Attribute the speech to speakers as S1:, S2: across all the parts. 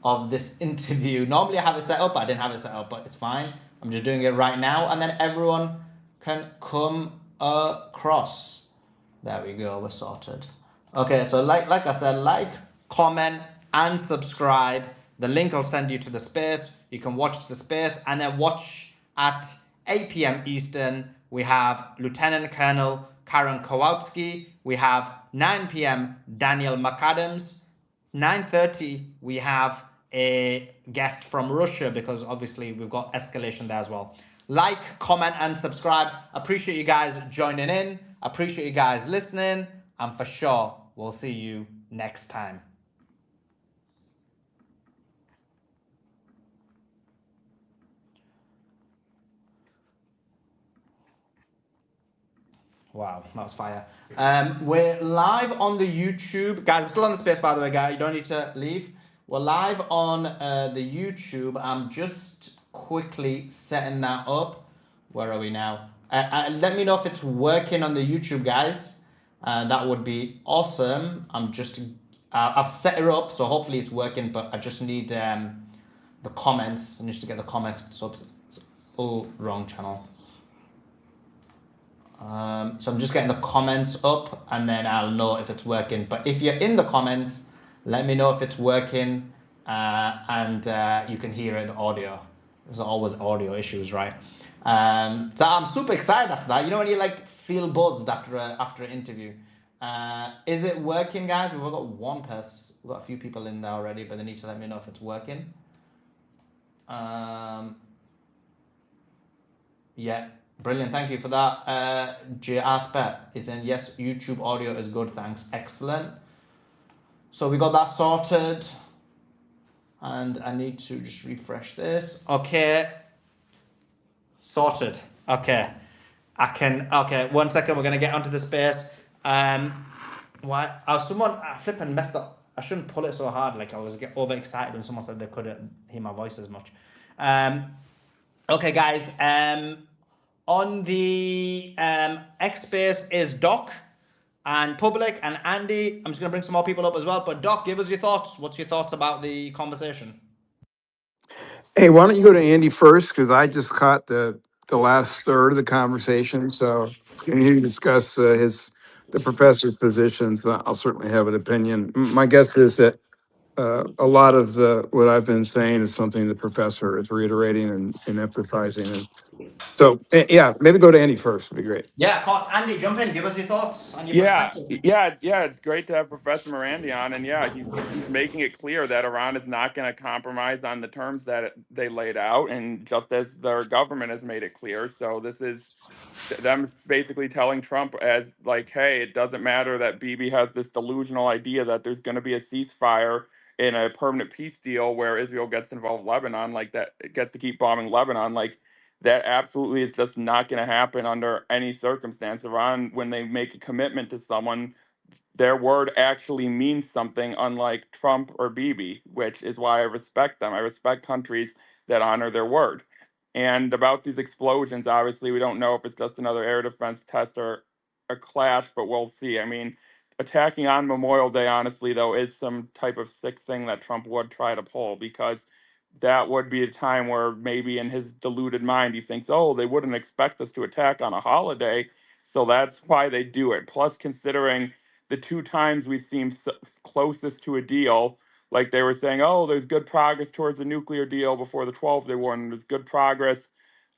S1: of this interview. Normally I have it set up, I didn't have it set up, but it's fine. I'm just doing it right now, and then everyone can come across. There we go, we're sorted. Okay, so like I said, like, comment, and subscribe. The link will send you to the space. You can watch the space, and then watch at 8 p.m. Eastern. We have Lieutenant Colonel Karen Kowalski. We have 9 p.m. Daniel McAdams. 9:30 we have a guest from Russia, because obviously we've got escalation there as well. Like, comment, and subscribe. Appreciate you guys joining in. Appreciate you guys listening. And for sure, we'll see you next time. Wow, that was fire. We're live on the YouTube. Guys, we're still on the space, by the way, guys. You don't need to leave. We're live on the YouTube. I'm just quickly setting that up. Where are we now? Let me know if it's working on the YouTube, guys. That would be awesome. I've set it up, so hopefully it's working, but I just need the comments. I need to get the comments up. Oh, wrong channel. So I'm just getting the comments up, and then I'll know if it's working. But if you're in the comments, let me know if it's working, and you can hear the audio. There's always audio issues, right? So I'm super excited after that. You know when you like feel buzzed after an interview. Is it working, guys? We've got one person. We've got a few people in there already, but they need to let me know if it's working. Yeah, brilliant. Thank you for that. J Aspet is in. Yes, YouTube audio is good. Thanks. Excellent. So we got that sorted. And I need to just refresh this. Okay. Sorted. Okay. Okay, 1 second. We're going to get onto the space. Why? I flipping messed up. I shouldn't pull it so hard. Like I was overexcited when someone said they couldn't hear my voice as much. Okay, guys. On the X space is Doc and Public and Andy. I'm just going to bring some more people up as well. But Doc, give us your thoughts. What's your thoughts about the conversation?
S2: Hey, why don't you go to Andy first? Because I just caught the last third of the conversation. So when you discuss the professor's positions, I'll certainly have an opinion. My guess is that a lot of what I've been saying is something the professor is reiterating and emphasizing. And so, yeah, maybe go to Andy first would be great.
S1: Yeah, of course. Andy, jump in. Give us your thoughts and your
S3: Yeah,
S1: perspective.
S3: yeah. It's great to have Professor Morandi on, and yeah, he's making it clear that Iran is not going to compromise on the terms that they laid out, and just as their government has made it clear. So this is them basically telling Trump as like, hey, it doesn't matter that Bibi has this delusional idea that there's going to be a ceasefire in a permanent peace deal where Israel gets involved Lebanon, like that it gets to keep bombing Lebanon, like that absolutely is just not going to happen under any circumstance. Iran, when they make a commitment to someone, their word actually means something, unlike Trump or Bibi, which is why I respect them. I respect countries that honor their word. And about these explosions, obviously, we don't know if it's just another air defense test or a clash, but we'll see. I mean, attacking on Memorial Day, honestly, though, is some type of sick thing that Trump would try to pull, because that would be a time where maybe in his deluded mind he thinks, oh, they wouldn't expect us to attack on a holiday. So that's why they do it. Plus, considering the two times we seemed closest to a deal, like they were saying, oh, there's good progress towards a nuclear deal before the 12-day war, and there's good progress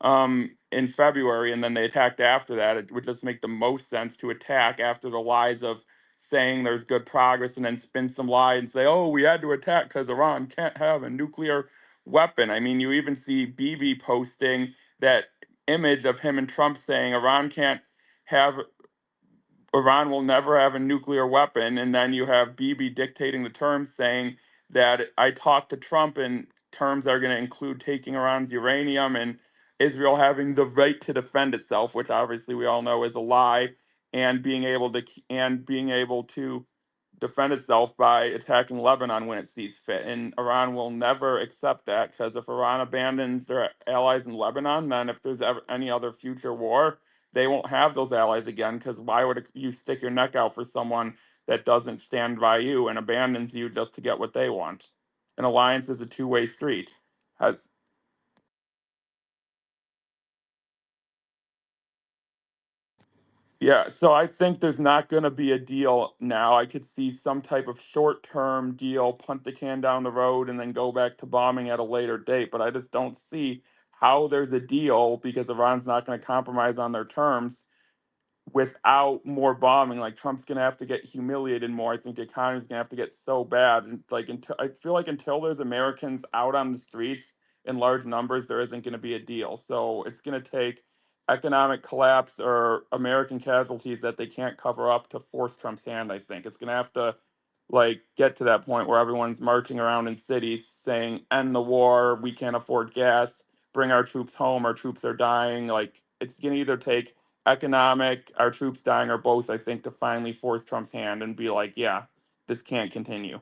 S3: in February, and then they attacked after that. It would just make the most sense to attack after the lies of saying there's good progress and then spin some lie and say, oh, we had to attack because Iran can't have a nuclear weapon. I mean, you even see Bibi posting that image of him and Trump saying Iran will never have a nuclear weapon, and then you have Bibi dictating the terms, saying that I talked to Trump and terms are going to include taking Iran's uranium and Israel having the right to defend itself, which obviously we all know is a lie, and being able to defend itself by attacking Lebanon when it sees fit. And Iran will never accept that, because if Iran abandons their allies in Lebanon, then if there's ever any other future war, they won't have those allies again, because why would you stick your neck out for someone that doesn't stand by you and abandons you just to get what they want? an alliance is a two-way street. Has Yeah, so I think there's not going to be a deal now. I could see some type of short-term deal, punt the can down the road, and then go back to bombing at a later date. But I just don't see how there's a deal because Iran's not going to compromise on their terms without more bombing. Like Trump's gonna have to get humiliated more. I think the economy's gonna have to get so bad, and like until I feel like until there's Americans out on the streets in large numbers, there isn't gonna be a deal. So it's gonna take economic collapse or American casualties that they can't cover up to force Trump's hand. I think it's gonna have to like get to that point where everyone's marching around in cities saying end the war, we can't afford gas, bring our troops home, our troops are dying. Like it's gonna either take economic, our troops dying, or both, I think, to finally force Trump's hand and be like, yeah, this can't continue.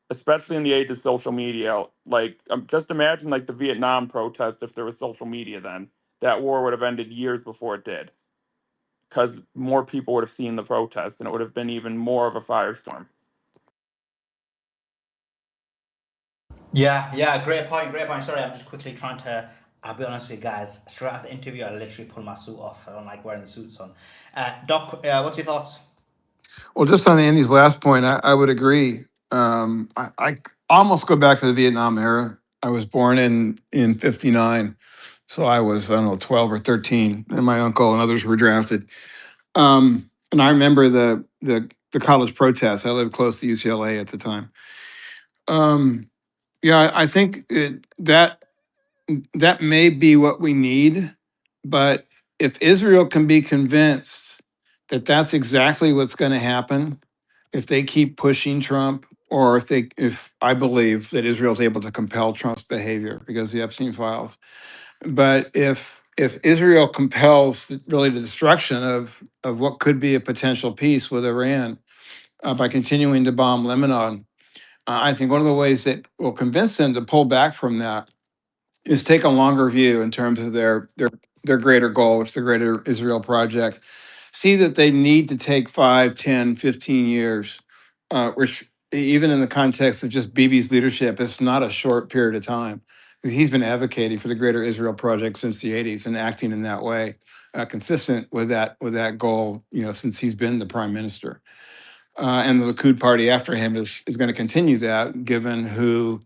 S3: Especially in the age of social media. Like, just imagine like the Vietnam protest if there was social media then. That war would have ended years before it did. Because more people would have seen the protest and it would have been even more of a firestorm.
S1: Yeah, yeah, great point, great point. Sorry, I'm just quickly trying to. I'll be honest with you guys. Straight after the interview, I literally pulled my suit off. I don't like wearing the suits on. Doc, what's your thoughts?
S2: Well, just on Andy's last point, I would agree. I almost go back to the Vietnam era. I was born in '59, so I was, I don't know, 12 or 13, and my uncle and others were drafted. And I remember the college protests. I lived close to UCLA at the time. Um, yeah, I think that may be what we need, but if Israel can be convinced that that's exactly what's going to happen, if they keep pushing Trump, or if I believe that Israel is able to compel Trump's behavior because of the Epstein files, but if Israel compels really the destruction of what could be a potential peace with Iran by continuing to bomb Lebanon, I think one of the ways that will convince them to pull back from that is take a longer view in terms of their greater goal, which is the Greater Israel Project. See that they need to take 5, 10, 15 years, which even in the context of just Bibi's leadership, it's not a short period of time. He's been advocating for the Greater Israel Project since the 80s and acting in that way, consistent with that goal, since he's been the prime minister. And the Likud party after him is going to continue that, given who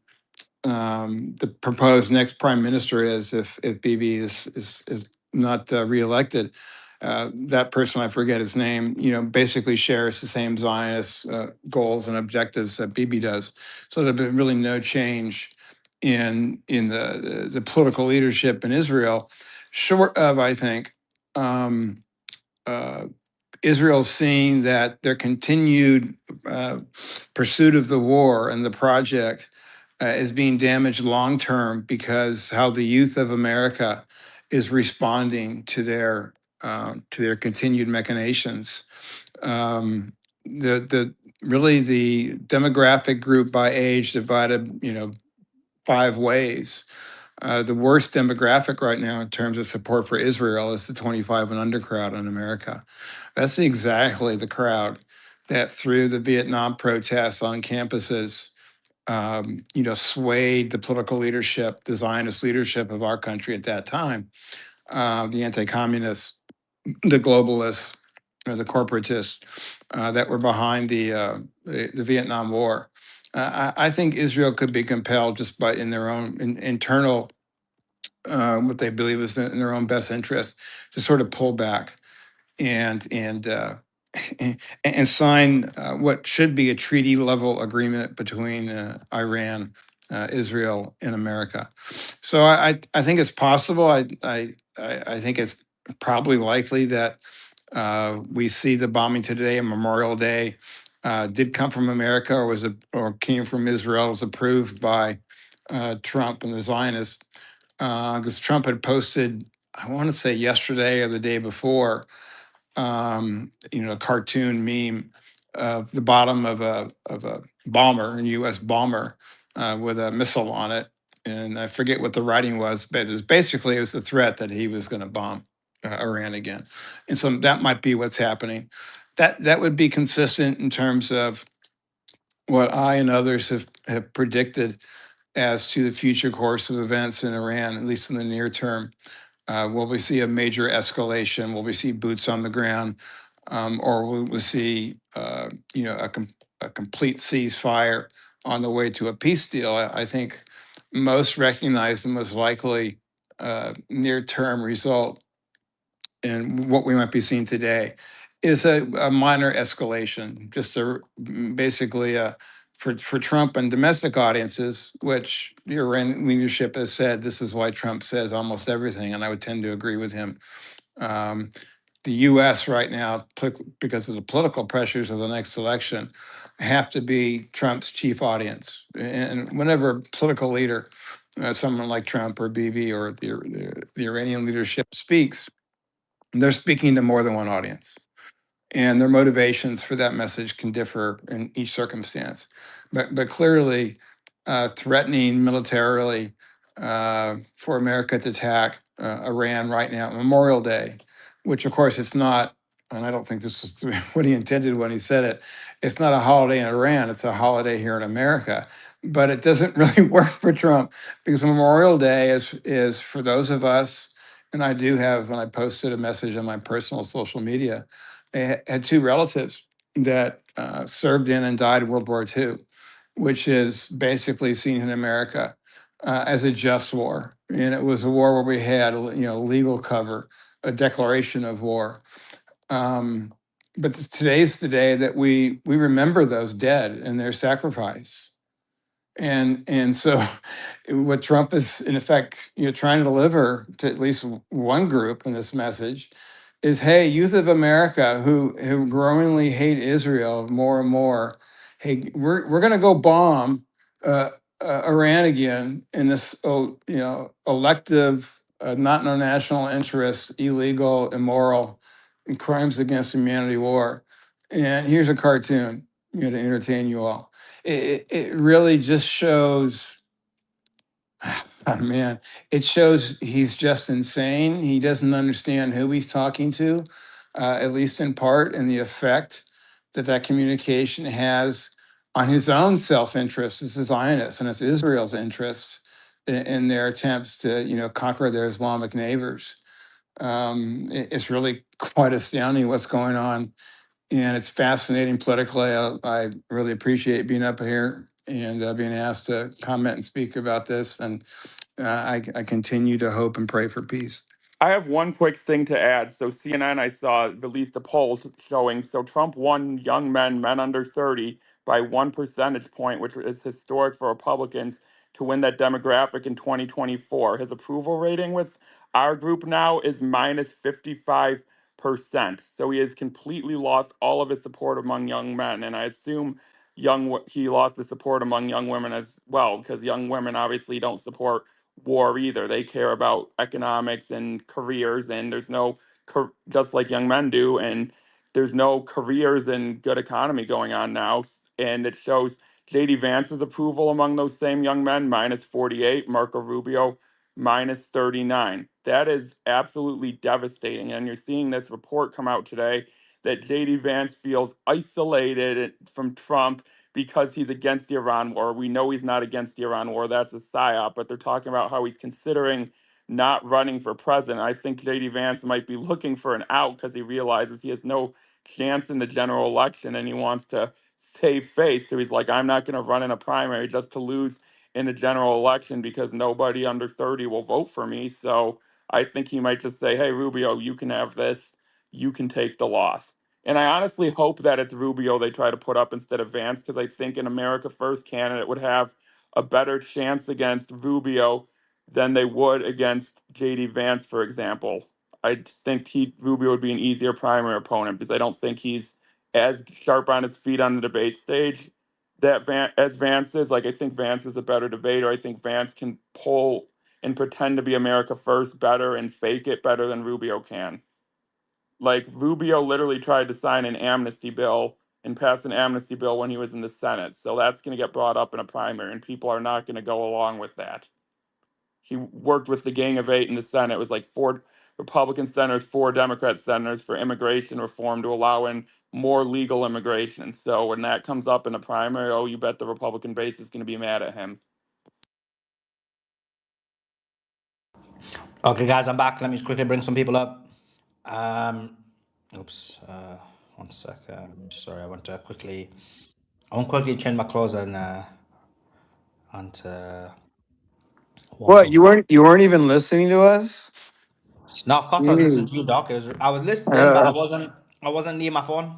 S2: the proposed next prime minister is, if Bibi is not reelected. That person, I forget his name, basically shares the same Zionist goals and objectives that Bibi does. So there's been really no change in the political leadership in Israel, short of, I think, uh, Israel seeing that their continued pursuit of the war and the project is being damaged long term because how the youth of America is responding to their continued machinations. The really the demographic group by age divided, 5 ways. The worst demographic right now in terms of support for Israel is the 25 and under crowd in America. That's exactly the crowd that through the Vietnam protests on campuses, swayed the political leadership, the Zionist leadership of our country at that time, the anti-communists, the globalists, or the corporatists that were behind the Vietnam War. I think Israel could be compelled just by in their own internal what they believe is in their own best interest to sort of pull back and and sign what should be a treaty level agreement between Iran, Israel, and America. So I think it's possible. I think it's probably likely that we see the bombing today and Memorial Day did come from America or came from Israel, was approved by Trump and the Zionists, because Trump had posted, I want to say yesterday or the day before, a cartoon meme of the bottom of a bomber, a U.S. bomber, with a missile on it, and I forget what the writing was, but it was the threat that he was going to bomb Iran again, and so that might be what's happening. That would be consistent in terms of what I and others have predicted as to the future course of events in Iran, at least in the near term. Will we see a major escalation? Will we see boots on the ground? Or will we see, a complete ceasefire on the way to a peace deal? I think most recognize the most likely near-term result and what we might be seeing today is a minor escalation, just basically for Trump and domestic audiences, which the Iran leadership has said this is why Trump says almost everything, and I would tend to agree with him. Um, the U.S. right now, because of the political pressures of the next election, have to be Trump's chief audience. And whenever a political leader, someone like Trump or Bibi or the Iranian leadership speaks, they're speaking to more than one audience. And their motivations for that message can differ in each circumstance. But clearly, threatening militarily for America to attack Iran right now, Memorial Day, which of course it's not, and I don't think this was what he intended when he said it. It's not a holiday in Iran, it's a holiday here in America. But it doesn't really work for Trump because Memorial Day is for those of us, and I do have, when I posted a message on my personal social media, I had two relatives that served in and died in World War II, which is basically seen in America as a just war, and it was a war where we had legal cover, a declaration of war. But today's the day that we remember those dead and their sacrifice. And so what Trump is in effect trying to deliver to at least one group in this message is, hey, youth of America who growingly hate Israel more and more, hey, we're going to go bomb uh, Iran again in this elective, not in our national interest, illegal, immoral, and crimes against humanity war. And here's a cartoon to entertain you all. It really just shows, oh man, it shows he's just insane. He doesn't understand who he's talking to, at least in part, and the effect that communication has on his own self-interest as a Zionist and as Israel's interests in their attempts to, conquer their Islamic neighbors. It's really quite astounding what's going on, and it's fascinating politically. I really appreciate being up here and being asked to comment and speak about this. And I continue to hope and pray for peace.
S3: I have one quick thing to add. So CNN, I saw, released a poll showing so Trump won young men under 30, by 1 percentage point, which is historic for Republicans to win that demographic in 2024. His approval rating with our group now is minus 55%. So he has completely lost all of his support among young men. And I assume he lost the support among young women as well, because young women obviously don't support war either. They care about economics and careers, and there's no just like young men do, and there's no careers and good economy going on now. And it shows JD Vance's approval among those same young men minus 48, Marco Rubio minus 39. That is absolutely devastating. And you're seeing this report come out today that JD Vance feels isolated from Trump because he's against the Iran war. We know he's not against the Iran war. That's a psyop, but they're talking about how he's considering not running for president. I think JD Vance might be looking for an out because he realizes he has no chance in the general election and he wants to save face. So he's like, I'm not going to run in a primary just to lose in a general election because nobody under 30 will vote for me. So I think he might just say, hey, Rubio, you can have this. You can take the loss. And I honestly hope that it's Rubio they try to put up instead of Vance, because I think an America First candidate would have a better chance against Rubio than they would against JD Vance, for example. I think Rubio would be an easier primary opponent because I don't think he's as sharp on his feet on the debate stage as Vance is. Like, I think Vance is a better debater. I think Vance can pull and pretend to be America First better and fake it better than Rubio can. Like, Rubio literally tried to sign an amnesty bill and pass an amnesty bill when he was in the Senate. So that's going to get brought up in a primary, and people are not going to go along with that. He worked with the Gang of Eight in the Senate. It was like Republican senators, 4 Democrat senators for immigration reform to allow in more legal immigration. So when that comes up in the primary, oh, you bet the Republican base is going to be mad at him.
S1: Okay, guys, I'm back. Let me just quickly bring some people up. Oops. 1 second. Sorry, I want to quickly change my clothes and warm
S2: What,
S1: up.
S2: you weren't even listening to us?
S1: No, of course I was listening to you,
S2: Jeez.
S1: Doc. I was listening, but
S2: Uh,
S1: I wasn't near my phone.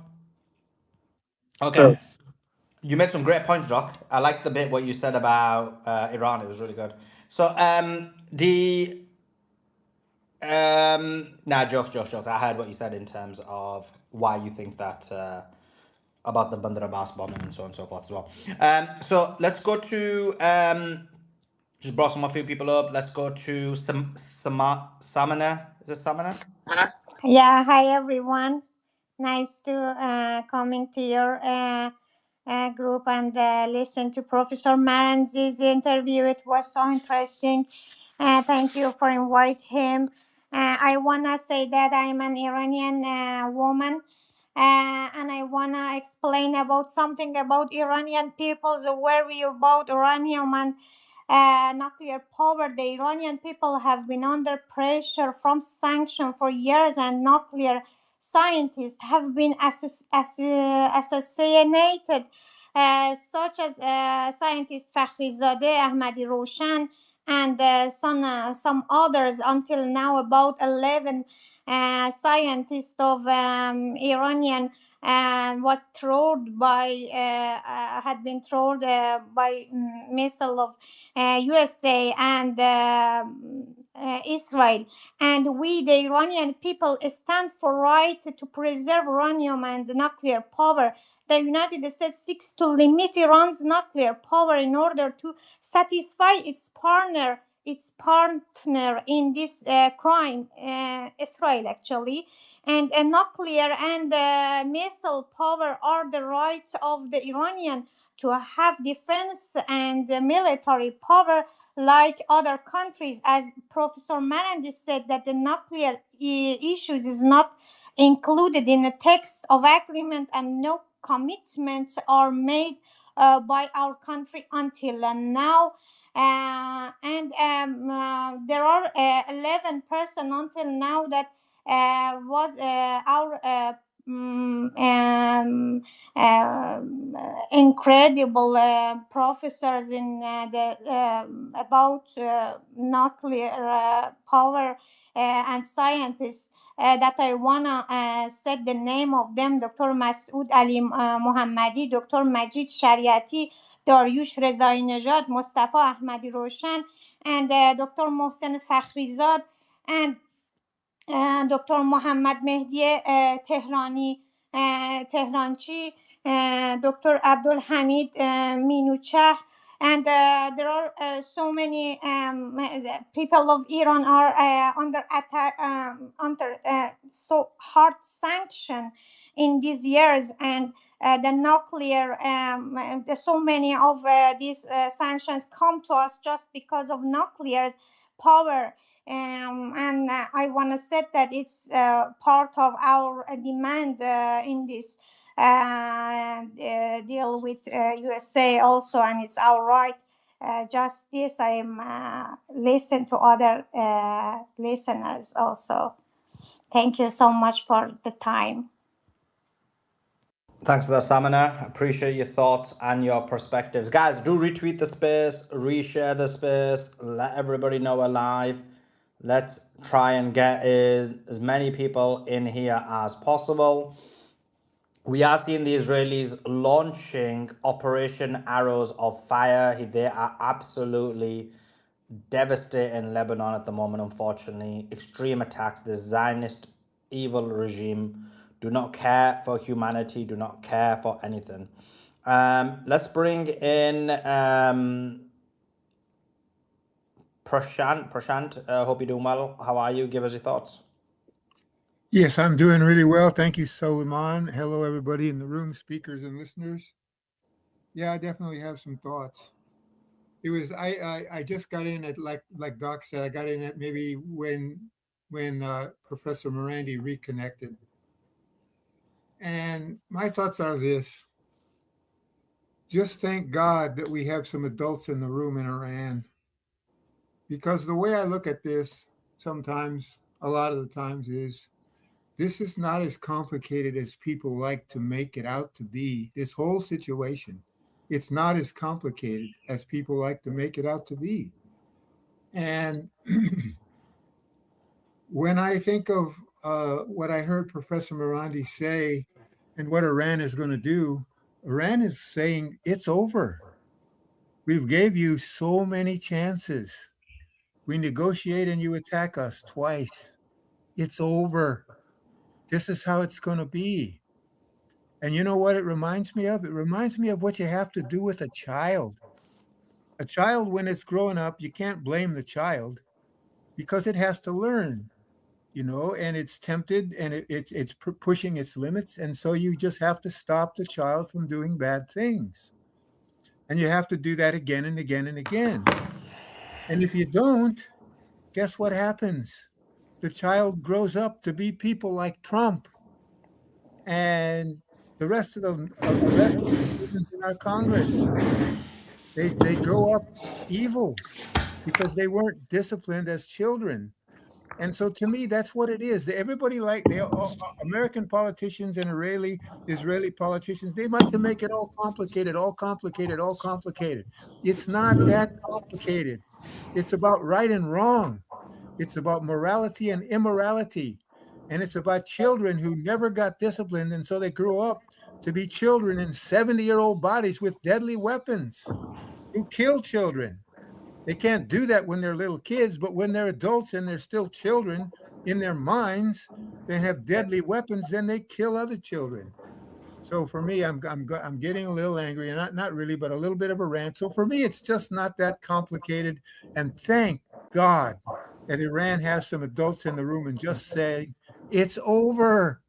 S2: so,
S1: Okay. You made some great points, Doc. I liked the bit what you said about Iran. It was really good. So jokes. I heard what you said in terms of why you think that about the Bandar Abbas bombing and so on and so forth as well. So let's go to just brought some a few people up. Let's go to Samana. Is it Samana?
S4: Yeah, hi everyone. Nice to coming to your group and listen to Professor Maranzi's interview. It was so interesting. Thank you for inviting him. I wanna say that I'm an Iranian woman, and I wanna explain about something about Iranian people, the worry about uranium and nuclear power. The Iranian people have been under pressure from sanctions for years, and nuclear scientists have been assassinated, such as scientist Fakhrizadeh, Ahmadi Roshan, and some others. Until now, about 11 scientists of Iranian was thrown by had been thrown by missile of USA and Israel. And we, the Iranian people, stand for right to preserve uranium and nuclear power. The United States seeks to limit Iran's nuclear power in order to satisfy its partner in this crime, Israel actually. And nuclear and missile power are the rights of the Iranian to have defense and military power like other countries. As Professor Marandi said, that the nuclear issues is not included in the text of agreement, and no commitments are made by our country until now. There are 11% until now that was our incredible professors in the about nuclear power and scientists that I wanna set the name of them: Dr. Masoud Ali Mohammadi, Dr. Majid Shariati, Daryush Rezai Nejad, Mustafa Ahmadi Roshan, and Dr. Mohsen Fakhrizad, and Dr. Mohammad Mehdi Tehranchi, Dr. Abdul Hamid Minuchah, and there are so many people of Iran are under attack, under so hard sanction in these years, and the nuclear, so many of these sanctions come to us just because of nuclear power. And I want to say that it's part of our demand in this deal with USA also, and it's our right. Just this, I'm listen to other listeners also. Thank you so much for the time.
S1: Thanks for that, Samana. Appreciate your thoughts and your perspectives. Guys, do retweet the space, reshare the space, let everybody know we're live. Let's try and get as many people in here as possible. We are seeing the Israelis launching Operation Arrows of Fire. They are absolutely devastating Lebanon at the moment, unfortunately. Extreme attacks. The Zionist evil regime do not care for humanity, do not care for anything. Let's bring in Prashant. Prashant, hope you're doing well. How are you? Give us your thoughts.
S5: Yes, I'm doing really well. Thank you, Solomon. Hello, everybody in the room, speakers and listeners. Yeah, I definitely have some thoughts. It was I just got in at like Doc said, I got in at maybe when when Professor Morandi reconnected. And my thoughts are this: just thank God that we have some adults in the room in Iran. Because the way I look at this sometimes, a lot of the times, is this is not as complicated as people like to make it out to be. This whole situation, it's not as complicated as people like to make it out to be. And when I think of what I heard Professor Morandi say and what Iran is going to do, Iran is saying it's over. We've gave you so many chances. We negotiate and you attack us twice. It's over. This is how it's going to be. And you know what it reminds me of? It reminds me of what you have to do with a child. A child, when it's growing up, you can't blame the child because it has to learn, and it's tempted and it's pushing its limits. And so you just have to stop the child from doing bad things. And you have to do that again and again and again. And if you don't, guess what happens? The child grows up to be people like Trump and the rest of the students in our Congress. They grow up evil because they weren't disciplined as children. And so to me, that's what it is. Everybody American politicians and Israeli politicians, they like to make it all complicated, all complicated, all complicated. It's not that complicated. It's about right and wrong. It's about morality and immorality. And it's about children who never got disciplined. And so they grew up to be children in 70-year-old bodies with deadly weapons who kill children. They can't do that when they're little kids, but when they're adults and they're still children in their minds, they have deadly weapons, then they kill other children. So for me, I'm getting a little angry, and not really, but a little bit of a rant. So for me, it's just not that complicated. And thank God that Iran has some adults in the room and just say, it's over.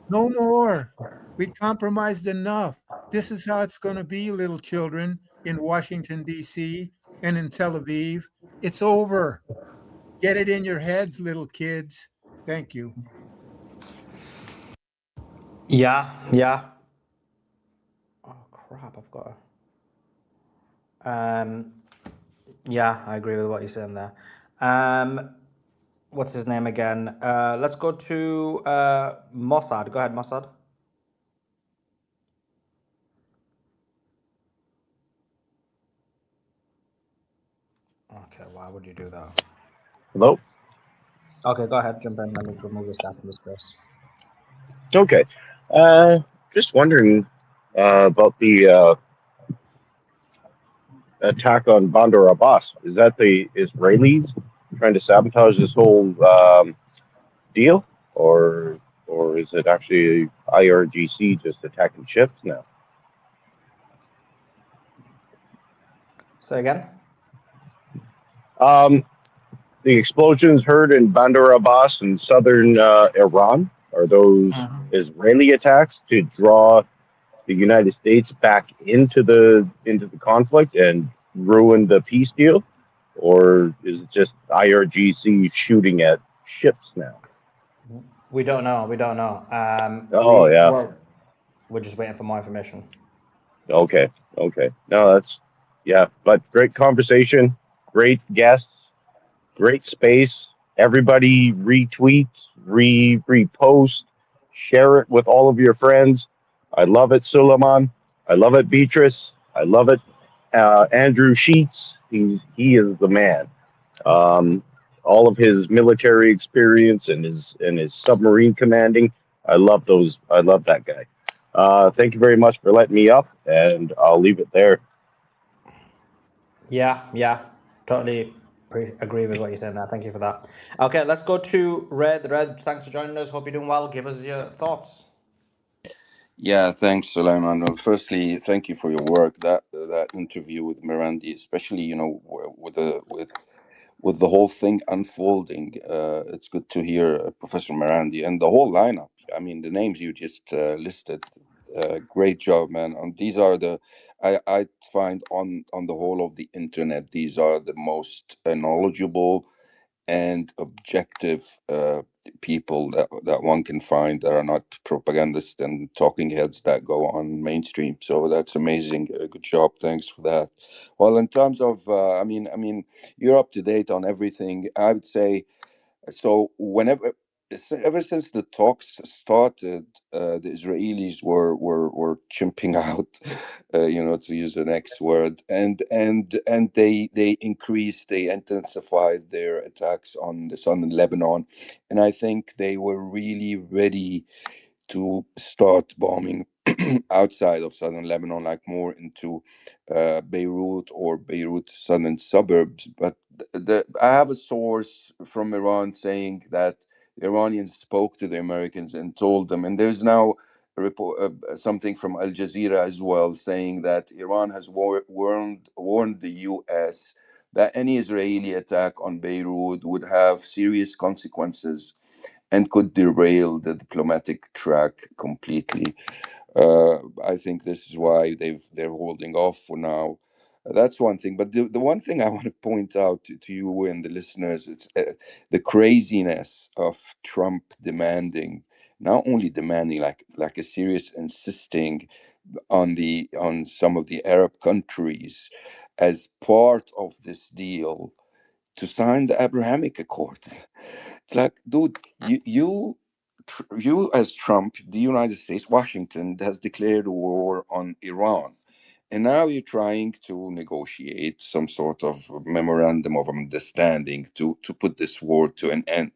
S5: No more. We compromised enough. This is how it's going to be, little children in Washington, D.C., and in Tel Aviv. It's over. Get it in your heads, little kids. Thank you.
S1: Yeah. Oh crap! I've got to. Yeah, I agree with what you're saying there. What's his name again? Let's go to Mossad. Go ahead, Mossad. Okay, why would you do that?
S6: Hello?
S1: Okay, go ahead, jump in. Let me remove this guy from the space.
S6: Okay. Just wondering about the attack on Bandar Abbas. Is that the Israelis trying to sabotage this whole deal? Or is it actually IRGC just attacking ships now?
S1: Say again?
S6: The explosions heard in Bandar Abbas in southern Iran, are those Israeli attacks to draw the United States back into the conflict and ruin the peace deal? Or is it just IRGC shooting at ships now?
S1: We don't know. We're just waiting for more information.
S6: Okay. No, but great conversation, great guests, great space. Everybody retweet, repost, share it with all of your friends. I love it, Suleiman. I love it, Beatrice. I love it, Andrew Sheets. He is the man. All of his military experience and his submarine commanding. I love that guy. Thank you very much for letting me up, and I'll leave it there.
S1: Yeah, totally agree with what you're saying there. Thank you for that. Okay, let's go to Red. Red, thanks for joining us. Hope you're doing well. Give us your thoughts.
S7: Yeah, thanks, Suleiman. Well, firstly, thank you for your work. That interview with Morandi, especially with the whole thing unfolding, it's good to hear Professor Morandi and the whole lineup. I mean, the names you just listed. Great job, man. These are I find on the whole of the internet, these are the most knowledgeable and objective people that one can find that are not propagandists and talking heads that go on mainstream. So that's amazing. Good job. Thanks for that. Well, in terms of, I mean, you're up to date on everything. I would say so. Ever since the talks started, the Israelis were chimping out, to use the next word, and they intensified their attacks on the southern Lebanon, and I think they were really ready to start bombing outside of southern Lebanon, like more into Beirut or Beirut southern suburbs. But I have a source from Iran saying that the Iranians spoke to the Americans and told them, and there's now a report, something from Al Jazeera as well, saying that Iran has warned the U.S. that any Israeli attack on Beirut would have serious consequences and could derail the diplomatic track completely. I think this is why they're holding off for now. That's one thing. But the one thing I want to point out to you and the listeners, it's the craziness of Trump demanding, not only demanding, like a serious insisting on some of the Arab countries as part of this deal to sign the Abrahamic Accords. It's like, dude, you as Trump, the United States, Washington has declared a war on Iran. And now you're trying to negotiate some sort of memorandum of understanding to put this war to an end.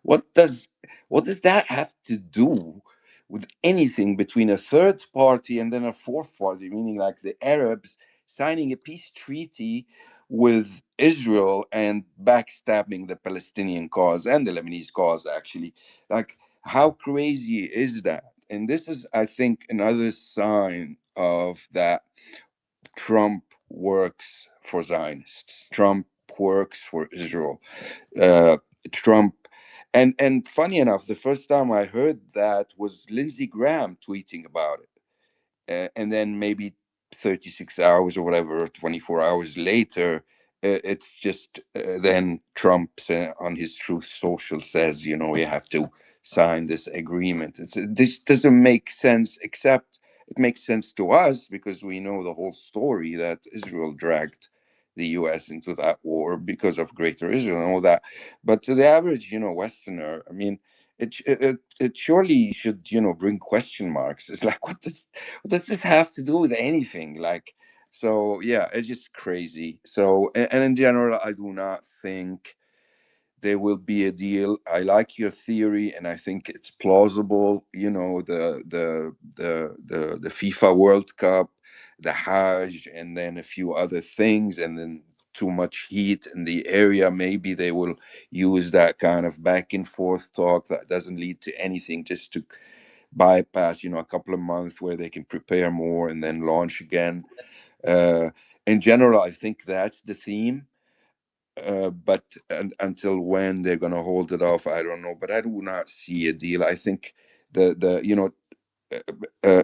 S7: What does that have to do with anything between a third party and then a fourth party, meaning like the Arabs signing a peace treaty with Israel and backstabbing the Palestinian cause and the Lebanese cause, actually? Like, how crazy is that? And this is, I think, another sign of that Trump works for Zionists. Trump works for Israel. Uh, Trump, and funny enough, the first time I heard that was Lindsey Graham tweeting about it. And then maybe 36 hours or whatever, 24 hours later, it's just then Trump on his Truth Social says, we have to sign this agreement. This doesn't make sense, except it makes sense to us because we know the whole story that Israel dragged the U.S. into that war because of Greater Israel and all that. But to the average, Westerner, I mean, it surely should, bring question marks. It's like, what does this have to do with anything? Like, so yeah, it's just crazy. So, and in general, I do not think there will be a deal. I like your theory, and I think it's plausible. The FIFA World Cup, the Hajj, and then a few other things, and then too much heat in the area. Maybe they will use that kind of back and forth talk that doesn't lead to anything, just to bypass, a couple of months where they can prepare more and then launch again. In general, I think that's the theme. But until when they're going to hold it off, I don't know. But I do not see a deal. I think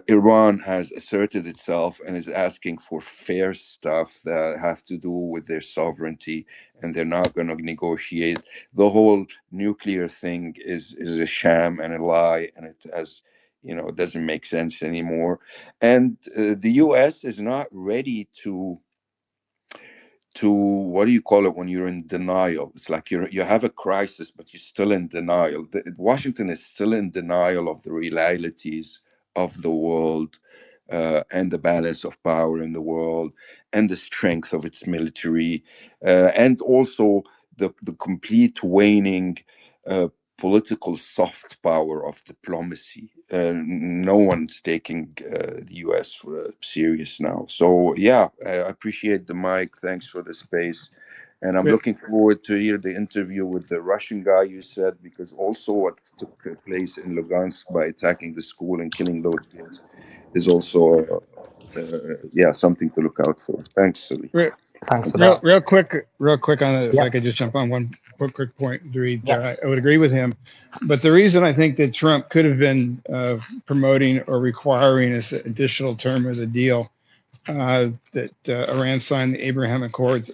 S7: Iran has asserted itself and is asking for fair stuff that have to do with their sovereignty, and they're not going to negotiate. The whole nuclear thing is a sham and a lie, and it has, it doesn't make sense anymore. And the U.S. is not ready to what do you call it when you're in denial? It's like you have a crisis, but you're still in denial. Washington is still in denial of the realities of the world, and the balance of power in the world, and the strength of its military, and also the complete waning political soft power of diplomacy. No one's taking the U.S. Serious now. So yeah, I appreciate the mic. Thanks for the space. And I'm looking forward to hear the interview with the Russian guy you said, because also what took place in Lugansk by attacking the school and killing those kids is also, something to look out for. Thanks, Sully.
S1: Thanks for that.
S8: Real quick on it, if
S1: Yeah.
S8: I could just jump on one quick point, Dorit.
S1: Yeah.
S8: I would agree with him. But the reason I think that Trump could have been promoting or requiring this additional term of the deal that Iran signed the Abraham Accords.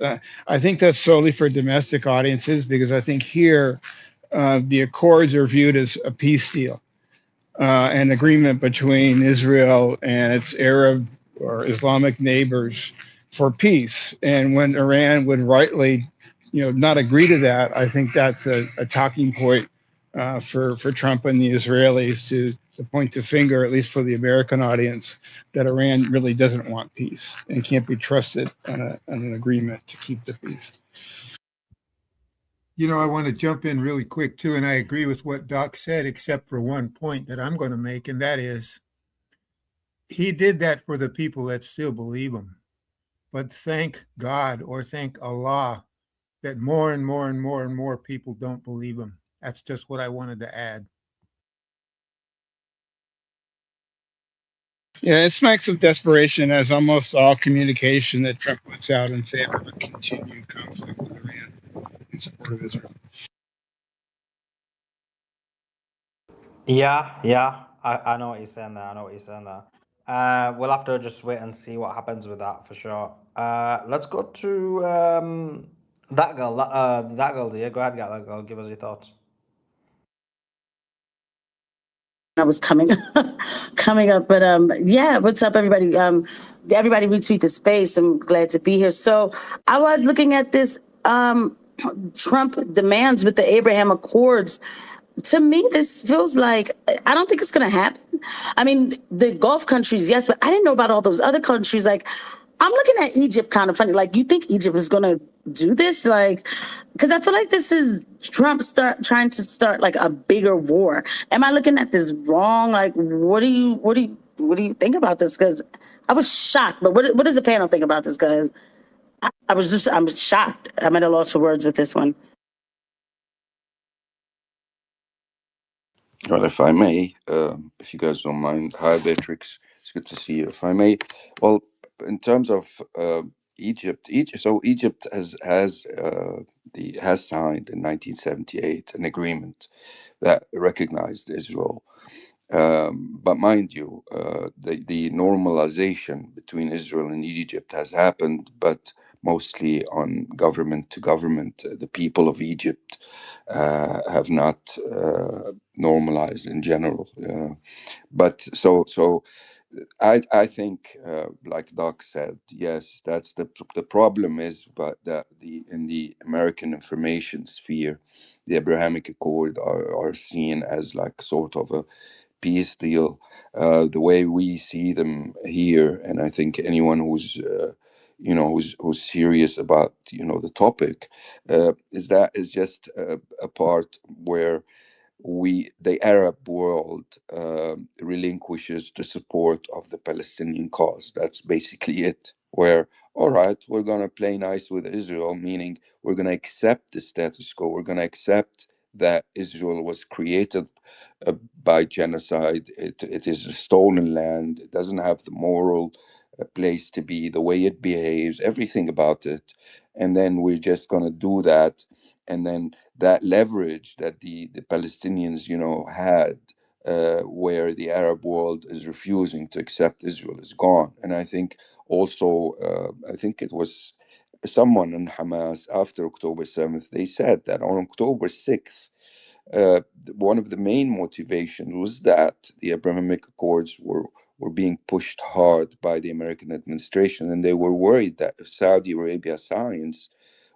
S8: I think that's solely for domestic audiences because I think here the Accords are viewed as a peace deal, an agreement between Israel and its Arab or Islamic neighbors for peace. And when Iran would rightly, not agree to that, I think that's a talking point for Trump and the Israelis to point the finger, at least for the American audience, that Iran really doesn't want peace and can't be trusted on an agreement to keep the peace.
S5: I want to jump in really quick too, and I agree with what Doc said, except for one point that I'm going to make, and that is he did that for the people that still believe him. But thank God or thank Allah that more and more and more and more people don't believe him. That's just what I wanted to add.
S8: Yeah, it smacks of desperation, as almost all communication that Trump puts out in favor of a continued conflict with Iran in support of Israel.
S1: Yeah, I know what you're saying there. We'll have to just wait and see what happens with that for sure. Let's go to that girl. That girl's here. Go ahead, get that girl. Give us your thoughts.
S9: I was coming up, but yeah, what's up, everybody? Everybody retweet the space. I'm glad to be here. So I was looking at this Trump demands with the Abraham Accords. To me, this feels like, I don't think it's going to happen. I mean, the Gulf countries, yes, but I didn't know about all those other countries. Like, I'm looking at Egypt kind of funny. Like, you think Egypt is going to do this? Like, because I feel like this is Trump trying to start like a bigger war. Am I looking at this wrong? Like, what do you think about this? Because I was shocked. But what does the panel think about this? Because I'm shocked. I'm at a loss for words with this one.
S7: Well, if I may, if you guys don't mind, hi Beatrix, it's good to see you. If I may, well, in terms of Egypt has signed in 1978 an agreement that recognized Israel. But mind you, the normalization between Israel and Egypt has happened, but mostly on government to government. The people of Egypt have not normalized in general. But so I think, like Doc said, yes, that's the problem is, but that in the American information sphere, the Abrahamic Accord are seen as like sort of a peace deal, the way we see them here. And I think anyone who's who's serious about the topic is just a part where the Arab world relinquishes the support of the Palestinian cause. That's basically it. Where, all right, we're going to play nice with Israel, meaning we're going to accept the status quo. We're going to accept that Israel was created by genocide. It is a stolen land. It doesn't have the moral place to be, the way it behaves, everything about it. And then we're just going to do that. And then that leverage that the Palestinians, had, where the Arab world is refusing to accept Israel, is gone. And I think also, I think it was someone in Hamas after October 7th, they said that on October 6th, one of the main motivations was that the Abrahamic Accords were being pushed hard by the American administration, and they were worried that if Saudi Arabia signs,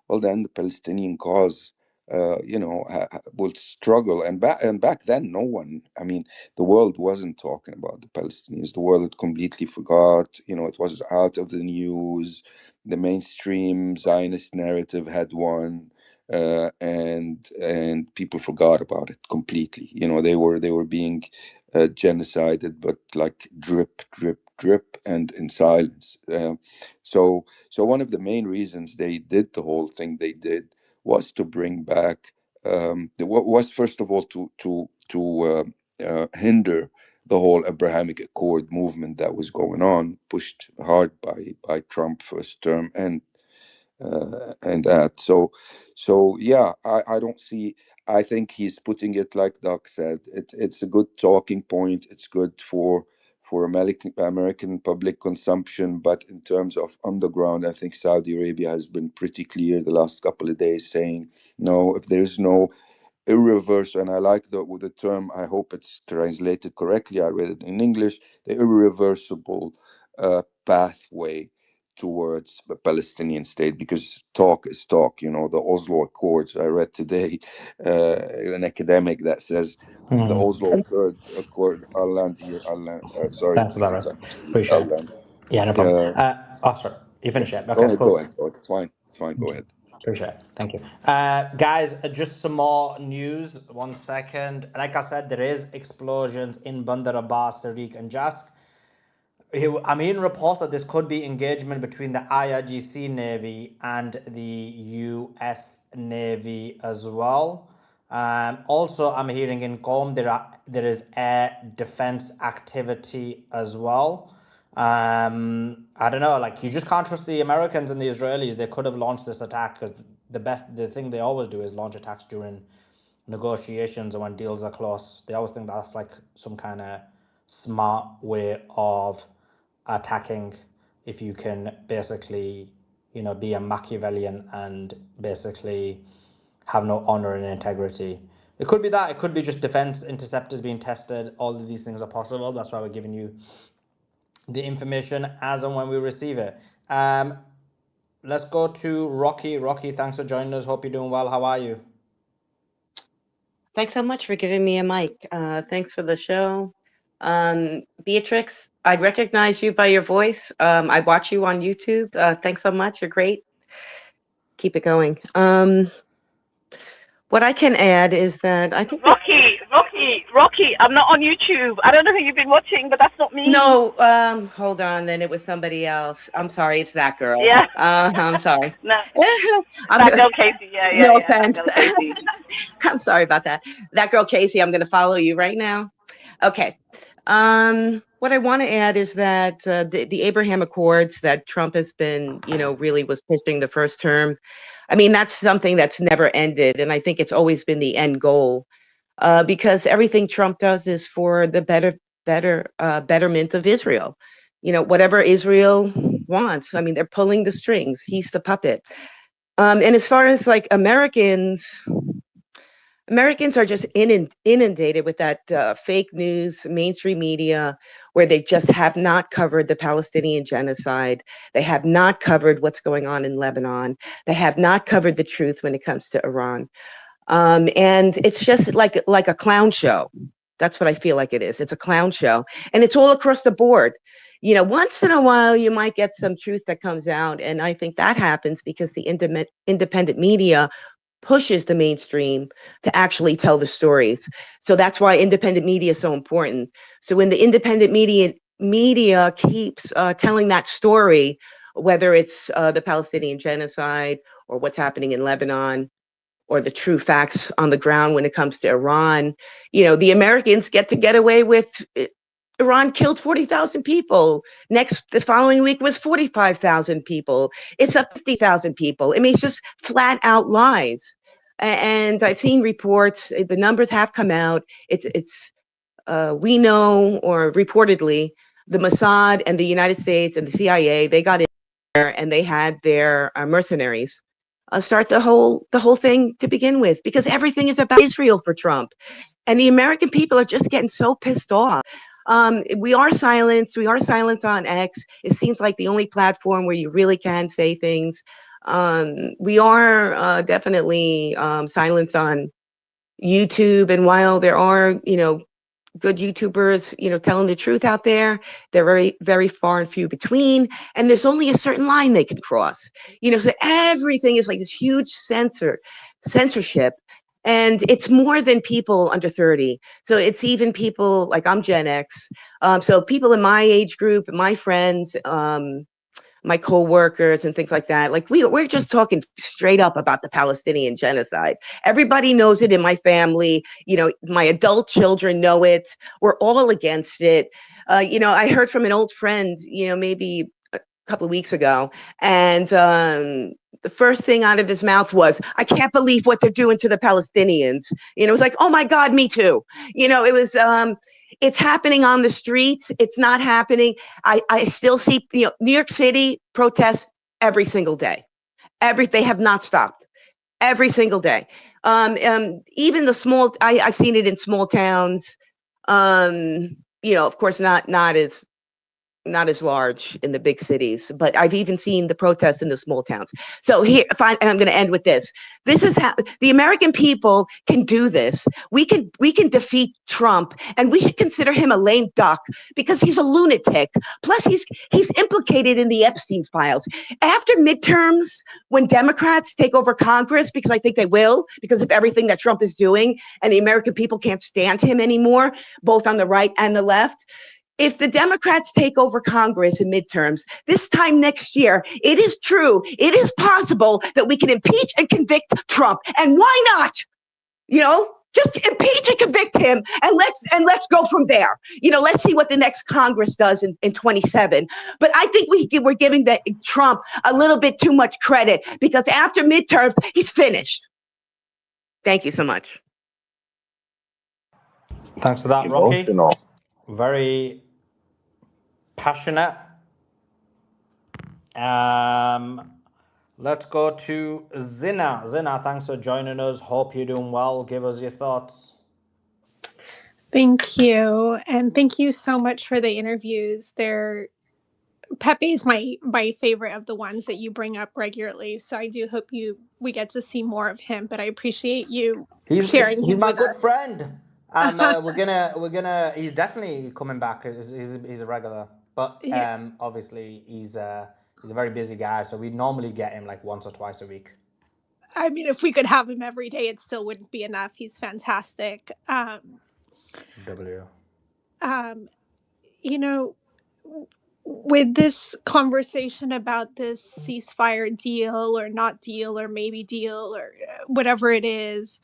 S7: well, then the Palestinian cause, will struggle. And back then, no one, I mean, the world wasn't talking about the Palestinians. The world had completely forgot. It was out of the news. The mainstream Zionist narrative had won, and people forgot about it completely. They were being genocided, but like drip, drip, drip, and in silence. So one of the main reasons they did the whole thing they did was to bring back, was first of all to hinder the whole Abrahamic Accord movement that was going on, pushed hard by Trump first term and that. So yeah, I don't see. I think he's putting it like Doc said. It's a good talking point. It's good for for American public consumption, but in terms of underground, I think Saudi Arabia has been pretty clear the last couple of days, saying no, if there is no irreversible, and I like the term, I hope it's translated correctly, I read it in English, the irreversible pathway towards a Palestinian state, because talk is talk. The Oslo Accords, I read today an academic that says the Oslo Accord, I'll land here, sorry,
S1: Thanks for that, Russ.
S7: I'll
S1: Appreciate it.
S7: land.
S1: Yeah, no problem. Sorry. You finish it. Okay,
S7: Go
S1: cool.
S7: ahead, it's fine, go ahead.
S1: Appreciate it. Thank you. Guys, just some more news. 1 second. Like I said, there is explosions in Bandar Abbas, Tariq, and Jask. I'm hearing reports that this could be engagement between the IRGC Navy and the US Navy as well. Also, I'm hearing in Qom there is air defense activity as well. I don't know, like, you just can't trust the Americans and the Israelis. They could have launched this attack, because the thing they always do is launch attacks during negotiations and when deals are close. They always think that's like some kind of smart way of attacking, if you can basically, be a Machiavellian and basically have no honor and integrity. It could be that. It could be just defense interceptors being tested. All of these things are possible. That's why we're giving you the information as and when we receive it. Let's go to Rocky. Rocky, thanks for joining us. Hope you're doing well. How are you?
S10: Thanks so much for giving me a mic. Thanks for the show. Beatrix, I recognize you by your voice. I watch you on YouTube. Thanks so much. You're great. Keep it going. What I can add is that I think
S11: Rocky, I'm not on YouTube. I don't know who you've been watching, but that's not me.
S10: No, hold on. Then it was somebody else. I'm sorry. It's that girl.
S11: Yeah.
S10: I'm sorry.
S11: No. That girl Casey. Yeah.
S10: No offense.
S11: Casey.
S10: I'm sorry about that. That girl Casey, I'm going to follow you right now. Okay. What I want to add is that the Abraham Accords that Trump has been, really was pushing the first term. I mean, that's something that's never ended. And I think it's always been the end goal, because everything Trump does is for the betterment of Israel. Whatever Israel wants. I mean, they're pulling the strings. He's the puppet. And as far as like Americans are just inundated with that fake news, mainstream media, where they just have not covered the Palestinian genocide. They have not covered what's going on in Lebanon. They have not covered the truth when it comes to Iran. And it's just like a clown show. That's what I feel like it is. It's a clown show. And it's all across the board. Once in a while, you might get some truth that comes out. And I think that happens because the independent media pushes the mainstream to actually tell the stories. So that's why independent media is so important. So when the independent media keeps telling that story, whether it's the Palestinian genocide or what's happening in Lebanon, or the true facts on the ground when it comes to Iran, the Americans get away with Iran killed 40,000 people. The following week was 45,000 people. It's up 50,000 people. I mean, it's just flat out lies. And I've seen reports. The numbers have come out. We know, or reportedly, the Mossad and the United States and the CIA, they got in there and they had their mercenaries start the whole thing to begin with, because everything is about Israel for Trump. And the American people are just getting so pissed off. We are silenced. We are silenced on X. It seems like the only platform where you really can say things. We are definitely silenced on YouTube. And while there are, good YouTubers, telling the truth out there, they're very, very far and few between. And there's only a certain line they can cross. So everything is like this huge censorship. And it's more than people under 30. So it's even people like I'm Gen X. So people in my age group, my friends, my co-workers and things like that. Like we're just talking straight up about the Palestinian genocide. Everybody knows it in my family. My adult children know it. We're all against it. I heard from an old friend, maybe a couple of weeks ago, and the first thing out of his mouth was, "I can't believe what they're doing to the Palestinians." It was like, "Oh my God, me too." It was, It's happening on the streets. It's not happening. I still see, New York City protests every single day. They have not stopped every single day. Even the small, I've seen it in small towns. Of course, not as large in the big cities, but I've even seen the protests in the small towns. So here, fine, and I'm going to end with this. This is how the American people can do this. We can defeat Trump, and we should consider him a lame duck because he's a lunatic. Plus, he's implicated in the Epstein files. After midterms, when Democrats take over Congress, because I think they will, because of everything that Trump is doing, and the American people can't stand him anymore, both on the right and the left. If the Democrats take over Congress in midterms, this time next year, it is true, it is possible that we can impeach and convict Trump. And why not? Just impeach and convict him, and let's go from there. Let's see what the next Congress does in 27. But I think we're giving Trump a little bit too much credit, because after midterms, he's finished. Thank you so much.
S1: Thanks for that, Rocky.
S6: Emotional.
S1: Very passionate. Let's go to Zina. Zina, thanks for joining us. Hope you're doing well. Give us your thoughts.
S12: Thank you. And thank you so much for the interviews. Pepe is my favorite of the ones that you bring up regularly. So I do hope we get to see more of him, but I appreciate you sharing him
S1: He's my
S12: with
S1: good
S12: us.
S1: friend. And we're gonna he's definitely coming back. He's a regular. But
S12: Yeah.
S1: obviously he's a very busy guy, so we normally get him like once or twice a week.
S12: I mean, if we could have him every day, it still wouldn't be enough. He's fantastic. With this conversation about this ceasefire deal or not deal or maybe deal or whatever it is,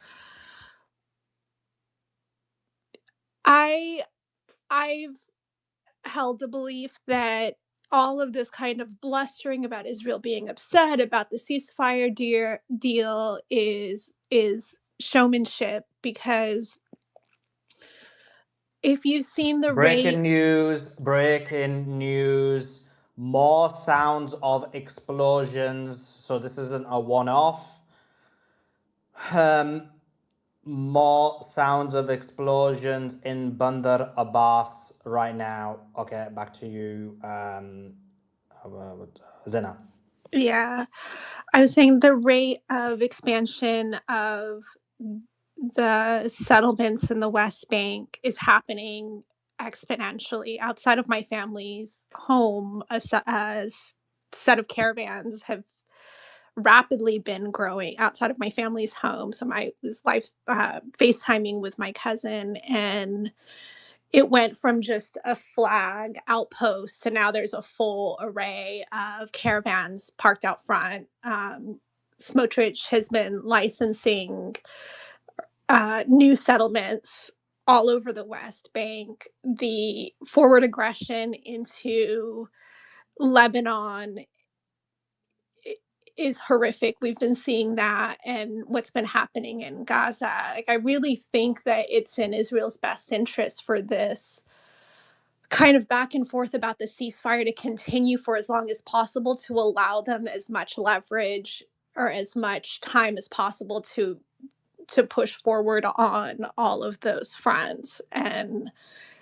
S12: I've held the belief that all of this kind of blustering about Israel being upset about the ceasefire deal is showmanship, because if you've seen the
S1: Breaking news, more sounds of explosions. So this isn't a one-off. More sounds of explosions in Bandar Abbas right now. Okay, back to you, Zina.
S12: Yeah, I was saying the rate of expansion of the settlements in the West Bank is happening exponentially. Outside of my family's home, a set of caravans have rapidly been growing outside of my family's home. So I was FaceTiming with my cousin, and it went from just a flag outpost to now there's a full array of caravans parked out front. Smotrich has been licensing new settlements all over the West Bank. The forward aggression into Lebanon is horrific. We've been seeing that, and what's been happening in Gaza. I really think that it's in Israel's best interest for this kind of back and forth about the ceasefire to continue for as long as possible, to allow them as much leverage or as much time as possible to push forward on all of those fronts. And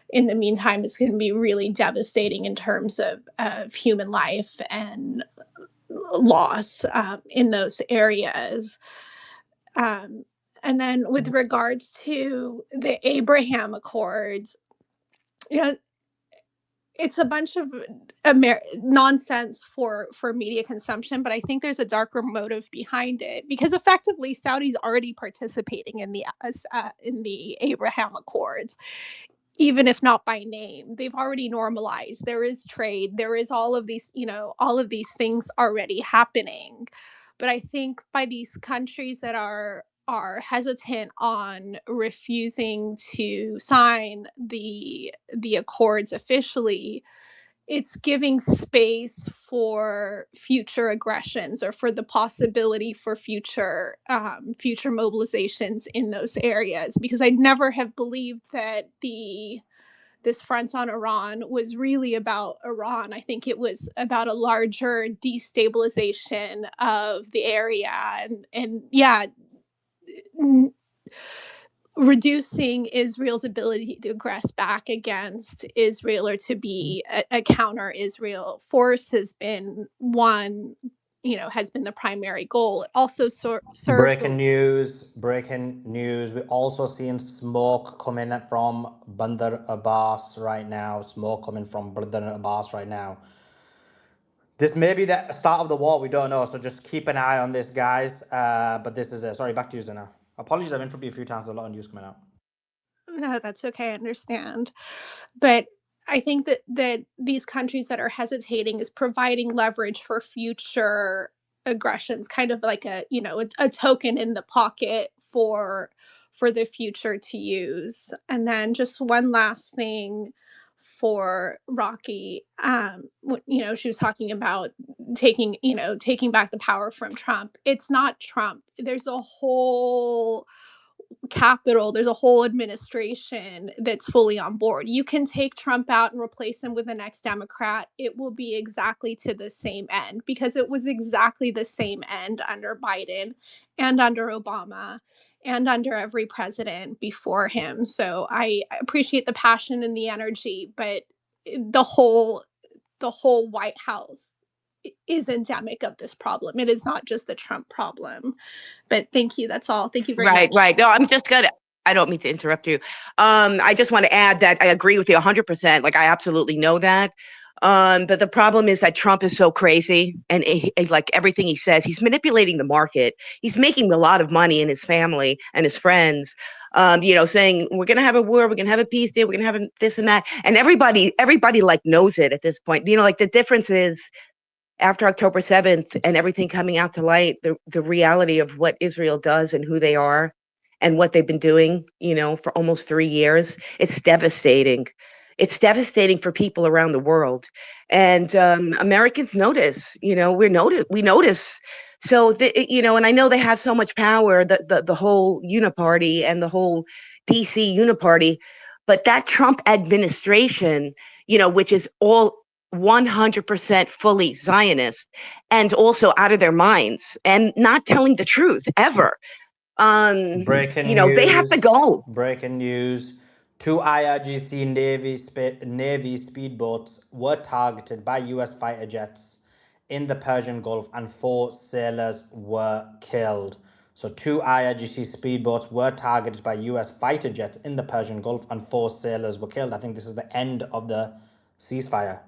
S12: in the meantime, it's going to be really devastating in terms of human life and loss in those areas. And then with regards to the Abraham Accords, it's a bunch of nonsense for media consumption, but I think there's a darker motive behind it, because effectively Saudi's already participating in the Abraham Accords, even if not by name. They've already normalized. There is trade. There is all of these things already happening. But I think by these countries that are hesitant on refusing to sign the accords officially, it's giving space for future aggressions or for the possibility for future mobilizations in those areas. Because I never have believed that the this front on Iran was really about Iran. I think it was about a larger destabilization of the area, and yeah, reducing Israel's ability to aggress back against Israel or to be a counter Israel force has been one, has been the primary goal. It also serves
S1: Breaking news, breaking news. We're also seeing smoke coming from Bandar Abbas right now. Smoke coming from Bandar Abbas right now. This may be the start of the war. We don't know. So just keep an eye on this, guys. But this is it. Sorry, back to you, Zina. Apologies, I've interrupted you a few times. There's a lot of news coming out.
S12: No, that's okay. I understand. But I think that these countries that are hesitating is providing leverage for future aggressions, kind of like a token in the pocket for the future to use. And then just one last thing for Rocky. She was talking about taking back the power from Trump. It's not Trump. There's a whole there's a whole administration that's fully on board. You can take Trump out and replace him with the next Democrat. It will be exactly to the same end, because it was exactly the same end under Biden and under Obama and under every president before him. So I appreciate the passion and the energy, but the whole White House is endemic of this problem. It is not just the Trump problem. But thank you. That's all. Thank you very
S10: Right,
S12: much.
S10: right. No, I'm just gonna. I don't mean to interrupt you. I just want to add that I agree with you 100%. Like, I absolutely know that. But the problem is that Trump is so crazy, and like everything he says, he's manipulating the market. He's making a lot of money in his family and his friends. Saying we're gonna have a war, we're gonna have a peace deal, we're gonna have this and that, and everybody like knows it at this point. Like the difference is, after October 7th and everything coming out to light, the reality of what Israel does and who they are and what they've been doing, for almost 3 years, it's devastating. It's devastating for people around the world. And Americans notice, we notice. So, and I know they have so much power, the whole Uniparty and the whole DC Uniparty, but that Trump administration, which is all 100% fully Zionist and also out of their minds and not telling the truth ever.
S1: Breaking
S10: They have to
S1: news.
S10: go.
S1: Breaking news. 2 IRGC Navy speedboats were targeted by US fighter jets in the Persian Gulf, and 4 sailors were killed. So 2 IRGC speedboats were targeted by US fighter jets in the Persian Gulf, and 4 sailors were killed. I think this is the end of the ceasefire.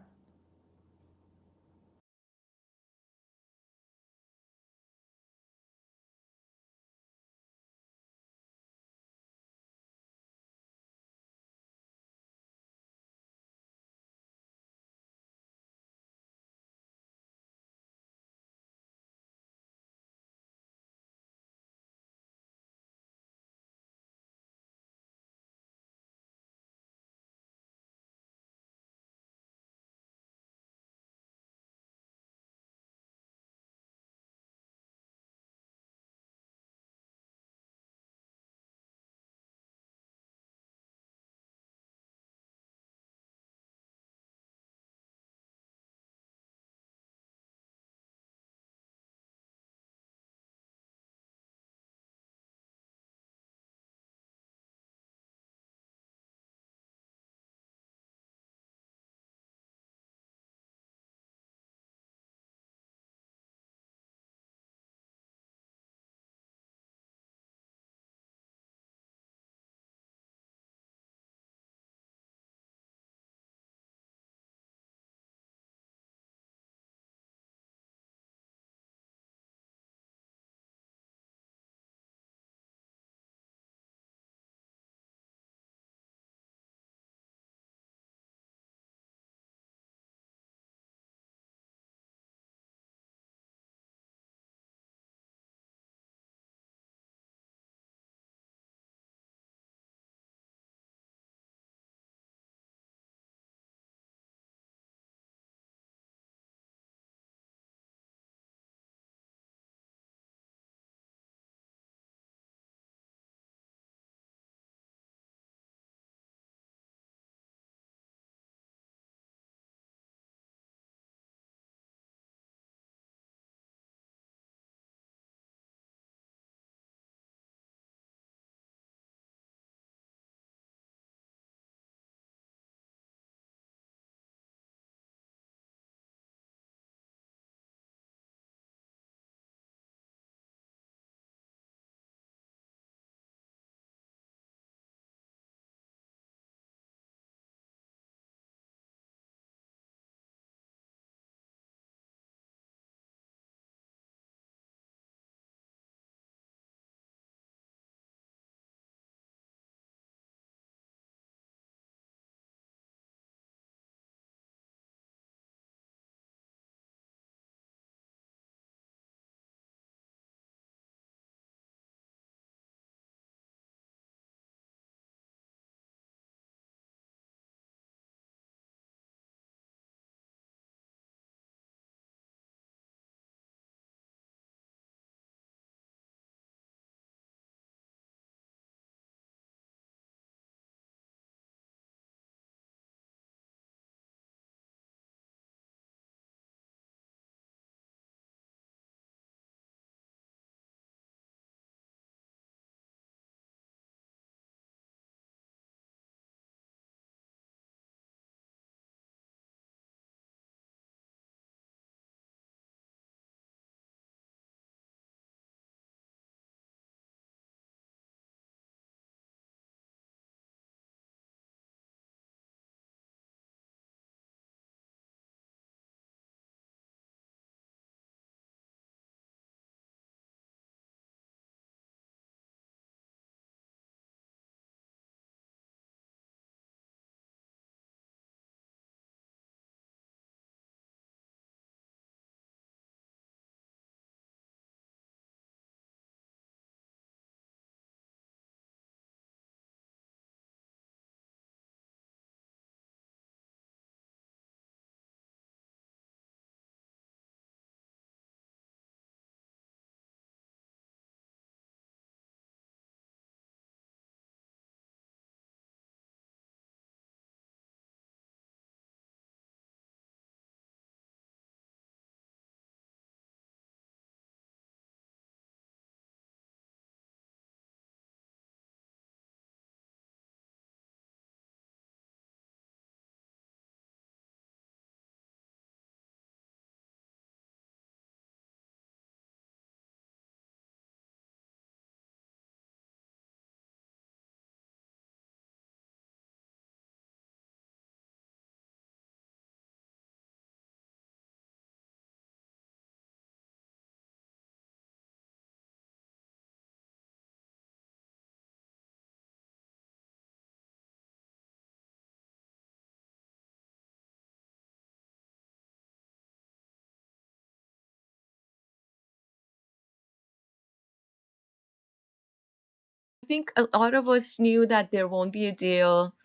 S13: think a lot of us knew that there won't be a deal.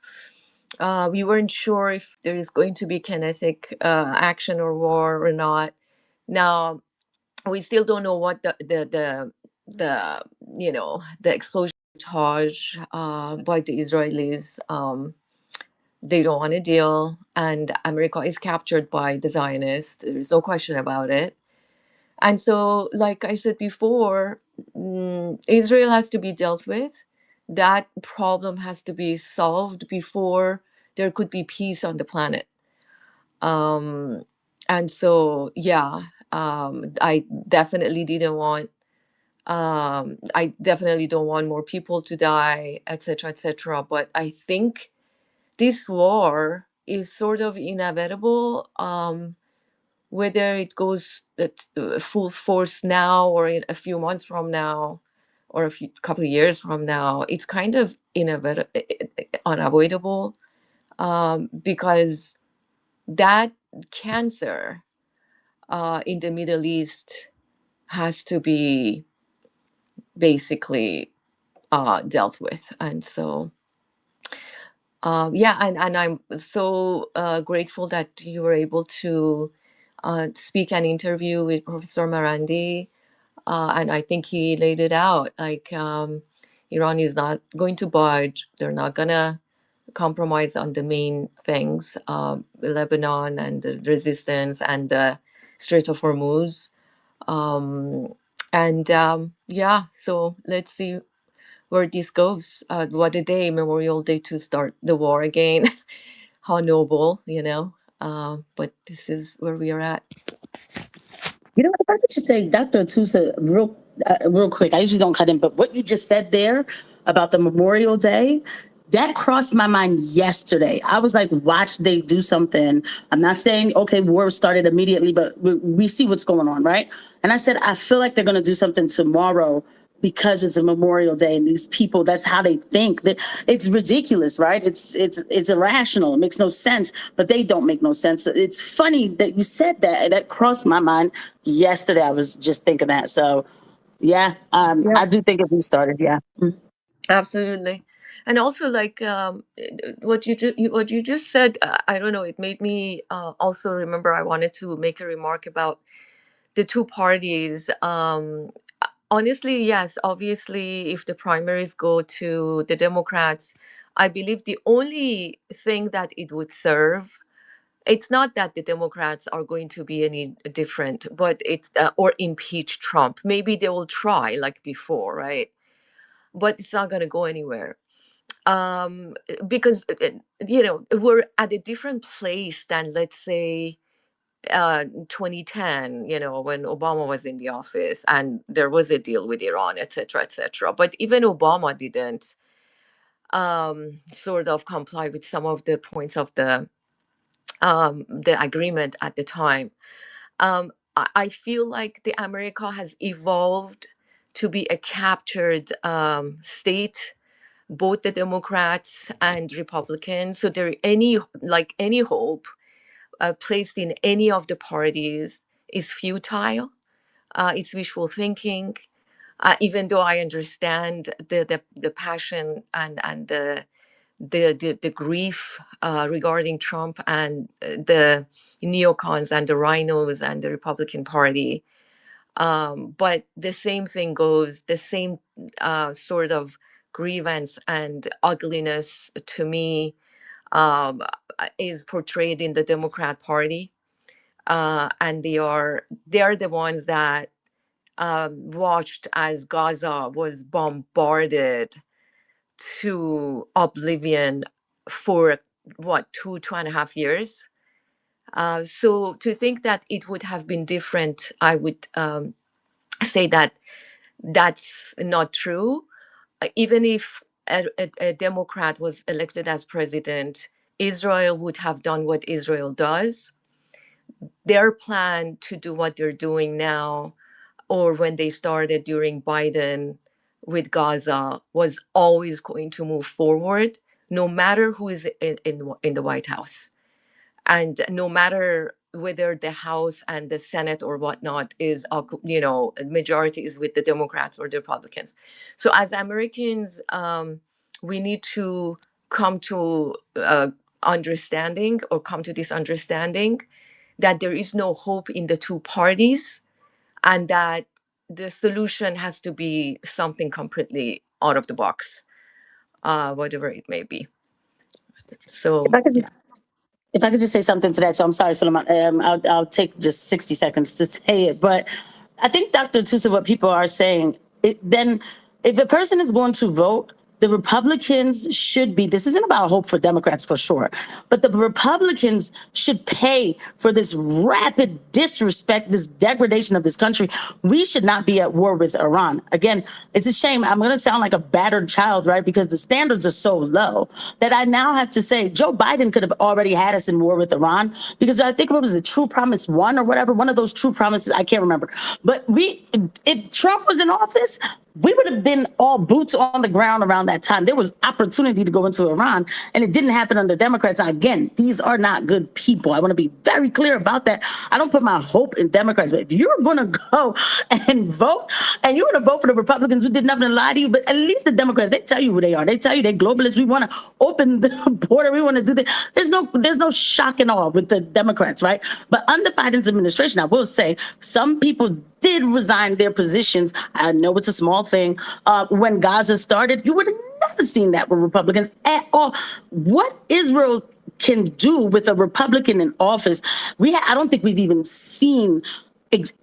S13: We weren't sure if there is going to be kinetic action or war or not. Now we still don't know what the the explosion sabotage by the Israelis. They don't want a deal, and America is captured by the Zionists. There's no question about it. And so, like I said before, Israel has to be dealt with. That problem has to be solved before there could be peace on the planet. And so, yeah, I definitely didn't want. I definitely don't want more people to die, etc., etc. But I think this war is sort of inevitable. Whether it goes at full force now or in a few months from now or couple of years from now, it's kind of unavoidable, because that cancer in the Middle East has to be basically dealt with. And so yeah, and I'm so grateful that you were able to speak an interview with Professor Marandi, and I think he laid it out. Like, Iran is not going to budge. They're not gonna compromise on the main things, Lebanon and the resistance and the Strait of Hormuz. Yeah, so let's see where this goes. What a day, Memorial Day, to start the war again. How noble, but this is where we are at.
S9: You know, if I could just say, Dr. Tusa, real quick, I usually don't cut in, but what you just said there about the Memorial Day, that crossed my mind yesterday. I was like, watch they do something. I'm not saying, okay, war started immediately, but we see what's going on, right? And I said, I feel like they're going to do something tomorrow because it's a Memorial Day and these people, that's how they think. That it's ridiculous, right? It's irrational. It makes no sense, but they don't make no sense. It's funny that you said that, and that crossed my mind yesterday. I was just thinking that. So yeah, I do think it restarted. Yeah.
S13: Absolutely. And also, like, what you just said, I don't know, it made me also remember I wanted to make a remark about the two parties. Honestly, yes, obviously, if the primaries go to the Democrats, I believe the only thing that it would serve, it's not that the Democrats are going to be any different, but it's or impeach Trump. Maybe they will try like before, right? But it's not going to go anywhere, because we're at a different place than, let's say, 2010, when Obama was in the office and there was a deal with Iran, etc., etc. But even Obama didn't sort of comply with some of the points of the agreement at the time. I feel like the America has evolved to be a captured state, both the Democrats and Republicans. So there any hope placed in any of the parties is futile. It's wishful thinking. Even though I understand the passion and the grief regarding Trump and the neocons and the rhinos and the Republican Party, but the same thing goes. The same sort of grievance and ugliness to me is portrayed in the Democrat Party, and they are the ones that watched as Gaza was bombarded to oblivion for what, 2.5 years. So to think that it would have been different, I would say that that's not true. Even if a Democrat was elected as president, Israel would have done what Israel does. Their plan to do what they're doing now, or when they started during Biden with Gaza, was always going to move forward, no matter who is in the White House. And no matter whether the House and the Senate or whatnot is, majority is with the Democrats or the Republicans. So as Americans, we need to come to understanding, or come to this understanding, that there is no hope in the two parties, and that the solution has to be something completely out of the box, whatever it may be. So
S9: If I could just say something to that, so I'm sorry, Suleiman. I'll take just 60 seconds to say it, but I think, Dr. Tusa, what people are saying, then if a person is going to vote, the Republicans should be, this isn't about hope for Democrats for sure, but the Republicans should pay for this rapid disrespect, this degradation of this country. We should not be at war with Iran. Again, it's a shame. I'm going to sound like a battered child, right? Because the standards are so low that I now have to say Joe Biden could have already had us in war with Iran, because I think it was a True Promise 1 or whatever, one of those true promises, I can't remember. But if Trump was in office, we would have been all boots on the ground around that time. There was opportunity to go into Iran, and it didn't happen under Democrats. Now, again, these are not good people. I want to be very clear about that. I don't put my hope in Democrats, but if you're going to go and vote, and you're going to vote for the Republicans who did nothing to lie to you, but at least the Democrats, they tell you who they are. They tell you they're globalists. We want to open the border. We want to do that. There's no shock and awe with the Democrats, right? But under Biden's administration, I will say, some people did resign their positions. I know it's a small thing. When Gaza started, you would have never seen that with Republicans at all. What Israel can do with a Republican in office, I don't think we've even seen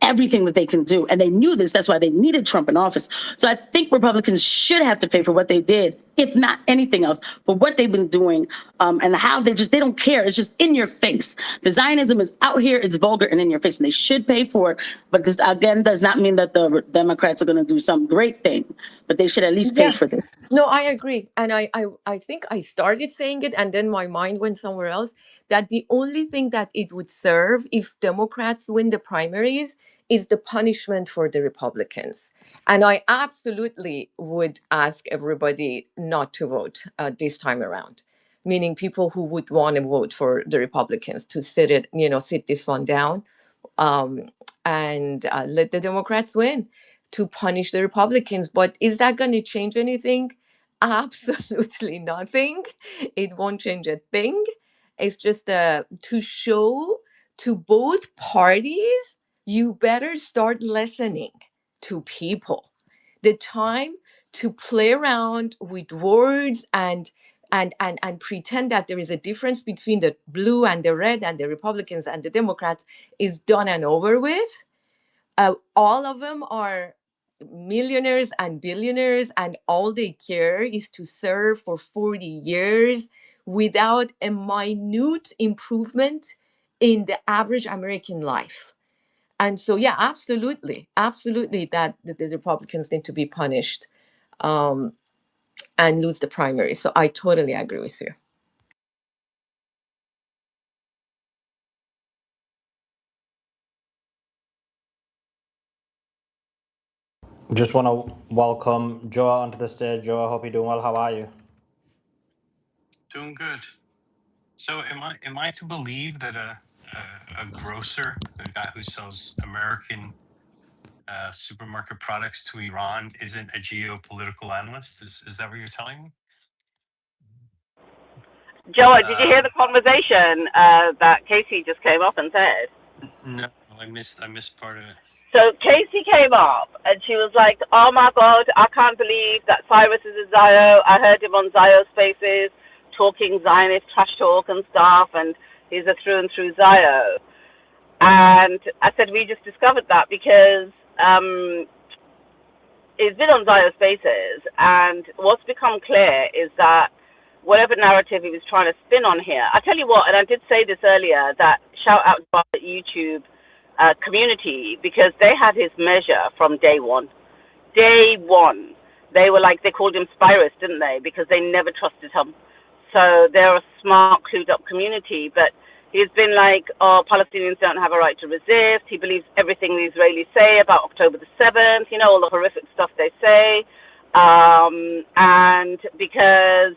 S9: everything that they can do. And they knew this. That's why they needed Trump in office. So I think Republicans should have to pay for what they did, if not anything else, for what they've been doing, and how they don't care. It's just in your face. The Zionism is out here. It's vulgar and in your face, and they should pay for it. But this, again, does not mean that the Democrats are going to do some great thing, but they should at least pay for this.
S13: No, I agree. And I think I started saying it, and then my mind went somewhere else, that the only thing that it would serve if Democrats win the primaries is the punishment for the Republicans. And I absolutely would ask everybody not to vote this time around, meaning people who would want to vote for the Republicans to sit this one down, and let the Democrats win, to punish the Republicans. But is that going to change anything? Absolutely nothing. It won't change a thing. It's just to show to both parties, you better start listening to people. The time to play around with words and pretend that there is a difference between the blue and the red and the Republicans and the Democrats is done and over with. All of them are millionaires and billionaires, and all they care is to serve for 40 years without a minute improvement in the average American life. And so, yeah, absolutely that the Republicans need to be punished, and lose the primary. So I totally agree with you.
S1: Just want to welcome Joe onto the stage. Joe, I hope you're doing well. How are you?
S14: Doing good. So am I to believe that a grocer, a guy who sells American supermarket products to Iran, isn't a geopolitical analyst? Is that what you're telling me?
S11: Joe, did you hear the conversation that Casey just came up and said?
S14: No, I missed part of it.
S11: So Casey came up and she was like, "Oh my God, I can't believe that Cyrus is a Zio. I heard him on Zio Spaces talking Zionist trash talk and stuff, and he's a through and through Zio." And I said, we just discovered that because it's been on Zio Spaces, and what's become clear is that whatever narrative he was trying to spin on here, I tell you what, and I did say this earlier, that shout out to the YouTube community, because they had his measure from day one. Day one. They were like, they called him Spyrus, didn't they? Because they never trusted him. So they're a smart, clued up community. But he's been like, oh, Palestinians don't have a right to resist. He believes everything the Israelis say about October the 7th, all the horrific stuff they say. And because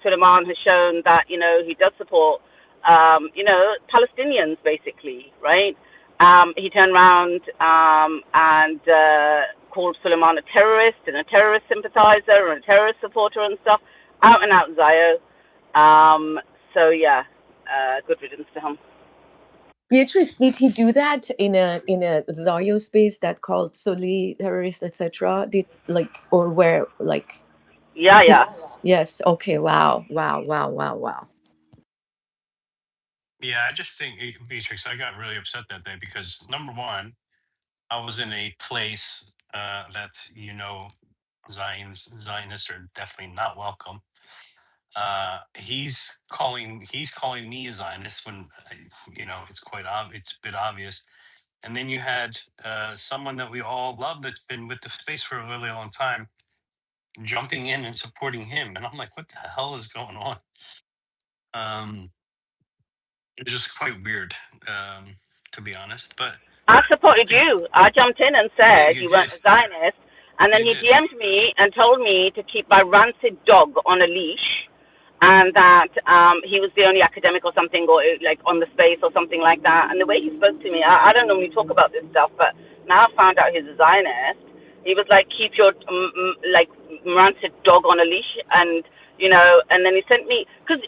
S11: Suleiman has shown that, he does support Palestinians basically, right? He turned around and called Suleiman a terrorist and a terrorist sympathizer and a terrorist supporter and stuff. Out and out Zio. So yeah, good riddance to him.
S13: Beatrix, did he do that in a Zio space that called Soli terrorists, etc.? Or where
S11: Yeah.
S13: Yes. Okay. Wow.
S14: Yeah, I just think, Beatrix, I got really upset that day because number one, I was in a place that Zionists are definitely not welcome. He's calling me a Zionist when it's it's a bit obvious. And then you had someone that we all love that's been with the space for a really long time jumping in and supporting him, and I'm like, what the hell is going on? It's just quite weird, to be honest. But
S11: I supported you. I jumped in and
S14: yeah,
S11: said
S14: you
S11: you weren't
S14: did.
S11: a Zionist, and then
S14: You
S11: he
S14: did.
S11: DM'd me and told me to keep my rancid dog on a leash, and that he was the only academic or something, or like on the space or something like that. And the way he spoke to me, I don't normally talk about this stuff, but now I found out he's a Zionist. He was like, keep your rancid dog on a leash, and and then he sent me because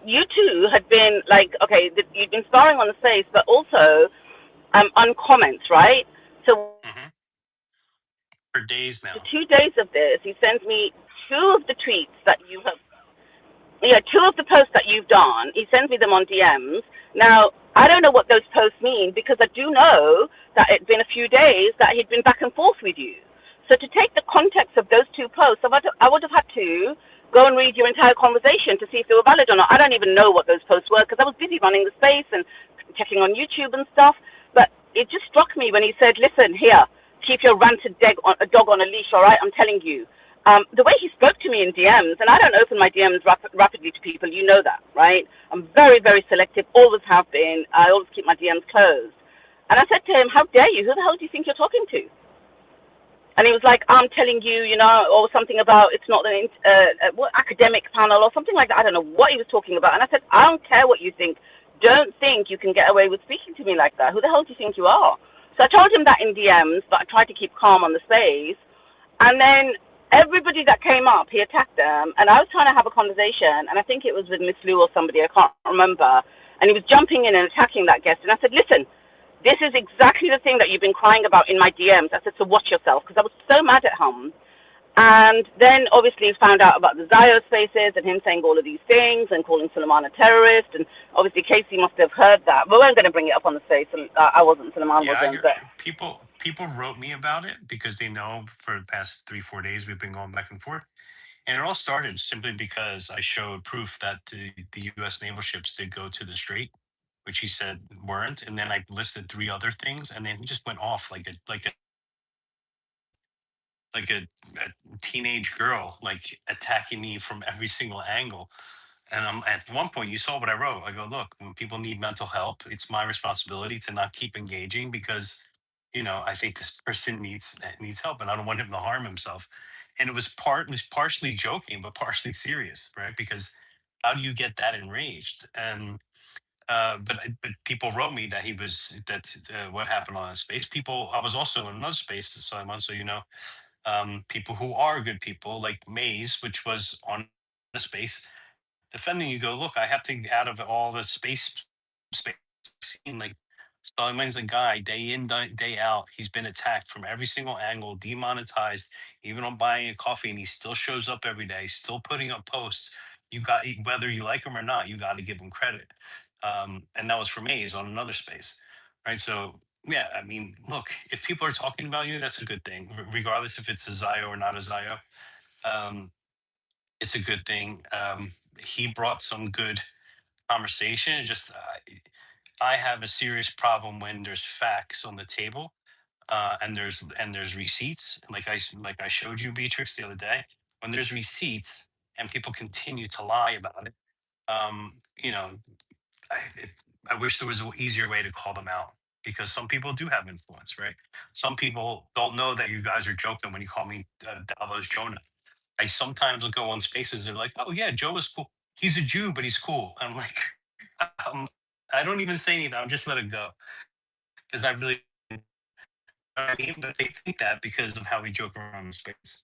S11: you two had been like you'd been sparring on the space, but also on comments, right? So
S14: For days now.
S11: the 2 days of this, he sends me 2 of the tweets that you have. Yeah, 2 of the posts that you've done. He sends me them on DMs. Now, I don't know what those posts mean because I do know that it'd been a few days that he'd been back and forth with you. So to take the context of those 2 posts, I would have had to go and read your entire conversation to see if they were valid or not. I don't even know what those posts were because I was busy running the space and checking on YouTube and stuff. But it just struck me when he said, listen, here, keep your rancid dog on a leash, all right? I'm telling you. The way he spoke to me in DMs, and I don't open my DMs rapidly to people, you know that, right? I'm very, very selective, always have been. I always keep my DMs closed. And I said to him, how dare you? Who the hell do you think you're talking to? And he was like, I'm telling you, or something about it's not an academic panel or something like that. I don't know what he was talking about. And I said, I don't care what you think. Don't think you can get away with speaking to me like that. Who the hell do you think you are? So I told him that in DMs, but I tried to keep calm on the space. And then everybody that came up, he attacked them. And I was trying to have a conversation, and I think it was with Miss Lou or somebody, I can't remember. And he was jumping in and attacking that guest. And I said, listen, this is exactly the thing that you've been crying about in my DMs. I said, so watch yourself, because I was so mad at him. And then obviously found out about the Zio spaces and him saying all of these things and calling Suleiman a terrorist. And obviously Casey must have heard that. But we weren't going to bring it up on the space. I wasn't, Suleiman wasn't. But
S14: people wrote me about it because they know for the past 3-4 days we've been going back and forth. And it all started simply because I showed proof that the U.S. naval ships did go to the Strait, which he said weren't. And then I listed 3 other things, and then he just went off like a teenage girl, like attacking me from every single angle. And I'm at one point, you saw what I wrote. I go, look, when people need mental help, it's my responsibility to not keep engaging because, I think this person needs help, and I don't want him to harm himself. And it was partially joking, but partially serious, right? Because how do you get that enraged? And but people wrote me that what happened on that space. People, I was also in another space, so people who are good people like Maze, which was on the space defending. You go, look, I have to get out of all the space scene. Like Stallman's a guy day in day out. He's been attacked from every single angle, demonetized, even on buying a coffee, and he still shows up every day, still putting up posts. You got, whether you like him or not, you got to give him credit. And that was for Maze on another space, right? So yeah, I mean, look, if people are talking about you, that's a good thing, regardless if it's a Zio or not a Zio. It's a good thing. He brought some good conversation. It's just I have a serious problem when there's facts on the table, and there's receipts. Like I showed you, Beatrix, the other day. When there's receipts and people continue to lie about it, um, you know, I wish there was an easier way to call them out, because some people do have influence, right? Some people don't know that you guys are joking when you call me Davos Jonah. I sometimes will go on spaces. They're like, "Oh yeah, Joe is cool. He's a Jew, but he's cool." I'm like, I don't even say anything. I'll just let it go because I really, I mean, but they think that because of how we joke around in space,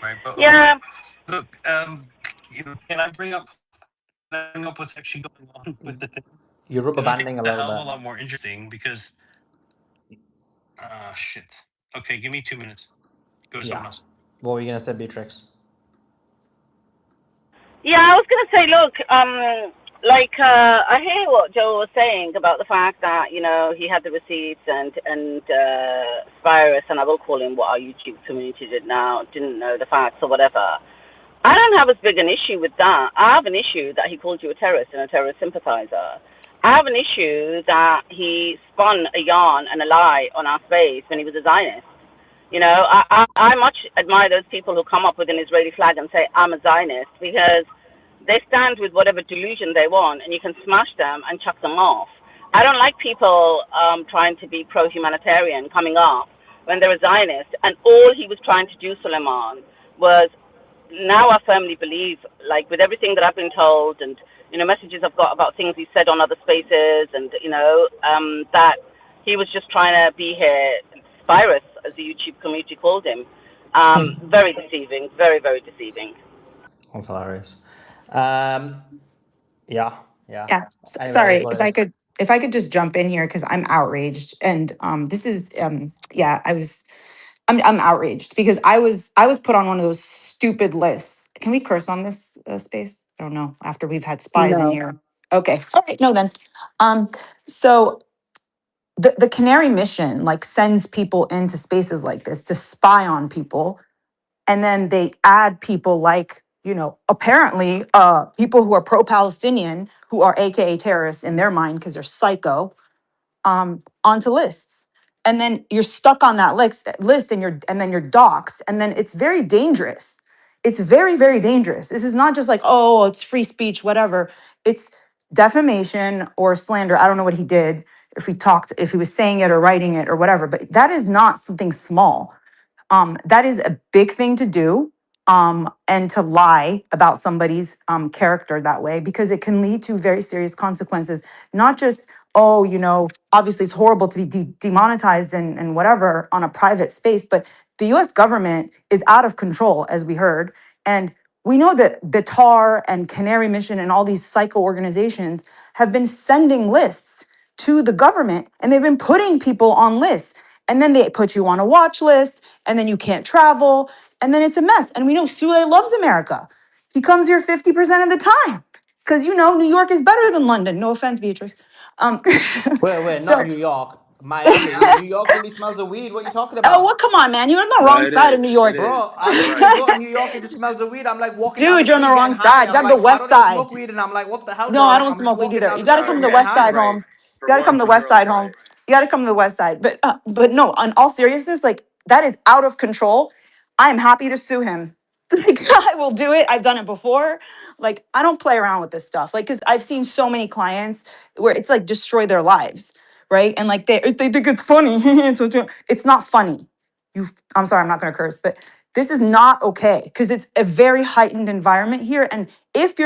S14: right? But
S11: Yeah.
S14: look, can I bring up what's actually going on with the thing?
S1: You're rubber
S14: Because I think
S1: banding a
S14: it's a
S1: little
S14: hell of a
S1: bit.
S14: lot more interesting because, shit. Okay, give me 2 minutes. Go to someone
S1: Yeah.
S14: else.
S1: What were you gonna say, Beatrix?
S11: Yeah, I was gonna say, look, I hear what Joe was saying about the fact that he had the receipts and Spirus, and I will call him what our YouTube community did now, didn't know the facts or whatever. I don't have as big an issue with that. I have an issue that he called you a terrorist and a terrorist sympathizer. I have an issue that he spun a yarn and a lie on our space when he was a Zionist. I much admire those people who come up with an Israeli flag and say, I'm a Zionist, because they stand with whatever delusion they want, and you can smash them and chuck them off. I don't like people trying to be pro-humanitarian coming up when they're a Zionist, and all he was trying to do, Suleiman, was, now I firmly believe, like with everything that I've been told and, messages I've got about things he said on other spaces and, that he was just trying to be here, Spirus, as the YouTube community called him. Very deceiving, very, very deceiving.
S1: That's hilarious. Yeah.
S15: Yeah.
S1: Anyway, it is
S15: Sorry,
S1: what
S15: if
S1: it
S15: I
S1: is.
S15: could just jump in here because I'm outraged, and this is yeah, I'm outraged because I was put on one of those stupid lists. Can we curse on this space? I don't know. After we've had spies in
S9: No.
S15: here. Okay. All right. No, then. So the Canary mission like sends people into spaces like this to spy on people, and then they add people like apparently people who are pro-Palestinian who are AKA terrorists in their mind because they're psycho onto lists. And then you're stuck on that list and then you're doxxed. And then it's very dangerous. It's very, very dangerous. This is not just like, oh, it's free speech, whatever. It's defamation or slander. I don't know what he did, if he was saying it or writing it or whatever, but that is not something small. That is a big thing to do, and to lie about somebody's character that way, because it can lead to very serious consequences. Not just, oh, obviously it's horrible to be demonetized and whatever on a private space, but the US government is out of control, as we heard. And we know that Bitar and Canary Mission and all these psycho organizations have been sending lists to the government, and they've been putting people on lists. And then they put you on a watch list, and then you can't travel, and then it's a mess. And we know Sule loves America. He comes here 50% of the time because New York is better than London. No offense, Beatrice. Um,
S1: Wait, not
S15: so,
S1: New York. Miami. New York only smells of weed. What are you talking
S15: oh,
S1: about?
S15: well, come on, man. You're on the
S16: No,
S15: wrong
S16: it
S15: side of
S16: is.
S15: New
S16: It
S15: York.
S16: is.
S1: Bro, I
S16: You're
S1: literally
S16: right.
S1: go to New York, it just smells of weed. I'm like walking down the
S15: Dude, you're on the
S1: street getting
S15: wrong
S1: high.
S15: side. You
S1: I'm
S15: gotta go
S1: like, I
S15: west
S1: don't even
S15: side.
S1: smoke weed. And I'm like, what the hell,
S15: No,
S1: bro?
S15: I
S1: Like,
S15: don't
S1: I'm just
S15: smoke weed
S1: walking
S15: either.
S1: down
S15: You
S1: the
S15: got to
S1: street,
S15: come
S1: I'm
S15: to the
S1: getting
S15: west
S1: high,
S15: side,
S1: bro.
S15: Holmes. You
S16: For
S15: got to come to
S16: once,
S15: the west
S16: Joe's
S15: side, Holmes.
S16: right.
S15: You got to come to the west side. But no, on all seriousness, like that is out of control. I am happy to sue him. Like I will do it. I've done it before. Like I don't play around with this stuff. Like because I've seen so many clients where it's like destroy their lives, right? And like they think it's funny. It's not funny. I'm sorry, I'm not going to curse, but this is not okay because it's a very heightened environment here. And if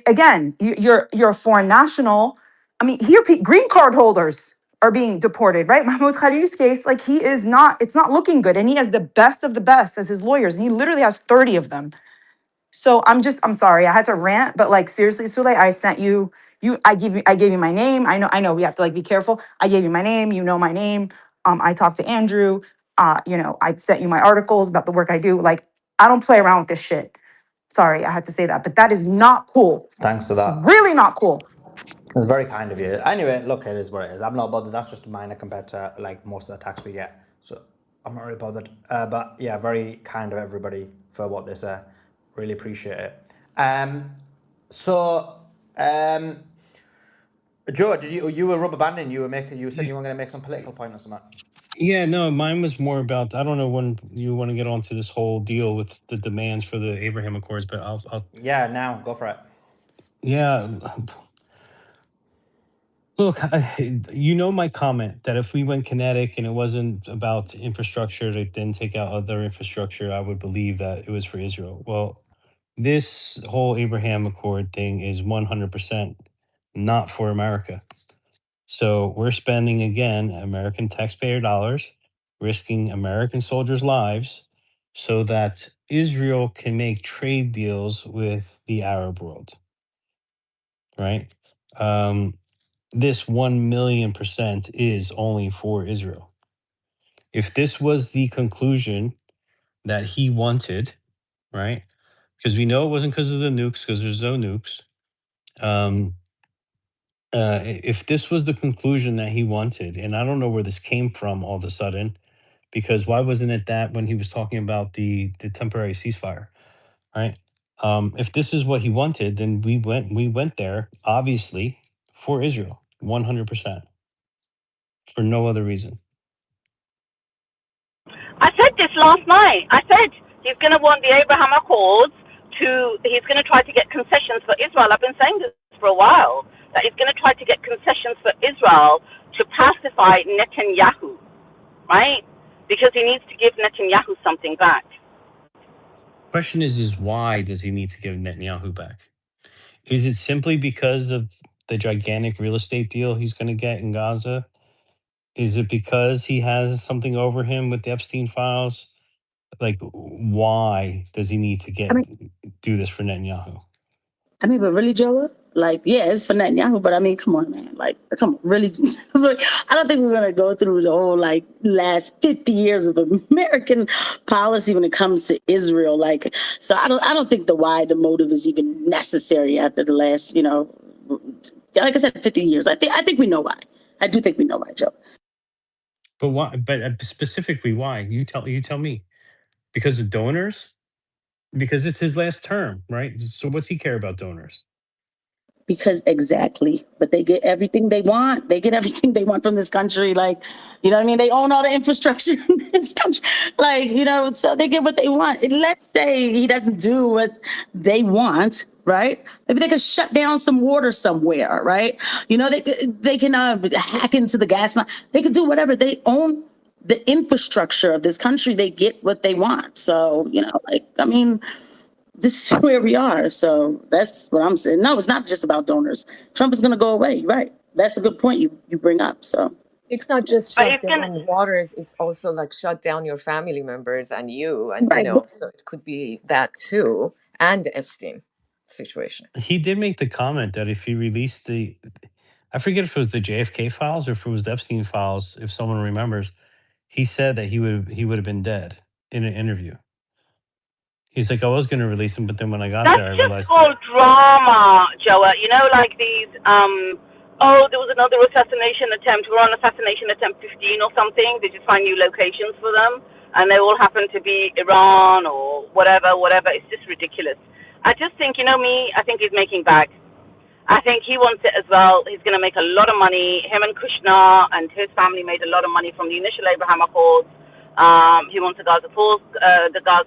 S15: again you're a foreign national, I mean here green card holders are being deported, right? Mahmoud Khalil's case, like it's not looking good, and he has the best of the best as his lawyers, and he literally has 30 of them. So I'm sorry, I had to rant, but like seriously, Sule, I sent I gave you my name. I know we have to like be careful. I gave you my name, my name. I talked to Andrew. I sent you my articles about the work I do. Like I don't play around with this shit. Sorry, I had to say that, but that is not cool.
S1: Thanks for
S15: It's
S1: that.
S15: really not cool.
S1: It's very kind of you. Anyway, look, it is what it is. I'm not bothered. That's just minor compared to like most of the attacks we get. So I'm not really bothered. But yeah, very kind of everybody for what they say. Really appreciate it. So, Joe, did you were rubber banding? You said you were going to make some political point or something.
S14: Yeah, no, mine was more about, I don't know when you want to get onto this whole deal with the demands for the Abraham Accords, but I'll
S1: Yeah, now go for it.
S14: yeah. Look, my comment that if we went kinetic and it wasn't about infrastructure to then take out other infrastructure, I would believe that it was for Israel. Well, this whole Abraham Accord thing is 100% not for America. So we're spending again American taxpayer dollars, risking American soldiers' lives so that Israel can make trade deals with the Arab world, right? This 1,000,000% is only for Israel. If this was the conclusion that he wanted, right? Because we know it wasn't because of the nukes, because there's no nukes. If this was the conclusion that he wanted, and I don't know where this came from all of a sudden, because why wasn't it that when he was talking about the temporary ceasefire, right? If this is what he wanted, then we went there obviously for Israel, 100%, for no other reason.
S11: I said this last night. I said he's going to want the Abraham Accords he's going to try to get concessions for Israel. I've been saying this for a while, that he's going to try to get concessions for Israel to pacify Netanyahu, right? Because he needs to give Netanyahu something back.
S14: Question is why does he need to give Netanyahu back? Is it simply because of the gigantic real estate deal he's going to get in Gaza? Is it because he has something over him with the Epstein files? Like, why does he need to do this for Netanyahu?
S9: I mean, but really, Joe, like, yeah, it's for Netanyahu, but I mean, come on, man. Like, come on, really. I don't think we're going to go through the whole, like, last 50 years of American policy when it comes to Israel. Like, so I don't think the motive is even necessary after the last, like I said, 50 years. I think we know why. I do think we know why, Joe.
S14: But why? But specifically, why? You tell me. Because of donors? Because it's his last term, right? So what's he care about donors?
S9: Because exactly, but they get everything they want. They get everything they want from this country. Like, you know what I mean? They own all the infrastructure in this country. Like, so they get what they want. And let's say he doesn't do what they want, right? Maybe they could shut down some water somewhere, right? They can hack into the gas line. They could do whatever. They own the infrastructure of this country. They get what they want. So, this is where we are. So that's what I'm saying. No, it's not just about donors. Trump is going to go away. Right. That's a good point you bring up. So
S13: it's not just shut down waters. It's also like shut down your family members and you. And, so it could be that too. And the Epstein situation.
S14: He did make the comment that if he released I forget if it was the JFK files or if it was the Epstein files, if someone remembers, he said that he would have been dead in an interview. He's like, I was going to release him, but then when I got there, I realized.
S11: That's just called drama, Joa. Like these, there was another assassination attempt. We're on assassination attempt 15 or something. They just find new locations for them. And they all happen to be Iran or whatever. It's just ridiculous. I just think, me, I think he's making back. I think he wants it as well. He's going to make a lot of money. Him and Kushner and his family made a lot of money from the initial Abraham Accords. He wants the Gaza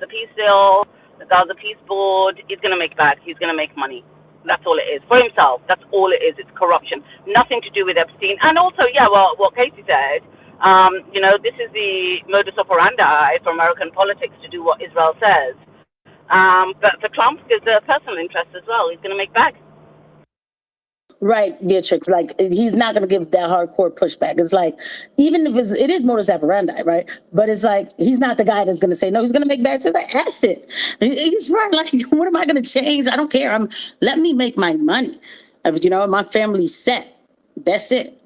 S11: Peace Deal, the Gaza Peace Board. He's going to make back. He's going to make money. That's all it is. For himself, that's all it is. It's corruption. Nothing to do with Epstein. And also, what Casey said, this is the modus operandi for American politics to do what Israel says. But for Trump, there's a personal interest as well. He's going to make back.
S9: Right, Beatrix. Like, he's not going to give that hardcore pushback. It's like, even if it is modus operandi, right? But it's like, he's not the guy that's going to say, no, he's going to make back to the F it. He's right. Like, what am I going to change? I don't care. Let me make my money. My family's set. That's it.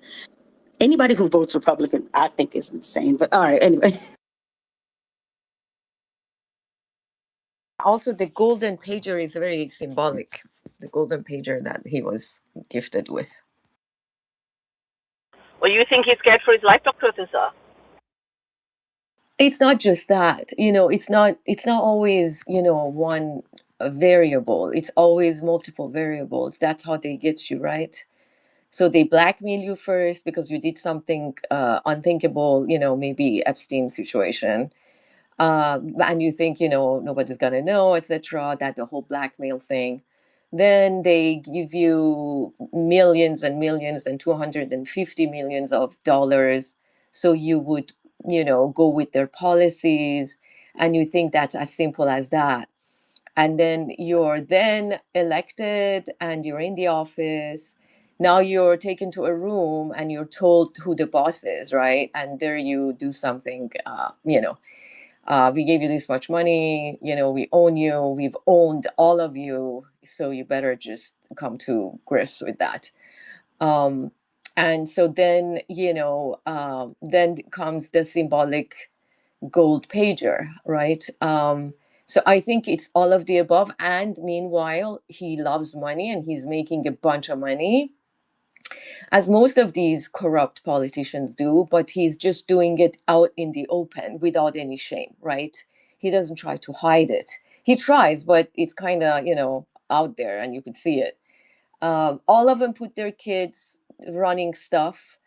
S9: Anybody who votes Republican, I think is insane. But all right, anyway.
S13: Also, the golden pager is very symbolic. The golden pager that he was gifted with.
S11: Well, you think he's scared for his life, Dr. Thusa?
S13: It's not just that. It's not always, one variable. It's always multiple variables. That's how they get you, right? So they blackmail you first because you did something unthinkable, maybe Epstein situation. And you think, nobody's going to know, etc. That the whole blackmail thing. Then they give you millions and millions and $250 million of dollars. So you would, go with their policies. And you think that's as simple as that. and then you're then elected and you're in the office. Now you're taken to a room and you're told who the boss is, right? And there you do something, we gave you this much money, we own you, we've owned all of you, so you better just come to grips with that. And so then, then comes the symbolic gold pager, right? So I think it's all of the above. And meanwhile, he loves money and he's making a bunch of money, as most of these corrupt politicians do, but he's just doing it out in the open without any shame, right? He doesn't try to hide it. He tries, but it's kind of, out there and you could see it. All of them put their kids running stuff.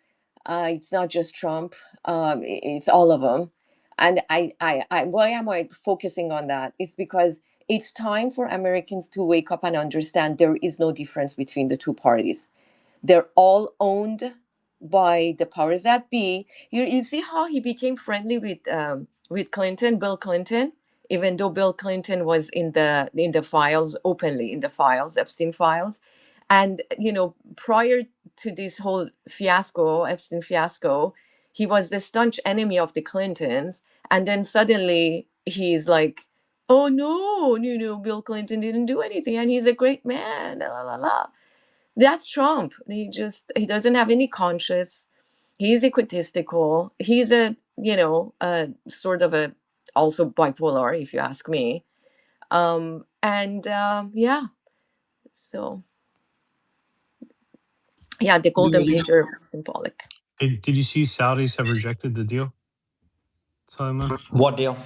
S13: It's not just Trump. It's all of them. And why am I focusing on that? It's because it's time for Americans to wake up and understand there is no difference between the two parties. They're all owned by the powers that be. You see how he became friendly with Clinton, Bill Clinton, even though Bill Clinton was in the files, openly in the files, Epstein files. And prior to this whole fiasco, Epstein fiasco, he was the staunch enemy of the Clintons. And then suddenly he's like, oh no, Bill Clinton didn't do anything and he's a great man, la la la. That's Trump. He doesn't have any conscience. He's egotistical. He's a sort of a also bipolar, if you ask me. Yeah. So yeah, the golden pager symbolic.
S14: Did you see Saudis have rejected the deal, Salman?
S1: What deal?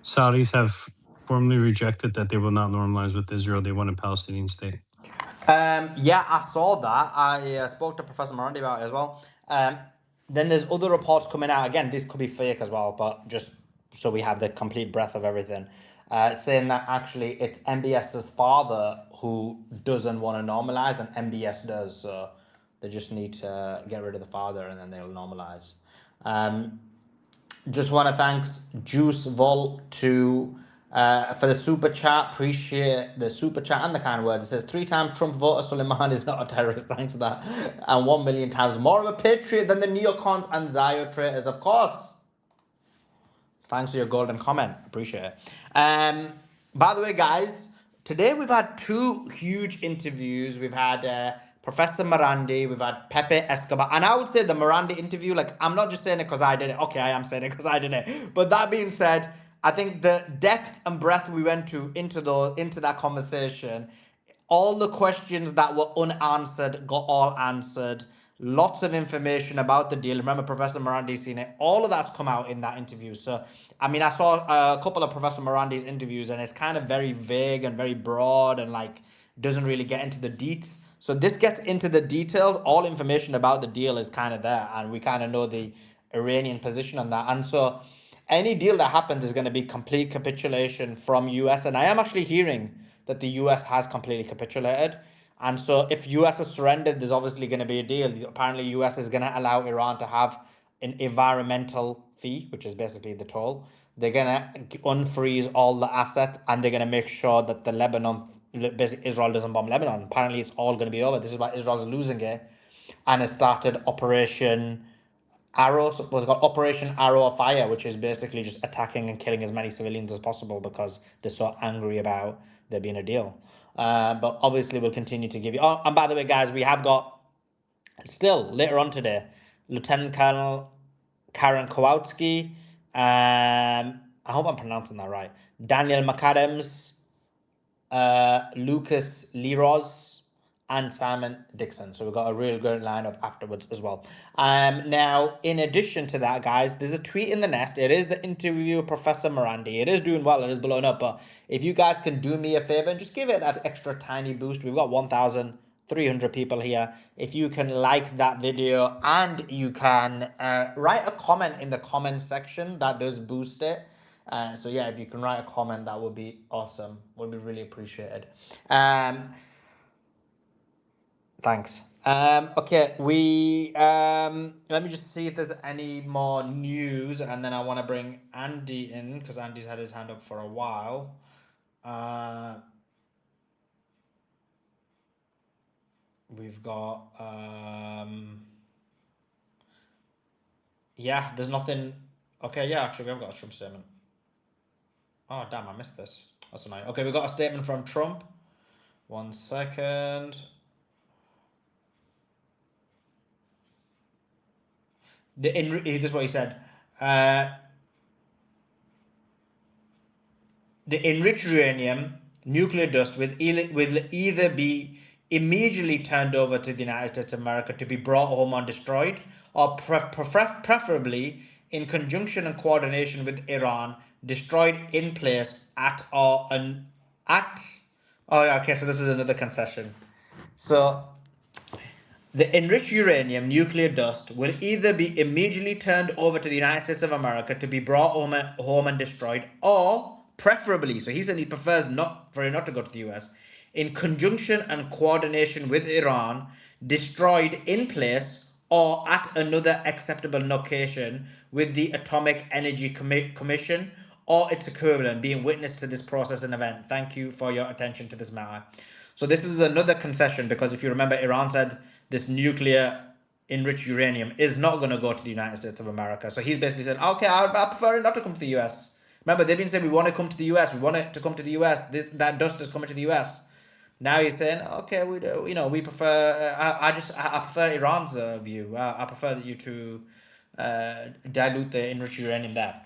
S14: Saudis have formally rejected that they will not normalize with Israel. They want a Palestinian state.
S1: Yeah, I saw that. I spoke to Professor Morandi about it as well. Then there's other reports coming out. Again, this could be fake as well, but just so we have the complete breadth of everything. Saying that actually it's MBS's father who doesn't want to normalize and MBS does. So they just need to get rid of the father and then they'll normalize. Just want to thank Juice Vol for the super chat. Appreciate the super chat and the kind words. It says 3-time Trump voter Suleiman is not a terrorist. Thanks for that. And 1 million times more of a patriot than the neocons and Zio traitors, of course. Thanks for your golden comment. Appreciate it. By the way, guys, today we've had 2 huge interviews. We've had Professor Morandi, we've had Pepe Escobar, and I would say the Morandi interview, like, I'm not just saying it because I did it. Okay, I am saying it because I did it. But that being said, I think the depth and breadth we went to into that conversation, all the questions that were unanswered got all answered. Lots of information about the deal. Remember, Professor Morandi's seen it. All of that's come out in that interview. So, I mean, I saw a couple of Professor Morandi's interviews, and it's kind of very vague and very broad and, like, doesn't really get into the deets. So this gets into the details. All information about the deal is kind of there, and we kind of know the Iranian position on that. And so any deal that happens is going to be complete capitulation from US. And I am actually hearing that the US has completely capitulated. And so if US has surrendered, there's obviously going to be a deal. Apparently US is going to allow Iran to have an environmental fee, which is basically the toll. They're going to unfreeze all the assets, and they're going to make sure that the Lebanon, basically Israel doesn't bomb Lebanon. Apparently it's all going to be over. This is why Israel's losing it. And it started Operation Arrow, was called Operation Arrow of Fire, which is basically just attacking and killing as many civilians as possible because they're so angry about there being a deal. But obviously we'll continue to give you... Oh, and by the way, guys, we have got still later on today, Lieutenant Colonel Karen Kowalski, I hope I'm pronouncing that right, Daniel McAdams, Lucas Leroz, and Simon Dixon. So we've got a real good lineup afterwards as well. Now, in addition to that, guys, there's a tweet in the nest. It is the interview with Professor Morandi. It is doing well. It is blowing up. But if you guys can do me a favor and just give it that extra tiny boost. We've got 1,300 people here. If you can like that video and you can write a comment in the comment section, that does boost it. So yeah, if you can write a comment, that would be awesome. Would be really appreciated. Thanks. Okay, let me just see if there's any more news, and then I want to bring Andy in because Andy's had his hand up for a while. We've got yeah, there's nothing. Okay, yeah, actually, we have got a Trump statement. Oh, damn, I missed this. That's annoying. Okay, we got a statement from Trump. 1 second. This is what he said. The enriched uranium, nuclear dust, will either be immediately turned over to the United States of America to be brought home undestroyed, or preferably in conjunction and coordination with Iran, destroyed in place at or at. Oh, okay, so this is another concession. So the enriched uranium nuclear dust will either be immediately turned over to the United States of America to be brought home and destroyed, or preferably, so he said he prefers for it not to go to the US, in conjunction and coordination with Iran, destroyed in place or at another acceptable location with the Atomic Energy Commission or its equivalent being witness to this process and event. Thank you for your attention to this matter. So this is another concession, because if you remember, Iran said this nuclear enriched uranium is not going to go to the United States of America. So he's basically said, okay, I prefer it not to come to the US. Remember, they've been saying we want to come to the US. We want it to come to the US. That dust is coming to the US. Now he's saying, okay, we do, we prefer. I prefer Iran's view. I prefer that you to dilute the enriched uranium there.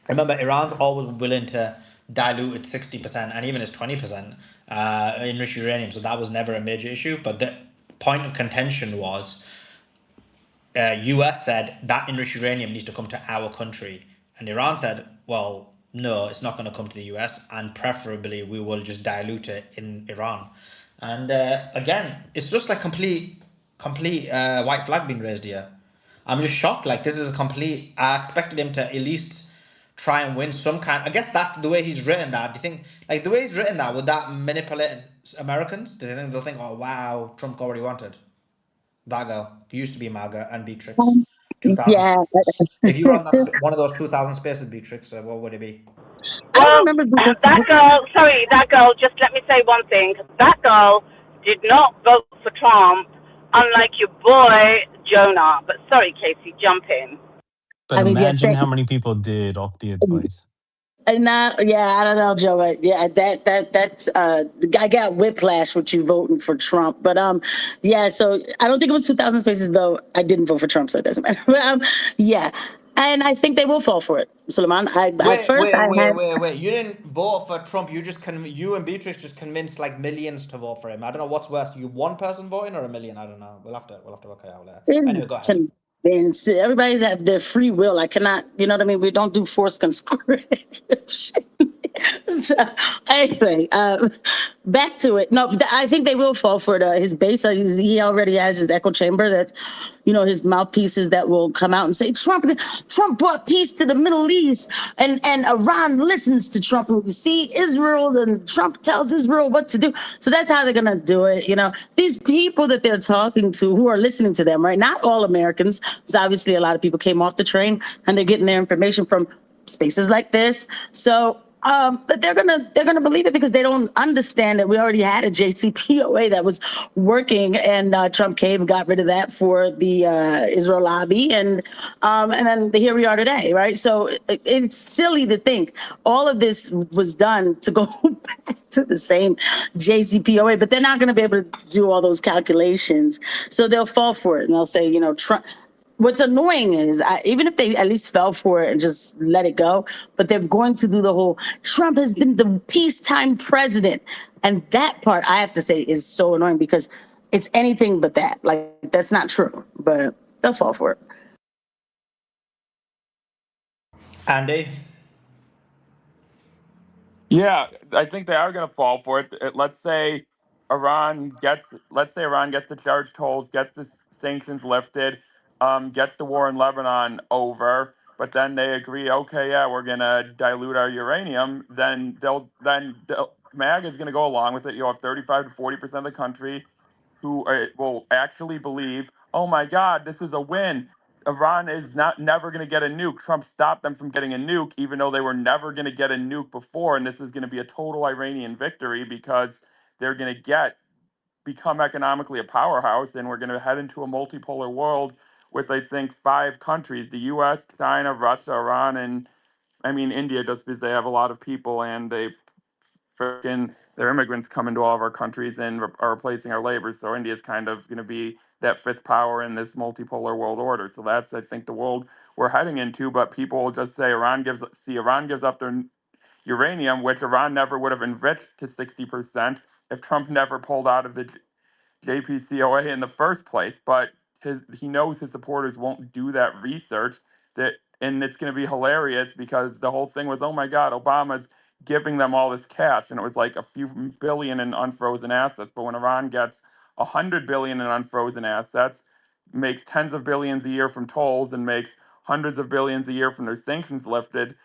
S1: Remember, Iran's always willing to dilute its 60% and even its 20% enriched uranium. So that was never a major issue. But the point of contention was, US said that enriched uranium needs to come to our country, and Iran said, well, no, it's not going to come to the US, and preferably we will just dilute it in Iran. And again, it's just like complete white flag being raised here. I'm just shocked. Like, this is a complete. I expected him to at least try and win some kind. I guess that the way he's written that. Do you think, like, the way he's written that, would that manipulate Americans? Do they think they'll think, oh wow, Trump got what he wanted? That girl who used to be MAGA and Beatrix. 2000.
S9: Yeah.
S1: If you were on one of those 2000 spaces, Beatrix, what would it be?
S9: I
S11: Well,
S9: remember
S11: that girl, just let me say one thing. That girl did not vote for Trump, unlike your boy, Jonah. But sorry, Casey, jump in.
S14: But
S9: I mean, yeah,
S14: imagine how many people did off the advice.
S9: Now, yeah, I don't know, Joe. But yeah, that's I got whiplash with you voting for Trump. But yeah. So I don't think it was 2,000 spaces, though. I didn't vote for Trump, so it doesn't matter. But, yeah, and I think they will fall for it, Suleiman.
S1: Wait! You didn't vote for Trump. You and Beatrix just convinced like millions to vote for him. I don't know what's worse, you one person voting or a million. I don't know. We'll have to work it out later. Anyway, go ahead.
S9: Everybody's have their free will. I cannot, you know what I mean? We don't do forced conscription. So anyway, back to it. No, I think they will fall for it. His base, he already has his echo chamber that, his mouthpieces that will come out and say, Trump brought peace to the Middle East, and Iran listens to Trump. And see, Israel, and Trump tells Israel what to do. So that's how they're going to do it. These people that they're talking to who are listening to them, right? Not all Americans, because obviously a lot of people came off the train and they're getting their information from spaces like this. So, but they're gonna believe it because they don't understand that we already had a JCPOA that was working, and Trump came and got rid of that for the Israel lobby, and then here we are today, right? So it's silly to think all of this was done to go back to the same JCPOA, but they're not going to be able to do all those calculations, so they'll fall for it and they'll say, Trump. What's annoying is, even if they at least fell for it and just let it go, but they're going to do the whole, Trump has been the peacetime president. And that part, I have to say, is so annoying because it's anything but that. Like, that's not true, but they'll fall for it.
S1: Andy?
S3: Yeah, I think they are going to fall for it. Let's say Iran gets the charge tolls, gets the sanctions lifted, gets the war in Lebanon over, but then they agree, okay, yeah, we're going to dilute our uranium. Then MAGA is going to go along with it. You'll have 35 to 40% of the country who will actually believe, oh my God, this is a win. Iran is never going to get a nuke. Trump stopped them from getting a nuke, even though they were never going to get a nuke before. And this is going to be a total Iranian victory because they're going to become economically a powerhouse, and we're going to head into a multipolar world with, I think, 5 countries: the U.S., China, Russia, Iran, and I mean India, just because they have a lot of people and their immigrants come into all of our countries and are replacing our labor. So India is kind of going to be that 5th power in this multipolar world order. So that's, I think, the world we're heading into. But people will just say Iran gives up their uranium, which Iran never would have enriched to 60% if Trump never pulled out of the JCPOA in the first place. But he knows his supporters won't do that research. And it's going to be hilarious because the whole thing was, oh my God, Obama's giving them all this cash, and it was like a few billion in unfrozen assets. But when Iran gets 100 billion in unfrozen assets, makes tens of billions a year from tolls, and makes hundreds of billions a year from their sanctions lifted,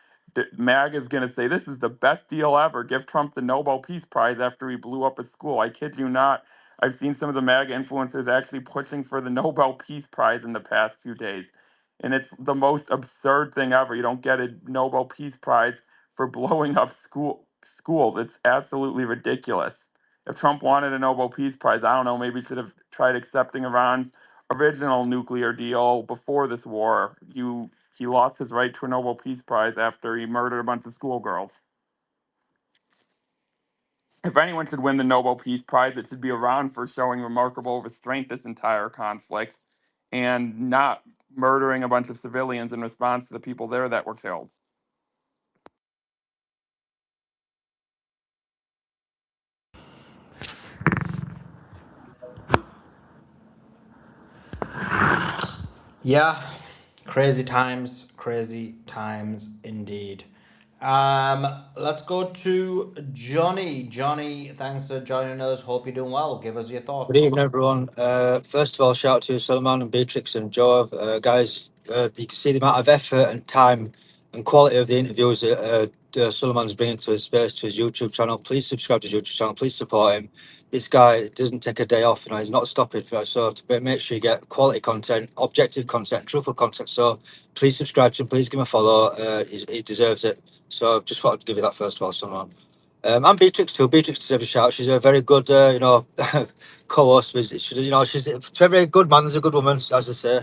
S3: MAG is going to say this is the best deal ever. Give Trump the Nobel Peace Prize after he blew up a school. I kid you not. I've seen some of the MAG influencers actually pushing for the Nobel Peace Prize in the past few days. And it's the most absurd thing ever. You don't get a Nobel Peace Prize for blowing up schools. It's absolutely ridiculous. If Trump wanted a Nobel Peace Prize, I don't know, maybe he should have tried accepting Iran's original nuclear deal before this war. He lost his right to a Nobel Peace Prize after he murdered a bunch of schoolgirls. If anyone should win the Nobel Peace Prize, it should be Iran for showing remarkable restraint this entire conflict and not murdering a bunch of civilians in response to the people there that were killed.
S1: Yeah, crazy times indeed. Let's go to Johnny. Johnny, thanks for joining us. Hope you're doing well. Give us your thoughts.
S16: Good evening, everyone. First of all, shout out to Suleiman and Beatrix and Joe. Guys, you can see the amount of effort and time and quality of the interviews that Suleiman's bringing to his space, to his YouTube channel. Please subscribe to his YouTube channel. Please support him. This guy doesn't take a day off. He's not stopping for us. So to make sure you get quality content, objective content, truthful content. So please subscribe to him. Please give him a follow. He deserves it. So just thought I'd give you that first of all, Suleiman. And Beatrix too. Beatrix deserves a shout. She's a very good, co-host. She's a very good man. There's a good woman, as they say.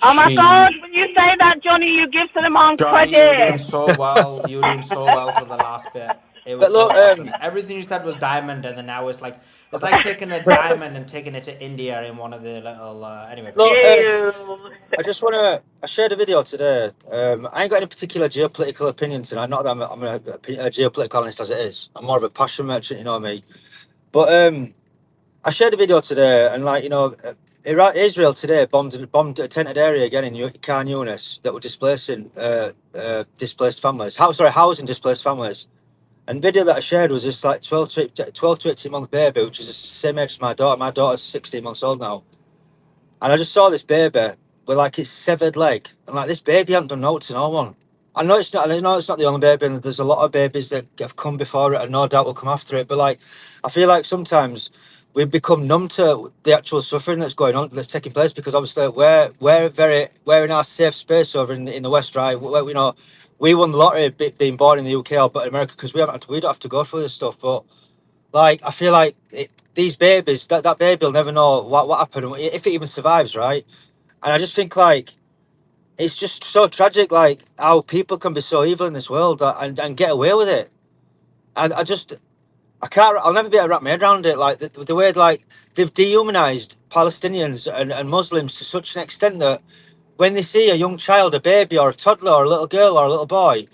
S11: Oh my God! When you say that, Johnny, you give Suleiman
S1: Johnny, you were doing
S11: credit.
S1: so well. You were doing so well to the last bit. It was
S16: But look,
S1: so awesome. Everything you said was diamond, and then now it's like taking a diamond and taking it to India in one of the little. Anyway.
S16: Look, I just want to. I shared a video today. I ain't got any particular geopolitical opinion tonight. Not that I'm a geopolitical analyst as it is. I'm more of a passion merchant, you know me. But I shared a video today, and Israel today bombed a tented area again in Khan Yunis that were displacing displaced families. Housing displaced families. And the video that I shared was this like 12 to 18 month baby, which is the same age as my daughter. My daughter's 16 months old now. And I just saw this baby with like its severed leg. And like this baby hadn't done no to no one. I know it's not the only baby, and there's a lot of babies that have come before it and no doubt will come after it. But like I feel like sometimes we've become numb to the actual suffering that's going on, that's taking place, because obviously we're in our safe space over in the West, right? We won the lottery being born in the UK or but America, because we don't have to go through this stuff. But like I feel like these babies, that baby will never know what happened, if it even survives, right? And I just think like it's just so tragic, like how people can be so evil in this world and get away with it. And I'll never be able to wrap my head around it. Like the way like they've dehumanized Palestinians and Muslims to such an extent that when they see a young child, a baby or a toddler or a little girl or a little boy,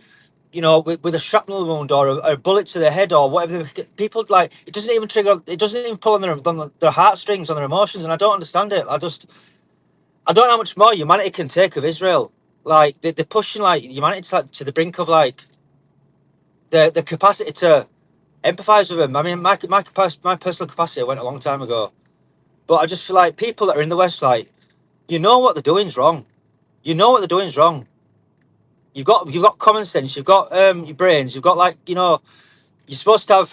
S16: with a shrapnel wound or a bullet to the head or whatever, people like it doesn't even pull on their heartstrings, on their emotions, and I don't understand it. I don't know how much more humanity can take of Israel. Like they're pushing like humanity to the brink of like the capacity to empathize with them. I mean, my personal capacity went a long time ago, but I just feel like people that are in the West, like, what they're doing is wrong. What they're doing is wrong. You've got common sense. You've got your brains. You've got you're supposed to have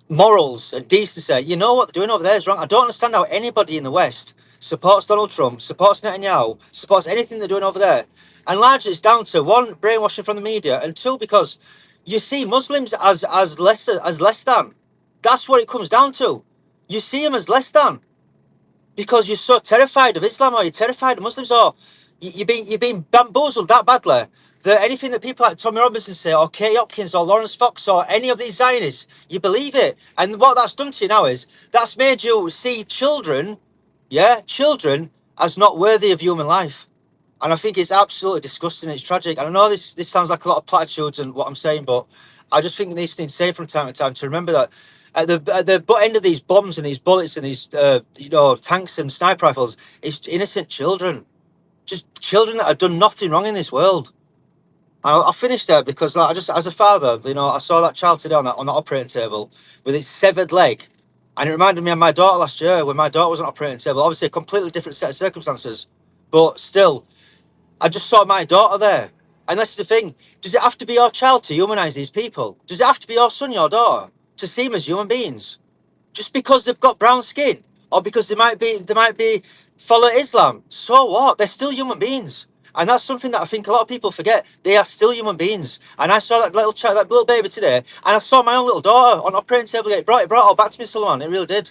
S16: morals and decency. What they're doing over there is wrong. I don't understand how anybody in the West supports Donald Trump, supports Netanyahu, supports anything they're doing over there. And largely it's down to one, brainwashing from the media, and two, because you see Muslims as less than. That's what it comes down to. You see them as less than because you're so terrified of Islam, or you're terrified of Muslims, or you're being bamboozled that badly that anything that people like Tommy Robinson say, or Kate Hopkins, or Lawrence Fox, or any of these Zionists, you believe it. And what that's done to you now is that's made you see children, children as not worthy of human life. And I think it's absolutely disgusting. It's tragic. And I know this sounds like a lot of platitudes and what I'm saying, but I just think these things say from time to time to remember that at the butt end of these bombs and these bullets and these tanks and sniper rifles, it's innocent children, just children that have done nothing wrong in this world. I'll finish there because like, I just, as a father, I saw that child today on that operating table with its severed leg, and it reminded me of my daughter last year when my daughter was on the operating table. Obviously, a completely different set of circumstances, but still, I just saw my daughter there. And that's the thing. Does it have to be your child to humanize these people? Does it have to be your son, your daughter, to see them as human beings? Just because they've got brown skin, or because they might be follow Islam, so what? They're still human beings. And that's something that I think a lot of people forget. They are still human beings. And I saw that little child, that little baby today, and I saw my own little daughter on the operating table. It brought it all back to me, Suleiman. It really did.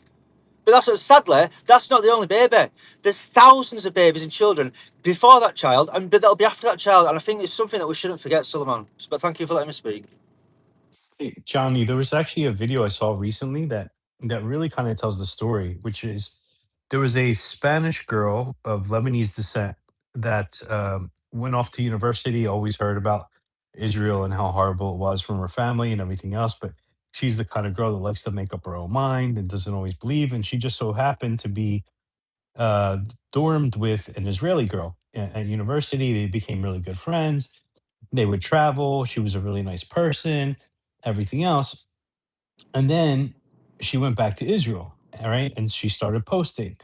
S16: But sadly, that's not the only baby. There's thousands of babies and children before that child, but that'll be after that child. And I think it's something that we shouldn't forget, Suleiman. But thank you for letting me speak.
S14: Hey, Johnny, there was actually a video I saw recently that really kind of tells the story, which is there was a Spanish girl of Lebanese descent that went off to university, always heard about Israel and how horrible it was from her family and everything else, but she's the kind of girl that likes to make up her own mind and doesn't always believe, and she just so happened to be uh, dormed with an Israeli girl at university. They became really good friends. They would travel. She was a really nice person, everything else. And then she went back to Israel, all right? And she started posting.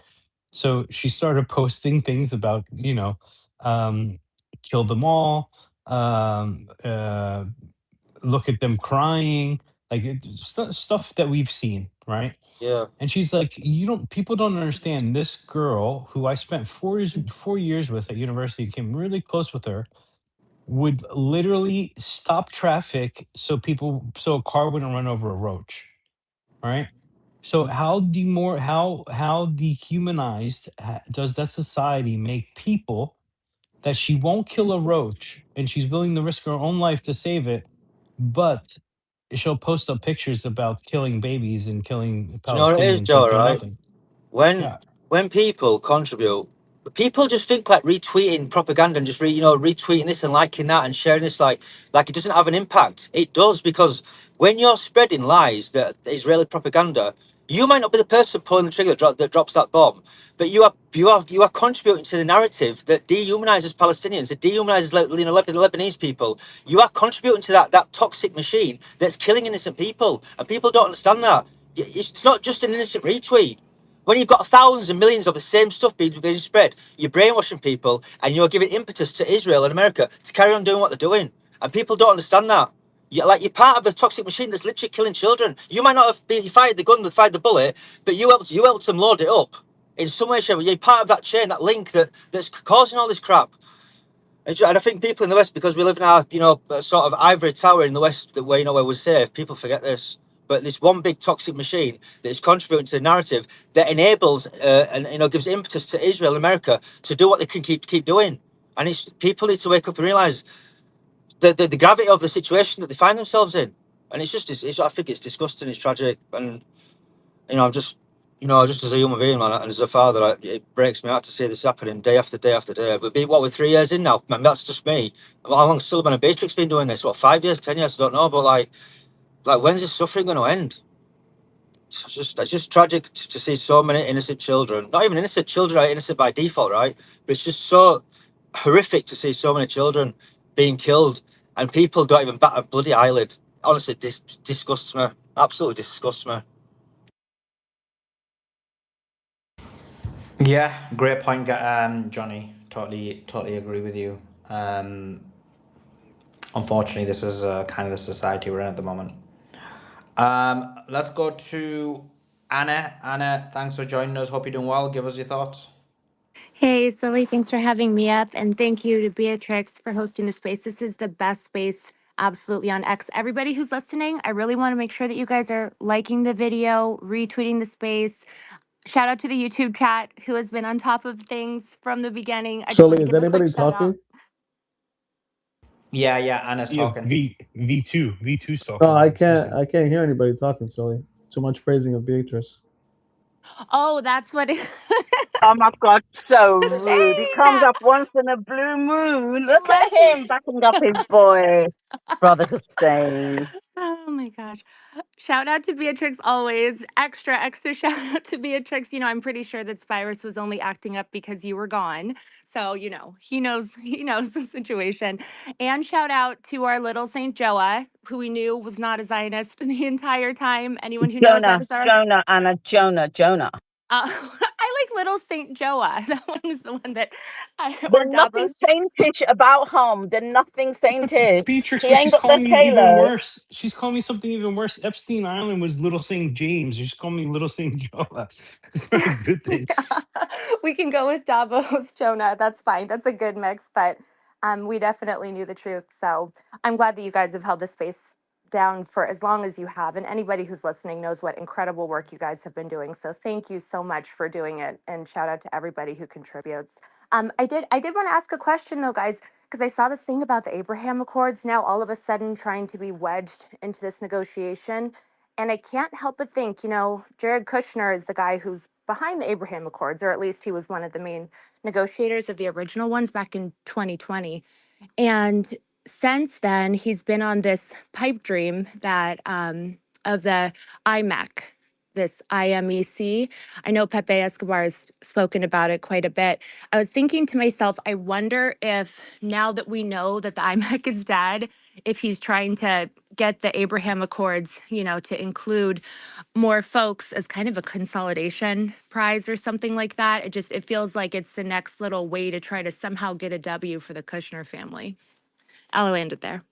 S14: So she started posting things about, um, kill them all, um, uh, look at them crying, like stuff that we've seen, right?
S16: Yeah.
S14: And she's like, people don't understand this girl who I spent 4 years with at university, became really close with her, would literally stop traffic so a car wouldn't run over a roach, right? So how dehumanized does that society make people that she won't kill a roach and she's willing to risk her own life to save it, but she'll post up pictures about killing babies and killing
S16: Do you know what it is,
S14: Palestinians
S16: Joe,
S14: like they're
S16: right?
S14: nothing.
S16: When
S14: Yeah.
S16: when people contribute, people just think like retweeting propaganda and just retweeting this and liking that and sharing this like it doesn't have an impact. It does, because when you're spreading lies that Israeli propaganda, you might not be the person pulling the trigger that drops that bomb, but you are contributing to the narrative that dehumanizes Palestinians, that dehumanizes Lebanese people. You are contributing to that toxic machine that's killing innocent people, and people don't understand that. It's not just an innocent retweet. When you've got thousands and millions of the same stuff being spread, you're brainwashing people and you're giving impetus to Israel and America to carry on doing what they're doing. And people don't understand that. You're part of a toxic machine that's literally killing children. You might not have fired the gun, fired the bullet, but you helped them load it up in some way, shape. You're part of that chain, that link that's causing all this crap. And I think people in the West, because we live in our, sort of ivory tower in the West, where we're safe, people forget this. But this one big toxic machine that is contributing to the narrative that enables and gives impetus to Israel and America to do what they can keep doing. And people need to wake up and realize the gravity of the situation that they find themselves in. And I think it's disgusting. It's tragic. And I'm just, just as a human being, man, and as a father, it breaks me out to see this happening day after day after day. We're 3 years in now. Man, that's just me. How long Sullivan and Beatrix been doing this? What, 5 years, 10 years? I don't know. But like when's this suffering going to end? It's just tragic to see so many innocent children. Not even innocent children are innocent by default, right? But it's just so horrific to see so many children being killed, and people don't even bat a bloody eyelid. Honestly, disgusts me. Absolutely disgusts me.
S1: Yeah, great point, Johnny. Totally agree with you. Unfortunately, this is kind of the society we're in at the moment. Let's go to Anna. Anna, thanks for joining us. Hope you're doing well. Give us your thoughts.
S17: Hey, Silly, thanks for having me up. And thank you to Beatrix for hosting the space. This is the best space absolutely on X. Everybody who's listening, I really want to make sure that you guys are liking the video, retweeting the space. Shout out to the YouTube chat who has been on top of things from the beginning. I just want
S18: Sully,
S17: to
S18: is
S17: give a quick
S18: anybody
S17: shout out.
S18: talking?
S1: Yeah, Anna's
S14: Yeah,
S1: talking.
S14: V2's
S18: No,
S14: talking
S18: I
S14: now. She's
S18: can't.
S14: saying.
S18: I can't hear anybody talking, Sully. Too much praising of Beatrice.
S17: Oh, that's what it
S11: Oh my God, so rude. He
S17: Hussein!
S11: comes up once in a blue moon. Look at
S17: Let
S11: him backing up his boy, Brother Hussein.
S17: Oh my gosh. Shout out to Beatrix always. Extra, extra shout out to Beatrix. You know, I'm pretty sure that Spyrus was only acting up because you were gone. So, you know, he knows the situation. And shout out to our little Saint Joa, who we knew was not a Zionist the entire time. Anyone who knows that
S11: Jonah,
S17: is our
S11: Jonah, Anna, Jonah.
S17: I like little Saint Joa. That one is the one that or
S11: There's nothing
S17: Davos.
S11: saintish about him. There's nothing saintish.
S14: Beatrix,
S11: He
S14: but
S11: ain't
S14: she's
S11: got the
S14: calling me even
S11: halo.
S14: worse. She's calling me something even worse. Epstein Island was Little St. James. She's calling me Little St. Joe. It's not a good thing.
S17: We can go with Davos, Jonah. That's fine. That's a good mix, but we definitely knew the truth. So I'm glad that you guys have held this space down for as long as you have. And anybody who's listening knows what incredible work you guys have been doing. So thank you so much for doing it. And shout out to everybody who contributes. I did want to ask a question though, guys, because I saw this thing about the Abraham Accords now all of a sudden trying to be wedged into this negotiation. And I can't help but think, you know, Jared Kushner is the guy who's behind the Abraham Accords, or at least he was one of the main negotiators of the original ones back in 2020. And since then, he's been on this pipe dream that of the IMEC, this IMEC. I know Pepe Escobar has spoken about it quite a bit. I was thinking to myself, I wonder if now that we know that the IMEC is dead, if he's trying to get the Abraham Accords, you know, to include more folks as kind of a consolidation prize or something like that. It feels like it's the next little way to try to somehow get a W for the Kushner family. I'll land it there.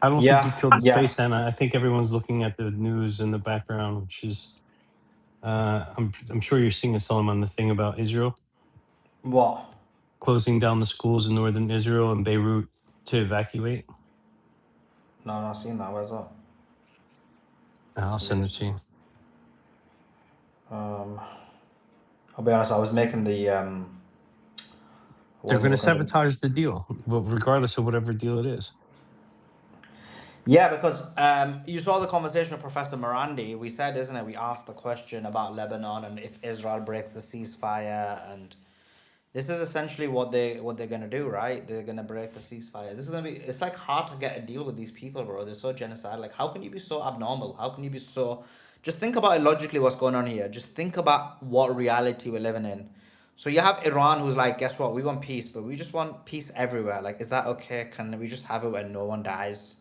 S14: I don't think he
S1: Yeah,
S14: killed the
S1: yeah.
S14: space, Anna. I think everyone's looking at the news in the background, which is, I'm sure you're seeing some on the thing about Israel
S1: What?
S14: closing down the schools in northern Israel and Beirut to evacuate.
S1: No, I'm not seeing that. Where's that?
S14: I'll send it to you.
S1: I'll be honest. I was making the I
S14: They're
S1: wasn't
S14: going to
S1: looking at the.
S14: sabotage the deal, well, regardless of whatever deal it is.
S1: Yeah, because you saw the conversation with Professor Morandi. We said, isn't it? We asked the question about Lebanon and if Israel breaks the ceasefire, and this is essentially what they're gonna do, right? They're gonna break the ceasefire. This is gonna be. It's like hard to get a deal with these people, bro. They're so genocidal. Like, how can you be so abnormal? How can you be so? Just think about it logically. What's going on here? Just think about what reality we're living in. So you have Iran, who's like, guess what? We want peace, but we just want peace everywhere. Like, is that okay? Can we just have it where no one dies?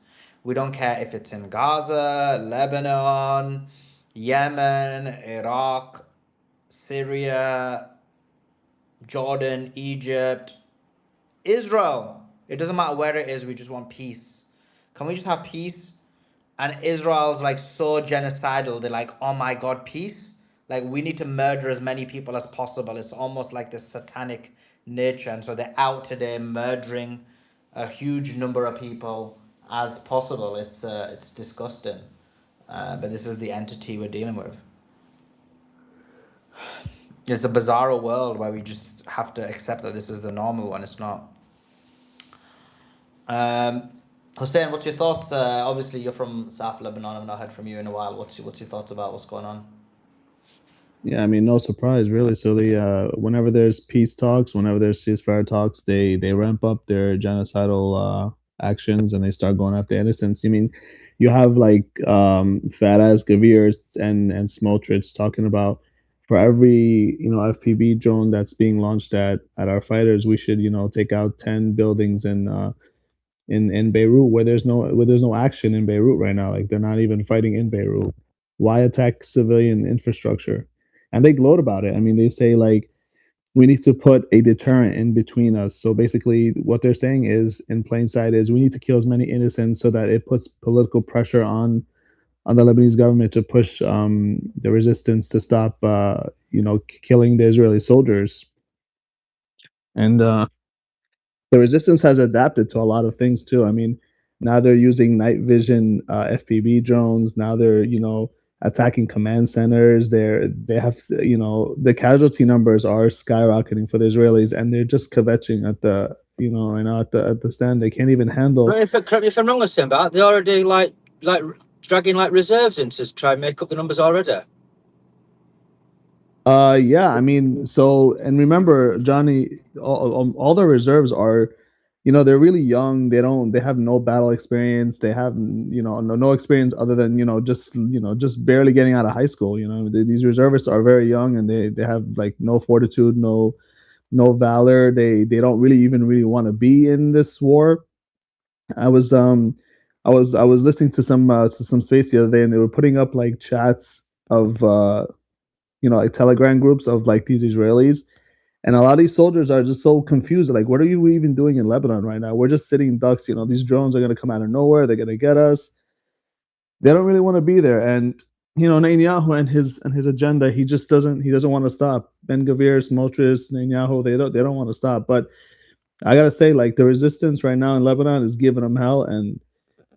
S1: We don't care if it's in Gaza, Lebanon, Yemen, Iraq, Syria, Jordan, Egypt, Israel. It doesn't matter where it is, we just want peace. Can we just have peace? And Israel's like so genocidal, they're like, oh my god, peace? Like, we need to murder as many people as possible. It's almost like this satanic nature. And so they're out today murdering a huge number of people as possible. It's disgusting. But this is the entity we're dealing with. It's a bizarre world where we just have to accept that this is the normal one. It's not. Hussein, what's your thoughts? Obviously, you're from South Lebanon. I've not heard from you in a while. What's your thoughts about what's going on?
S18: Yeah, I mean, no surprise, really. So whenever there's peace talks, whenever there's ceasefire talks, they ramp up their genocidal actions and they start going after innocents. I mean, you have like fat ass Gavir and Smotrich talking about for every FPV drone that's being launched at our fighters, we should take out 10 buildings in Beirut where there's no action in Beirut right now. Like they're not even fighting in Beirut. Why attack civilian infrastructure? And they gloat about it. I mean, they say like we need to put a deterrent in between us. So basically, what they're saying is, in plain sight, is we need to kill as many innocents so that it puts political pressure on the Lebanese government to push the resistance to stop, killing the Israeli soldiers. And the resistance has adapted to a lot of things too. I mean, now they're using night vision FPV drones. Now they're attacking command centers. They have the casualty numbers are skyrocketing for the Israelis, and they're just kvetching at the right now at the stand. They can't even handle.
S16: But if I'm wrong, saying that they're already like dragging like reserves in to try and make up the numbers already.
S18: Yeah, I mean, and remember, Johnny, all the reserves are, they're really young. They have no battle experience. They have, no experience other than, just barely getting out of high school. These reservists are very young, and they have like no fortitude, no valor. They don't really want to be in this war. I was listening to some space the other day, and they were putting up like chats of like Telegram groups of like these Israelis, and a lot of these soldiers are just so confused. Like, what are you even doing in Lebanon right now? We're just sitting ducks. These drones are going to come out of nowhere. They're going to get us. They don't really want to be there. And Netanyahu and his agenda, he doesn't want to stop. Ben-Gvir, Smotrich, Netanyahu, they don't want to stop. But I gotta say, like, the resistance right now in Lebanon is giving them hell, and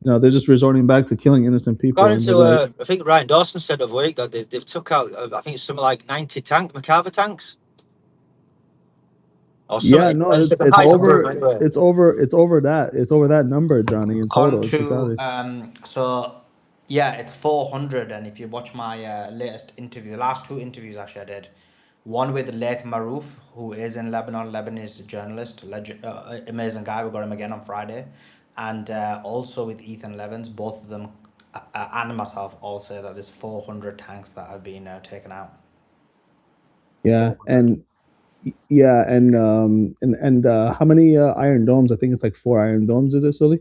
S18: they're just resorting back to killing innocent people.
S16: According to, I think Ryan Dawson said of week that they've took out, I think it's something like 90 Merkava tanks.
S18: Yeah, no, it's over. It's over that number, Johnny. In total,
S1: it's 400. And if you watch my latest interview, the last two interviews actually I did, one with Laith Marouf, who is in Lebanon, Lebanese journalist, amazing guy. We got him again on Friday, and also with Ethan Levins. Both of them and myself all say that there's 400 tanks that have been taken out.
S18: Yeah, 400. And how many Iron Domes? I think it's like 4 Iron Domes. Is it, Sully?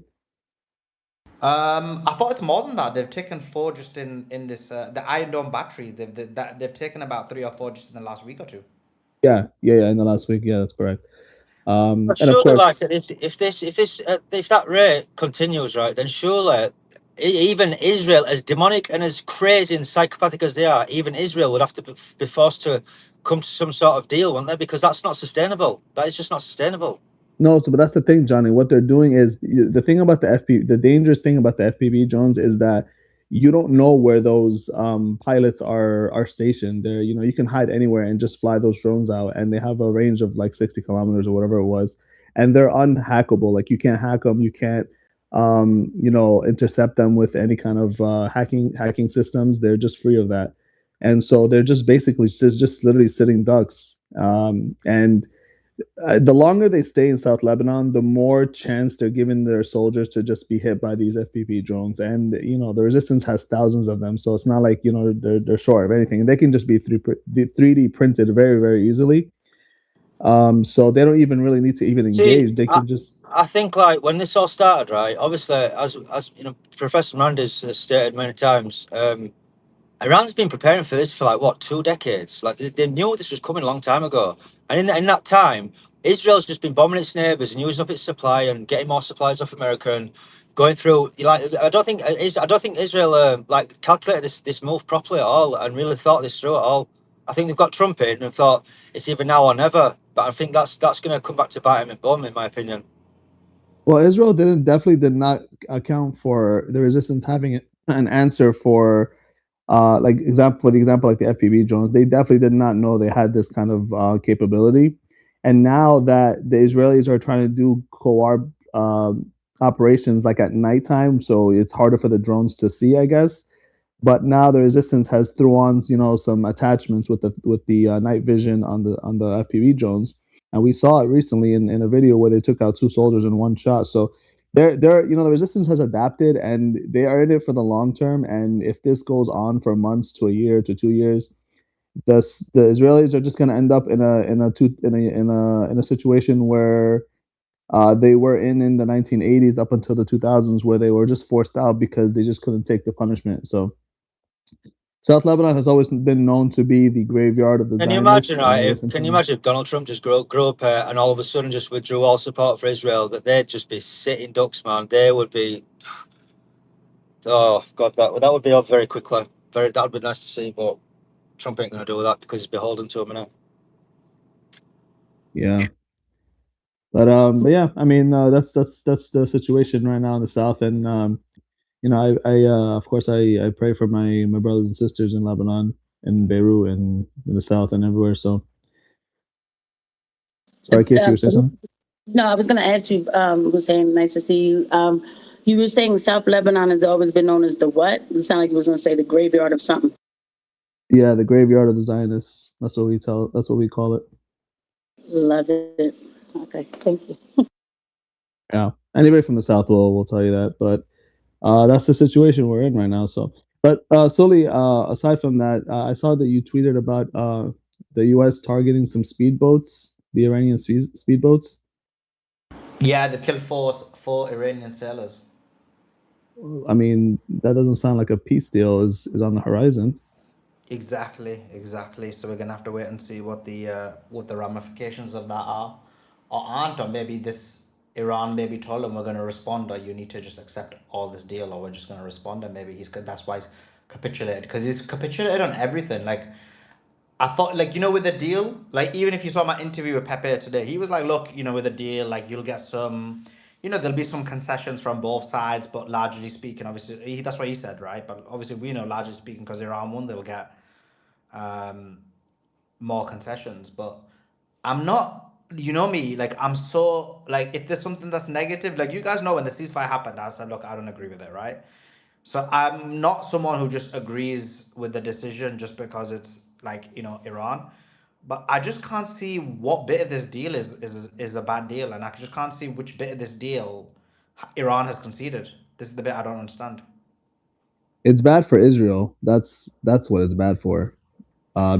S1: I thought it's more than that. They've taken 4 just in this the Iron Dome batteries. They've taken about 3 or 4 just in the last week or two.
S18: Yeah, in the last week. Yeah, that's correct.
S16: And surely, of course, like if that rate continues, right, then surely even Israel, as demonic and as crazy and psychopathic as they are, even Israel would have to be forced to come to some sort of deal, wouldn't they? Because that's not sustainable. That is just not sustainable.
S18: No, but that's the thing, Johnny. What they're doing is the thing about the dangerous thing about the FPV drones is that you don't know where those pilots are stationed. There, you can hide anywhere and just fly those drones out, and they have a range of like 60 kilometers or whatever it was, and they're unhackable. Like, you can't hack them. You can't intercept them with any kind of hacking systems. They're just free of that, and so they're just basically just literally sitting ducks. And the longer they stay in South Lebanon, the more chance they're giving their soldiers to just be hit by these FPV drones. And the resistance has thousands of them, so it's not like they're short of anything. They can just be 3D printed very, very easily. So they don't even really need to even engage. They can just.
S16: I think, like, when this all started, right? Obviously, as Professor Mendes has stated many times, Iran's been preparing for this for like 2 decades. Like, they knew this was coming a long time ago, and in that time, Israel's just been bombing its neighbors and using up its supply and getting more supplies off America and going through. Like, I don't think Israel like calculated this move properly at all and really thought this through at all. I think they've got Trump in and thought it's either now or never. But I think that's going to come back to bite him in bum, in my opinion.
S18: Well, Israel definitely did not account for the resistance having an answer for. Like the example like the FPV drones, they definitely did not know they had this kind of capability. And now that the Israelis are trying to do co-op operations like at nighttime, so it's harder for the drones to see, I guess. But now the resistance has threw on some attachments with the night vision on the FPV drones, and we saw it recently in a video where they took out 2 soldiers in one shot. So the resistance has adapted, and they are in it for the long term. And if this goes on for months to a year to 2 years, the Israelis are just going to end up in a situation where they were in the 1980s up until the 2000s, where they were just forced out because they just couldn't take the punishment. So South Lebanon has always been known to be the graveyard of the
S16: Can you
S18: Zionists.
S16: imagine,
S18: And
S16: right,
S18: it will
S16: if
S18: continue.
S16: Donald Trump just grew up and all of a sudden just withdrew all support for Israel, that they'd just be sitting ducks, man. They would be, oh God, that would be up very quickly. That would be nice to see, but Trump ain't going to do that because he's beholden to him now.
S18: Yeah. But yeah, I mean, that's the situation right now in the South. And you know, I of course I pray for my brothers and sisters in Lebanon, in Beirut, and in the South and everywhere. So sorry, Casey, you were saying something?
S9: No, I was going to ask you, Hussein, nice to see you. You were saying South Lebanon has always been known as the what? You sound like you was going to say the graveyard of something.
S18: Yeah, the graveyard of the Zionists. That's what we call it.
S9: Love it. Okay, thank you.
S18: Yeah, anybody from the South will tell you that. But that's the situation we're in right now. So, but Soli, aside from that, I saw that you tweeted about the U.S. targeting some speedboats, the Iranian speedboats.
S1: Yeah, they've killed four Iranian sailors.
S18: I mean, that doesn't sound like a peace deal is on the horizon.
S1: Exactly. So we're gonna have to wait and see what the ramifications of that are, or aren't, or maybe this Iran maybe told him we're gonna respond, or you need to just accept all this deal, or we're just gonna respond, and maybe that's why he's capitulated, because he's capitulated on everything. Like, I thought, like, with the deal, like, even if you saw my interview with Pepe today, he was like, look, with the deal, like, you'll get some, there'll be some concessions from both sides, but largely speaking, obviously, that's what he said, right? But obviously, we know, largely speaking, because Iran won, they'll get more concessions. But I'm not, me, like, I'm so, like, if there's something that's negative, like, you guys know when the ceasefire happened, I said, look, I don't agree with it, right? So I'm not someone who just agrees with the decision just because it's like, Iran. But I just can't see what bit of this deal is a bad deal, and I just can't see which bit of this deal Iran has conceded. This is the bit I don't understand.
S18: It's bad for Israel. That's what it's bad for.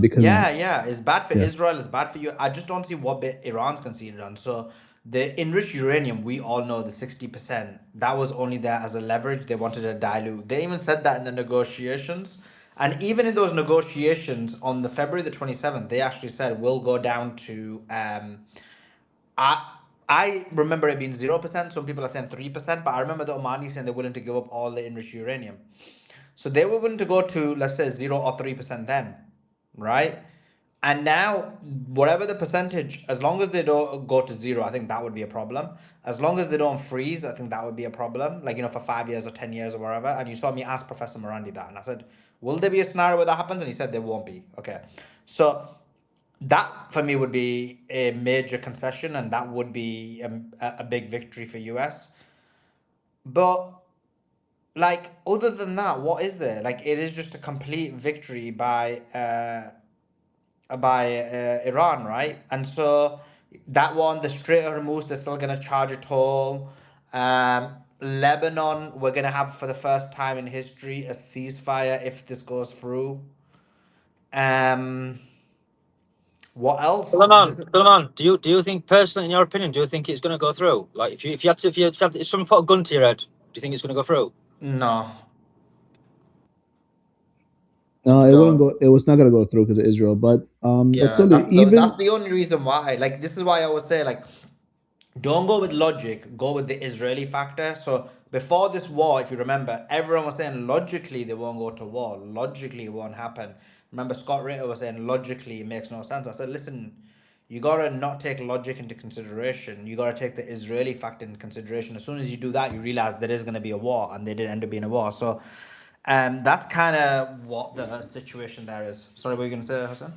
S18: Because
S1: Yeah, it's bad for
S18: Yeah.
S1: Israel, it's bad for you. I just don't see what bit Iran's conceded on. So the enriched uranium, we all know the 60%, that was only there as a leverage. They wanted to dilute. They even said that in the negotiations. And even in those negotiations on the February the 27th, they actually said we'll go down to I remember it being 0%. Some people are saying 3%, but I remember the Omani saying they're willing to give up all the enriched uranium. So they were willing to go to, let's say, 0 or 3% then, right? And now, whatever the percentage, as long as they don't go to 0, I think that would be a problem. As long as they don't freeze, I think that would be a problem. Like, for 5 years or 10 years or whatever. And you saw me ask Professor Morandi that. And I said, will there be a scenario where that happens? And he said there won't be. Okay. So that, for me, would be a major concession. And that would be a big victory for US. But, like, other than that, what is there? Like, it is just a complete victory by Iran, right? And so that one, the Strait of Hormuz, they're still going to charge a toll. Lebanon, we're going to have for the first time in history a ceasefire if this goes through. What else?
S16: Suleiman, do you think, personally, in your opinion, do you think it's going to go through? Like, if someone put a gun to your head, do you think it's going to go through?
S1: No.
S18: No, it wouldn't go. It was not gonna go through because of Israel. But
S1: Yeah,
S18: still,
S1: that's the only reason why. Like, this is why I always say, like, don't go with logic, go with the Israeli factor. So before this war, if you remember, everyone was saying logically they won't go to war. Logically it won't happen. Remember, Scott Ritter was saying logically it makes no sense. I said, listen, you gotta not take logic into consideration. You gotta take the Israeli factor into consideration. As soon as you do that, you realize there is gonna be a war, and they did end up being a war. So that's kind of what the situation there is. Sorry, what were you gonna say, Hassan?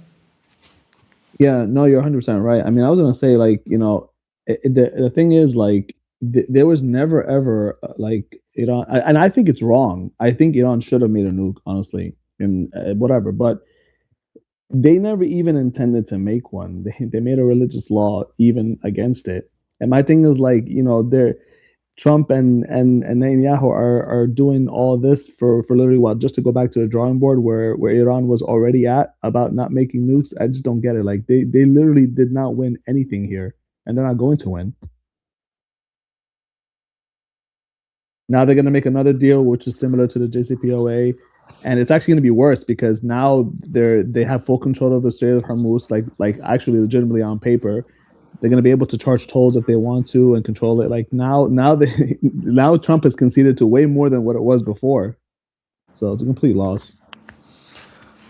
S18: Yeah, no, you're 100% right. I mean, I was gonna say, like, the thing is, like, there was never ever like Iran, and I think it's wrong. I think Iran should have made a nuke, honestly, and whatever. But they never even intended to make one. They made a religious law even against it. And my thing is, like, they're Trump and Netanyahu are doing all this for literally what, just to go back to the drawing board where Iran was already at about not making nukes. I just don't get it. Like, they literally did not win anything here, and they're not going to win. Now they're going to make another deal which is similar to the JCPOA, And it's actually going to be worse because now they have full control of the Strait of Hormuz, like actually legitimately on paper. They're going to be able to charge tolls if they want to and control it. Like now now Trump has conceded to way more than what it was before. So it's a complete loss.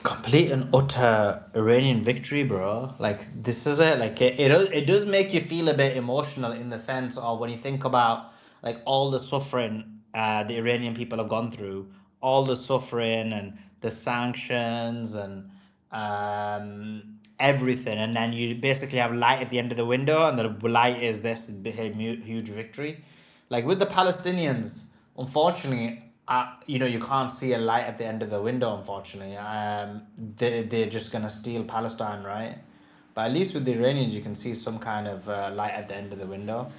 S1: Complete and utter Iranian victory, bro. Like this is it. Like it does make you feel a bit emotional in the sense of when you think about like all the suffering the Iranian people have gone through, all the suffering and the sanctions and everything, and then you basically have light at the end of the window, and the light is this huge victory. Like with the Palestinians, unfortunately, you can't see a light at the end of the window. Unfortunately, they're just gonna steal Palestine, right? But at least with the Iranians, you can see some kind of light at the end of the window.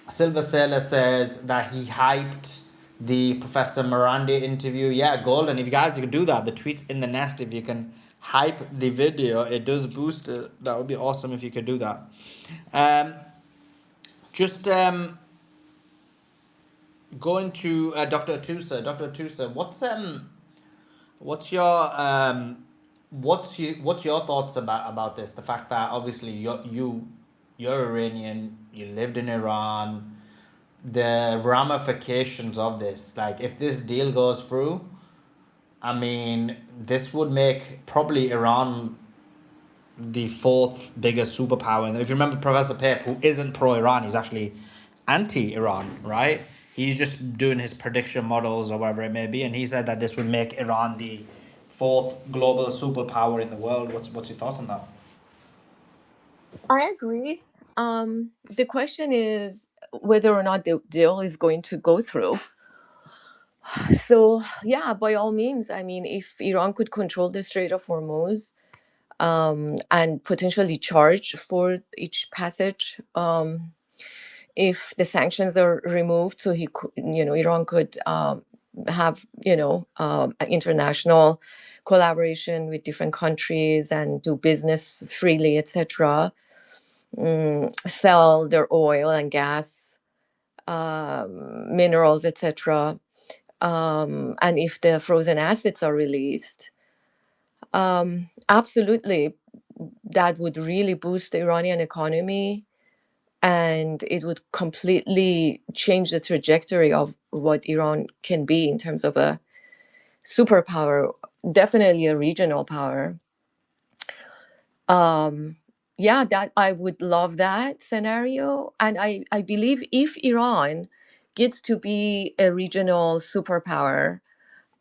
S1: Silver Sailor says that he hyped the Professor Morandi interview. Yeah, golden. If you guys can do that, the tweets in the nest. If you can hype the video, it does boost it. That would be awesome if you could do that. Just going to Dr. Atusa. Dr. Atusa, what's your thoughts about this? The fact that obviously you're Iranian, you lived in Iran, the ramifications of this. Like if this deal goes through, I mean, this would make probably Iran the fourth biggest superpower. And if you remember Professor Pape, who isn't pro-Iran, he's actually anti-Iran, right? He's just doing his prediction models or whatever it may be, and he said that this would make Iran the fourth global superpower in the world. What's your thoughts on that?
S13: I agree. The question is whether or not the deal is going to go through. So, yeah, by all means, I mean, if Iran could control the Strait of Hormuz and potentially charge for each passage, if the sanctions are removed, so Iran could have international collaboration with different countries and do business freely, etc. Sell their oil and gas, minerals, etc. And if the frozen assets are released, absolutely, that would really boost the Iranian economy, and it would completely change the trajectory of what Iran can be in terms of a superpower, definitely a regional power. Yeah, that I would love that scenario. And I believe if Iran gets to be a regional superpower,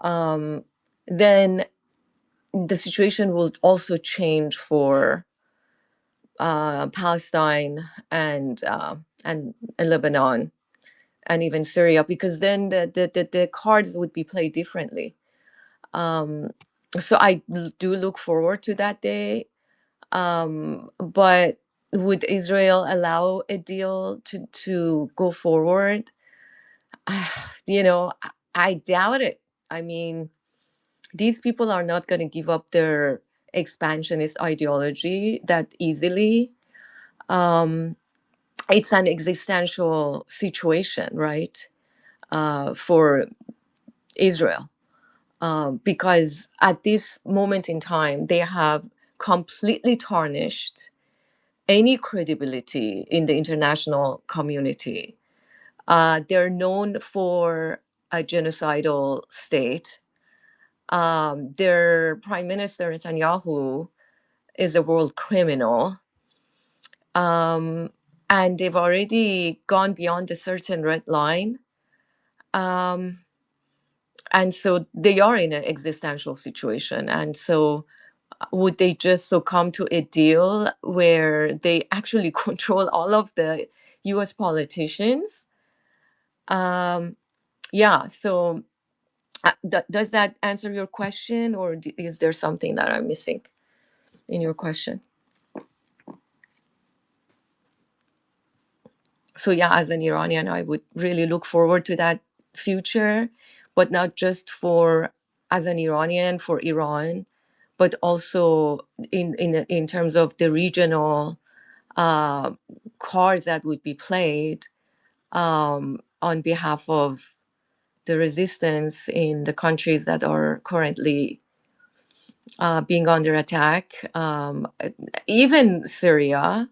S13: then the situation will also change for Palestine and Lebanon and even Syria, because then the cards would be played differently. So I do look forward to that day. But would Israel allow a deal to go forward? I doubt it. I mean, these people are not going to give up their expansionist ideology that easily. It's an existential situation, right, for Israel, because at this moment in time, they have completely tarnished any credibility in the international community. They're known for a genocidal state. Their prime minister, Netanyahu, is a world criminal. And they've already gone beyond a certain red line. And so they are in an existential situation. And so would they just succumb to a deal where they actually control all of the US politicians? Yeah, so does that answer your question, or is there something that I'm missing in your question? So yeah, as an Iranian, I would really look forward to that future, but not just as an Iranian for Iran, but also in terms of the regional cards that would be played on behalf of the resistance in the countries that are currently being under attack, even Syria,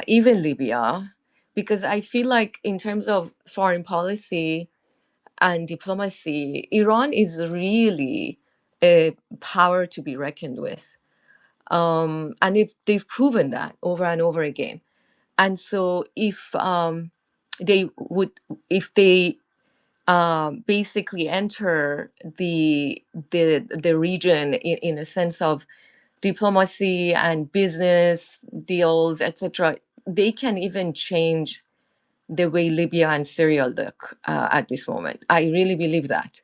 S13: even Libya, because I feel like in terms of foreign policy and diplomacy, Iran is really a power to be reckoned with. And if they've proven that over and over again. And so if they basically enter the region in a sense of diplomacy and business deals, etc., they can even change the way Libya and Syria look at this moment. I really believe that.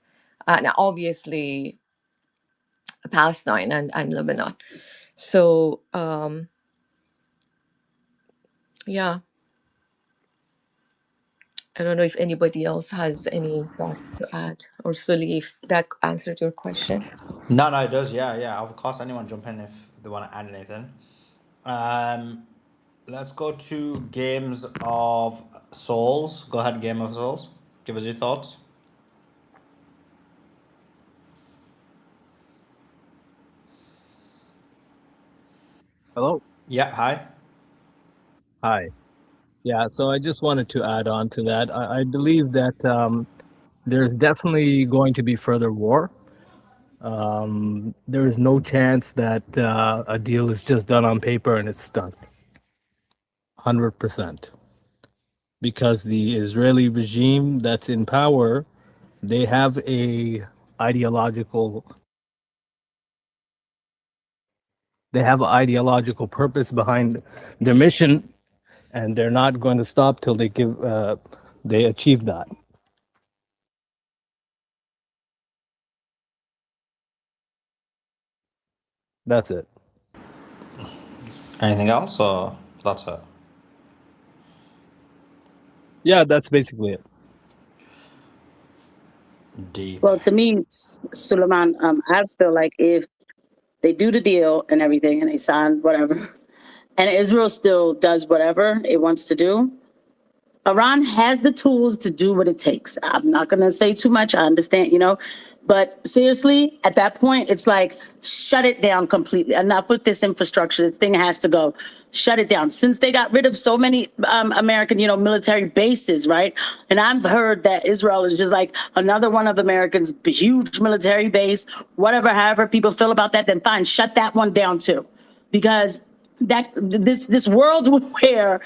S13: Now, obviously, Palestine and Lebanon. So, yeah, I don't know if anybody else has any thoughts to add, or Sully, if that answered your question.
S1: No, no, it does. Yeah, yeah. Of course, anyone jump in if they want to add anything. Let's go to Games of Souls. Go ahead, Game of Souls. Give us your thoughts.
S19: Hello.
S1: Yeah, hi.
S19: Hi. Yeah, so I just wanted to add on to that. I believe that there's definitely going to be further war. There is no chance that a deal is just done on paper and it's done. 100%. Because the Israeli regime that's in power, they have a ideological purpose behind their mission, and they're not going to stop till they achieve that. That's it.
S1: Anything else, or that's it?
S19: Yeah, that's basically it.
S1: Deep.
S9: Well, to me, Suleiman, I feel like if they do the deal and everything and they sign whatever, and Israel still does whatever it wants to do, Iran has the tools to do what it takes. I'm not going to say too much. I understand, but seriously, at that point, it's like, shut it down completely. Enough with this infrastructure. This thing has to go. Shut it down. Since they got rid of so many American, military bases, right? And I've heard that Israel is just like another one of Americans' huge military base, whatever, however people feel about that, then fine, shut that one down too. Because this world where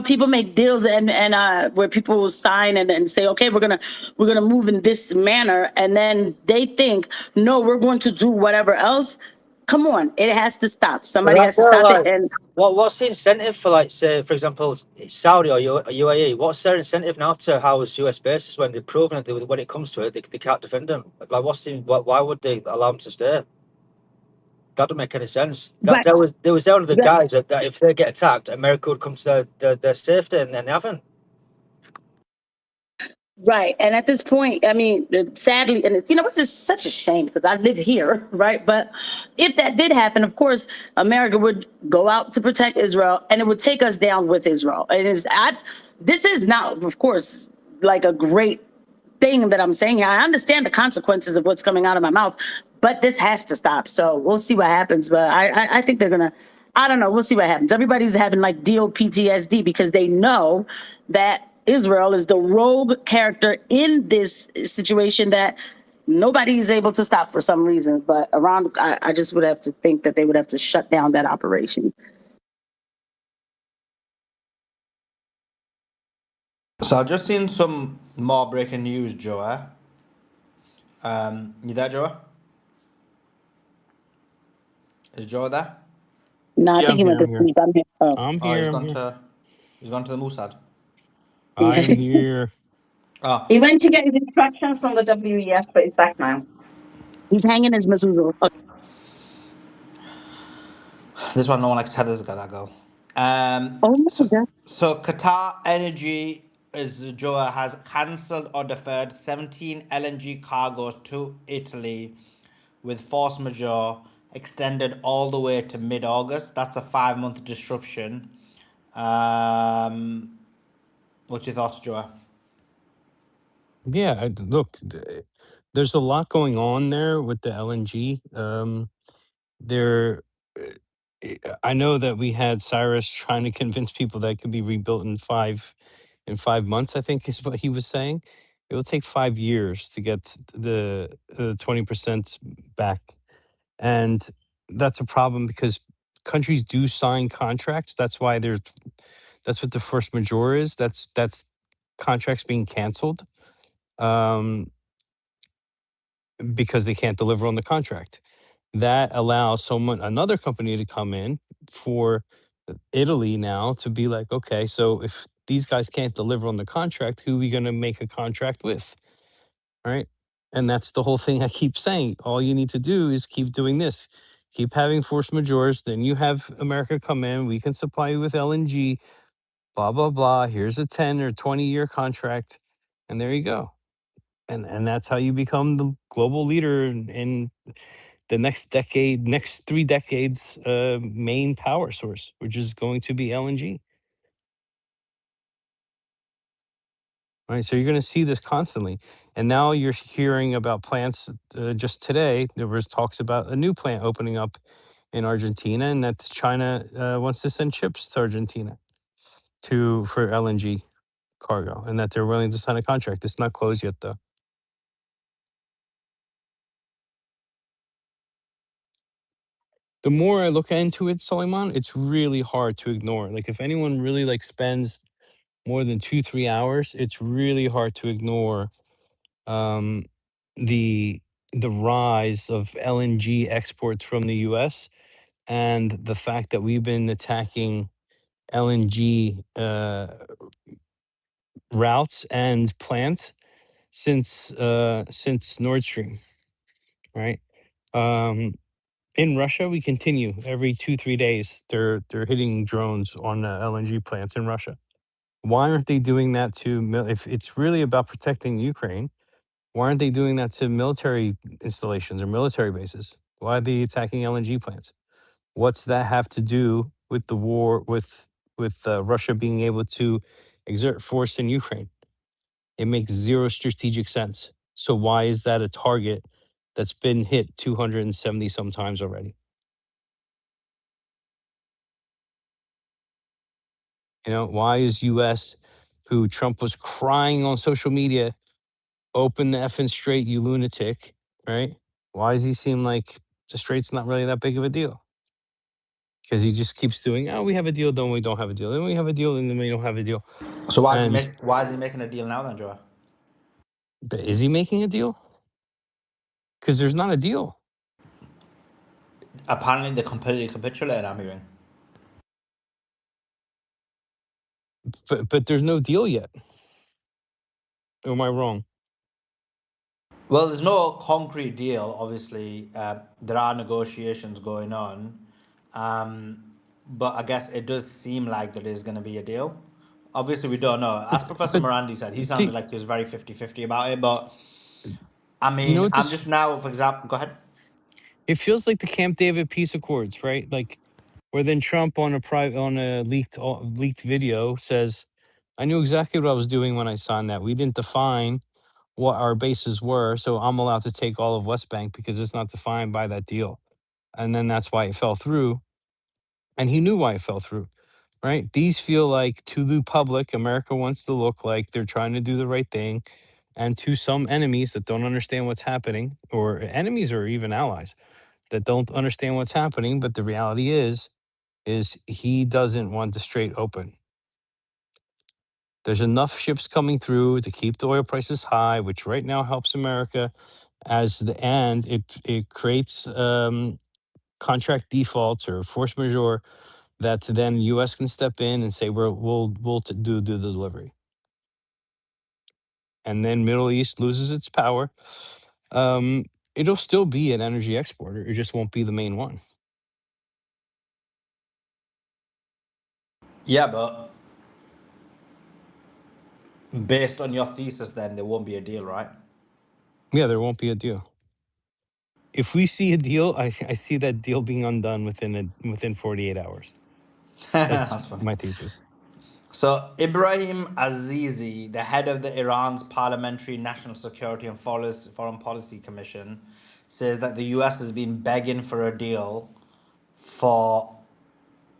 S9: people make deals and where people will sign and say, okay, we're gonna move in this manner, and then they think, no, we're going to do whatever else. Come on, it has to stop. Somebody has to stop it. And
S16: what's the incentive for, like, say, for example, Saudi or UAE? What's their incentive now to house US bases when they've proven that when it comes to it, they can't defend them? Like, why would they allow them to stay? That don't make any sense. There was one of the guys that if they get attacked, America would come to their safety, and then they haven't.
S9: Right. And at this point, I mean, sadly, and it's, it's just such a shame because I live here, right? But if that did happen, of course, America would go out to protect Israel, and it would take us down with Israel. This is not, of course, like a great thing that I'm saying. I understand the consequences of what's coming out of my mouth, but this has to stop. So we'll see what happens. But I think they're gonna, I don't know. We'll see what happens. Everybody's having like deal PTSD because they know that Israel is the rogue character in this situation that nobody is able to stop for some reason. But Iran, I just would have to think that they would have to shut down that operation.
S1: So I've just seen some more breaking news, Joa. You there, Joa? Is Joa there?
S9: No, I
S14: Yeah,
S9: think
S14: I'm
S9: he
S14: here.
S9: went to
S14: I'm here.
S9: sleep. I'm here. Oh.
S14: I'm
S1: Oh,
S14: here. I'm here.
S1: he's gone to the Mossad.
S14: I'm here.
S1: Oh,
S11: He went to get his instructions from the WEF, but he's back now.
S9: He's hanging his mezuzah.
S1: this one no one likes to tell this guy that girl.
S9: Oh my God.
S1: So Qatar Energy Joa has cancelled or deferred 17 LNG cargoes to Italy with force majeure extended all the way to mid-August. That's a 5-month disruption. What's your thoughts, Joa?
S14: Yeah, look, there's a lot going on there with the LNG. There, I know that we had Cyrus trying to convince people that it could be rebuilt in 5 months. I think is what he was saying. It will take 5 years to get the 20% back, and that's a problem because countries do sign contracts. That's what the force majeure is. That's contracts being canceled. Um, because they can't deliver on the contract. That allows another company to come in for Italy now to be like, okay, so if these guys can't deliver on the contract, who are we going to make a contract with? Right. And that's the whole thing I keep saying. All you need to do is keep doing this, keep having force majeures. Then you have America come in, we can supply you with LNG, blah, blah, blah. Here's a 10 or 20-year contract. And there you go. And that's how you become the global leader in the next 3 decades, main power source, which is going to be LNG. Right, so you're going to see this constantly, and now you're hearing about plants. Just today, there was talks about a new plant opening up in Argentina, and that China wants to send ships to Argentina for LNG cargo, and that they're willing to sign a contract. It's not closed yet, though. The more I look into it, Suleiman, it's really hard to ignore. Like if anyone really spends more than 2-3 hours, it's really hard to ignore um, the rise of LNG exports from the U.S. and the fact that we've been attacking LNG routes and plants since Nord Stream, right? In Russia, we continue every 2-3 days. They're hitting drones on LNG plants in Russia. Why aren't they doing that if it's really about protecting Ukraine? Why aren't they doing that to military installations or military bases? Why are they attacking LNG plants? What's that have to do with the war with Russia being able to exert force in Ukraine? It makes zero strategic sense. So why is that a target that's been hit 270 some times already? Why is U.S., who Trump was crying on social media, open the effing strait, you lunatic, right? Why does he seem like the strait's not really that big of a deal? Because he just keeps doing, we have a deal, then we don't have a deal. Then we have a deal, and then we don't have a deal.
S1: So why
S14: And
S1: is he making a deal now then, Joe?
S14: but is he making a deal? Because there's not a deal.
S1: Apparently they completely capitulated, I'm hearing.
S14: But there's no deal yet. Or am I wrong?
S1: Well, there's no concrete deal. Obviously, there are negotiations going on. But I guess it does seem like there is going to be a deal. Obviously, we don't know. As Professor
S14: But
S1: Morandi said, he sounded like he was very 50-50 about it. But, I
S14: you know
S1: mean,
S14: what
S1: I'm
S14: this
S1: just now, for example... Go ahead.
S14: it feels like the Camp David peace accords, right? Like where then Trump on a leaked video says, I knew exactly what I was doing when I signed that. We didn't define what our bases were, so I'm allowed to take all of West Bank because it's not defined by that deal. And then that's why it fell through. And he knew why it fell through, right? These feel like to the public, America wants to look like they're trying to do the right thing. And to some enemies that don't understand what's happening, or enemies or even allies that don't understand what's happening, but the reality is he doesn't want the strait open. There's enough ships coming through to keep the oil prices high, which right now helps America and it creates contract defaults or force majeure that then U.S. can step in and say we'll do the delivery, and then Middle East loses its power. It'll still be an energy exporter. It just won't be the main one.
S1: Yeah, but based on your thesis, then there won't be a deal, right?
S14: Yeah, there won't be a deal. If we see a deal, I see that deal being undone within 48 hours. That's
S1: That's funny.
S14: my thesis.
S1: So Ibrahim Azizi, the head of the Iran's Parliamentary National Security and Foreign Policy Commission, says that the US has been begging for a deal for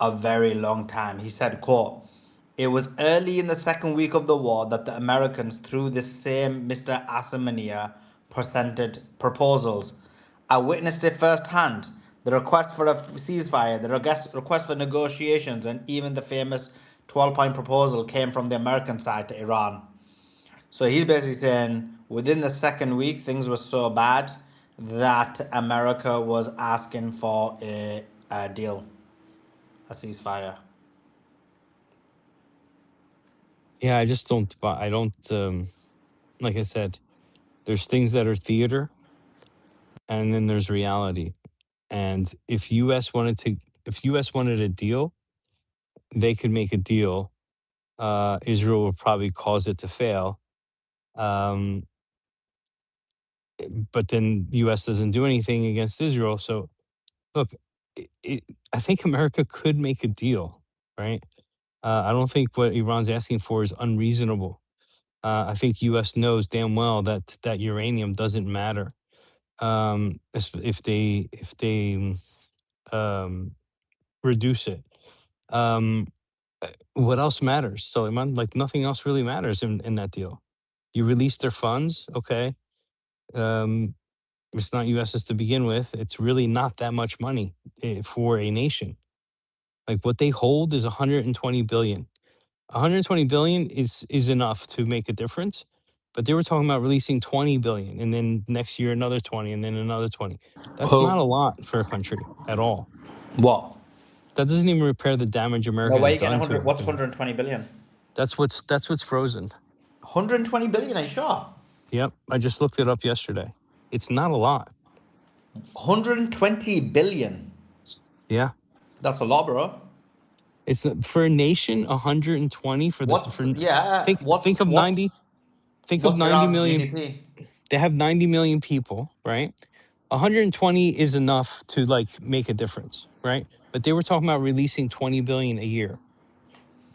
S1: a very long time. He said, quote, "It was early in the second week of the war that the Americans, through this same Mr. Asamania, presented proposals. I witnessed it firsthand. The request for a ceasefire, the request for negotiations, and even the famous 12-point proposal came from the American side to Iran." So he's basically saying within the second week, things were so bad that America was asking for a deal, a ceasefire.
S20: Yeah, I just don't. I don't. Like I said, there's things that are theater, and then there's reality. And if US wanted a deal, they could make a deal. Israel would probably cause it to fail. Um, but then the US doesn't do anything against Israel. So look, I think America could make a deal, right? I don't think what Iran's asking for is unreasonable. I think U.S. knows damn well that that uranium doesn't matter if they um, reduce it. Um, what else matters, Suleiman? Like nothing else really matters in that deal. You release their funds, okay? Um, it's not U.S.'s to begin with. It's really not that much money for a nation. Like what they hold is 120 billion. 120 billion is enough to make a difference, but they were talking about releasing 20 billion and then next year another 20 and then another 20. That's not a
S1: Who?
S20: lot for a country at all.
S1: What?
S20: That doesn't even repair the damage
S1: No,
S20: America
S1: where are
S20: has
S1: you getting
S20: done to
S1: 100? What's
S20: everything.
S1: 120 billion?
S20: That's what's frozen.
S1: 120 billion, are you sure?
S20: Yep, I just looked it up yesterday. It's not a lot.
S1: 120 billion.
S20: Yeah.
S1: That's a lot, bro.
S20: It's for a nation 120 for this
S1: What's
S20: for
S1: yeah?
S20: think of 90
S1: What's
S20: 90
S1: Iran's
S20: million.
S1: GDP?
S20: They have 90 million people, right? 120 is enough to like make a difference, right? But they were talking about releasing 20 billion a year.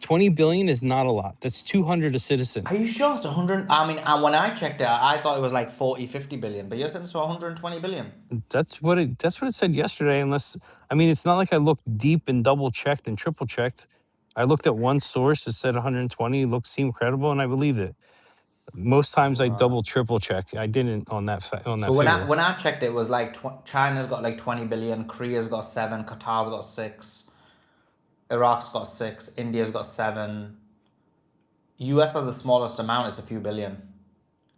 S20: 20 billion is not a lot. That's 200 a citizen.
S1: Are you sure it's 100? I mean, and when I checked it, I thought it was like 40, 50 billion, but you're saying it's 120 billion.
S20: That's what it said yesterday. Unless I mean, it's not like I looked deep and double checked and triple checked. I looked at one source that said 120, seemed credible, and I believed it. Most times I double triple check. I didn't on that on
S1: So
S20: that figure.
S1: when I checked, it was like China's got like 20 billion, Korea's got 7, Qatar's got 6, Iraq's got 6, India's got 7. US has the smallest amount; it's a few billion.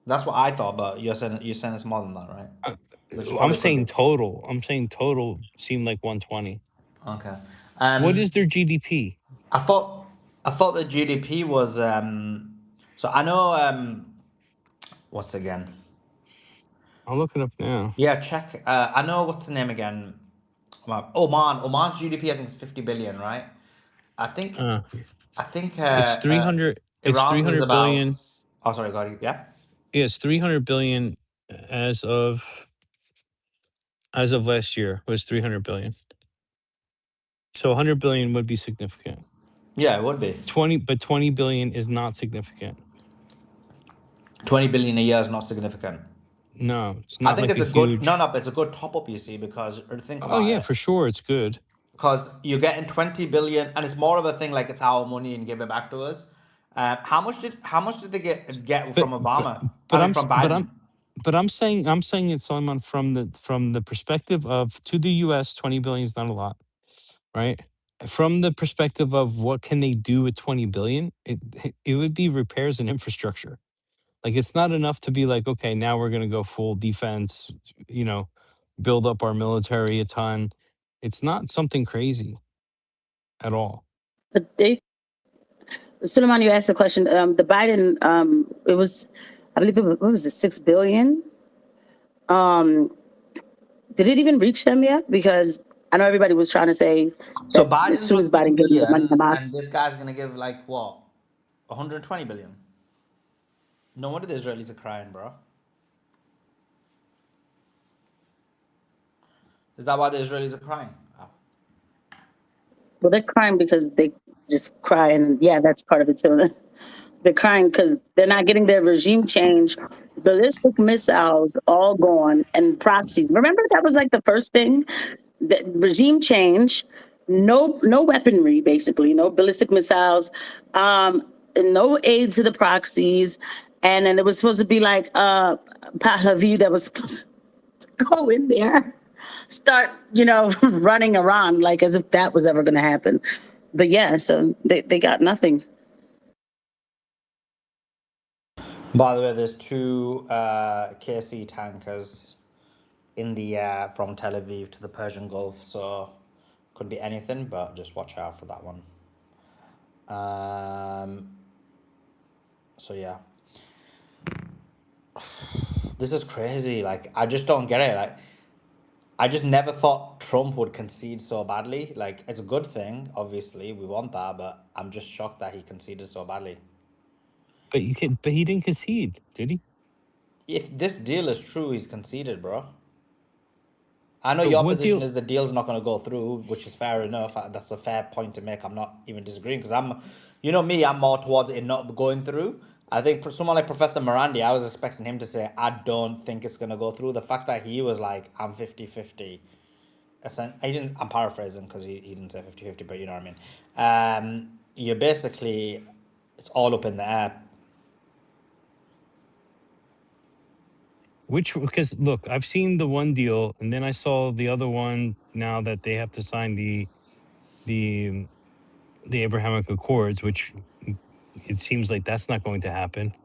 S1: That's what I thought, but you're saying it's more than that, right? Which
S20: I'm
S1: probably could
S20: saying
S1: be.
S20: total. I'm saying total seemed like 120.
S1: Okay.
S20: What is their GDP?
S1: I thought the GDP was so I know what's again?
S20: I'll look it up now.
S1: Yeah, check. I know what's the name again? Oman's GDP I think is 50 billion, right? I think
S20: It's 300. It's
S1: Iran's is
S20: 300
S1: about.
S20: billion.
S1: Oh, sorry, got it. Yeah.
S20: Yeah, it's 300 billion as of last year was 300 billion. So 100 billion would be significant.
S1: Yeah, it would be.
S20: 20 billion is not significant.
S1: 20 billion a year is not significant.
S20: No, it's
S1: I
S20: not
S1: think
S20: like
S1: it's
S20: a
S1: a good
S20: huge.
S1: no, but it's a good top up. You see, because think
S20: Oh
S1: about
S20: yeah,
S1: it.
S20: for sure, it's good.
S1: Because you're getting 20 billion, and it's more of a thing like it's our money and give it back to us. How much did they get from Obama? From Biden.
S20: I'm saying it's Solomon from the perspective of to the U.S. 20 billion is not a lot, right? From the perspective of what can they do with 20 billion, it would be repairs and infrastructure. Like it's not enough to be like, okay, now we're going to go full defense, build up our military a ton. It's not something crazy at all.
S9: But Suleiman, you asked the question. The Biden, it was, I believe, what was it, 6 billion? Did it even reach them yet? Because I know everybody was trying to say
S1: So
S9: that as
S1: Biden's
S9: soon
S1: was
S9: as
S1: 6
S9: Biden gave them the money to
S1: billion,
S9: Hamas.
S1: and this guy's gonna give like what, 120 billion. No wonder the Israelis are crying, bro. Is that why the Israelis are crying? Oh.
S9: Well, they're crying because they just crying. Yeah, that's part of it too. They're crying because they're not getting their regime change. Ballistic missiles all gone and proxies. Remember that was like the first thing, the regime change. No weaponry, basically, no ballistic missiles, and no aid to the proxies. And then it was supposed to be like Pahlavi that was supposed to go in there, start, running Iran, like as if that was ever going to happen. But yeah, so they got nothing.
S1: By the way, there's two KC tankers in the air from Tel Aviv to the Persian Gulf, so could be anything, but just watch out for that one. So yeah, this is crazy. Like, I just don't get it. Like, I just never thought Trump would concede so badly. Like, it's a good thing, obviously, we want that, but I'm just shocked that he conceded so badly.
S20: But he didn't concede, did he?
S1: If this deal is true, he's conceded, bro. I know
S20: But
S1: your
S20: what
S1: position
S20: deal?
S1: is the deal's not going to go through, which is fair enough. That's a fair point to make. I'm not even disagreeing because me, I'm more towards it not going through. I think for someone like Professor Morandi, I was expecting him to say, I don't think it's going to go through. The fact that he was like, I'm 50-50. I'm paraphrasing because he didn't say 50-50, but you know what I mean. You're basically, it's all up in the air.
S20: Because look, I've seen the one deal, and then I saw the other one. Now that they have to sign the Abrahamic Accords, which it seems like that's not going to happen.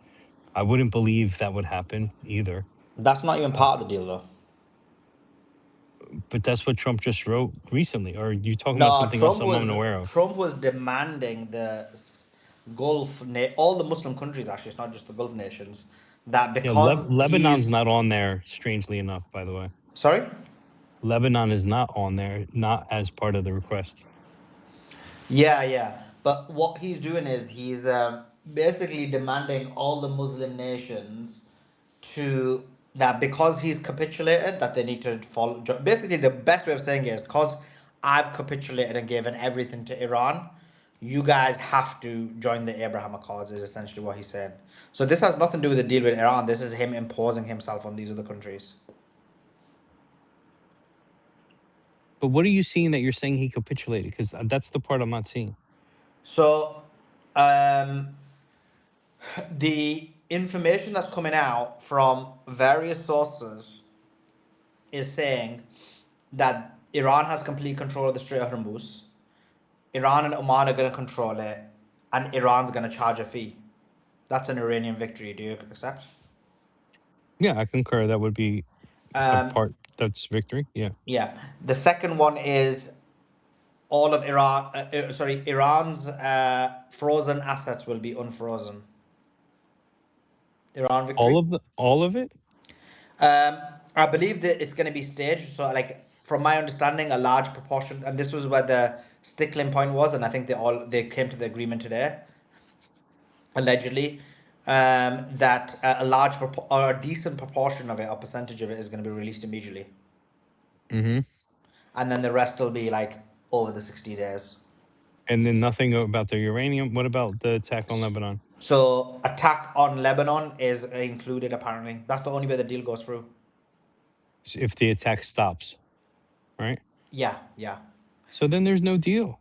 S20: I wouldn't believe that would happen either.
S1: That's not even part of the deal, though.
S20: But that's what Trump just wrote recently. Or are you talking about
S1: No,
S20: something else I'm unaware of?
S1: Trump was demanding the Gulf, all the Muslim countries, actually, it's not just the Gulf nations, that
S20: Yeah,
S1: because
S20: Lebanon's not on there, strangely enough, by the way.
S1: Sorry?
S20: Lebanon is not on there, not as part of the request.
S1: Yeah. But what he's doing is he's basically demanding all the Muslim nations to that because he's capitulated that they need to follow. Basically, the best way of saying it is because I've capitulated and given everything to Iran, you guys have to join the Abraham Accords. Is essentially what he's saying. So this has nothing to do with the deal with Iran. This is him imposing himself on these other countries.
S20: But what are you seeing that you're saying he capitulated? Because that's the part I'm not seeing.
S1: So, the information that's coming out from various sources is saying that Iran has complete control of the Strait of Hormuz. Iran and Oman are going to control it, and Iran's going to charge a fee. That's an Iranian victory. Do you accept?
S20: Yeah, I concur. That would be a part that's victory. Yeah.
S1: Yeah. The second one is all of Iran's frozen assets will be unfrozen. Iran victory.
S20: All of it?
S1: I believe that it's going to be staged. So, like, from my understanding, a large proportion, and this was where the stickling point was, and I think they came to the agreement today, allegedly, that a decent proportion of it, or percentage of it, is going to be released immediately.
S20: Mm-hmm.
S1: And then the rest will be like over the 60 days.
S20: And then nothing about the uranium. What about the attack on Lebanon?
S1: So attack on Lebanon is included, apparently. That's the only way the deal goes through.
S20: If the attack stops, right?
S1: Yeah.
S20: So then there's no deal.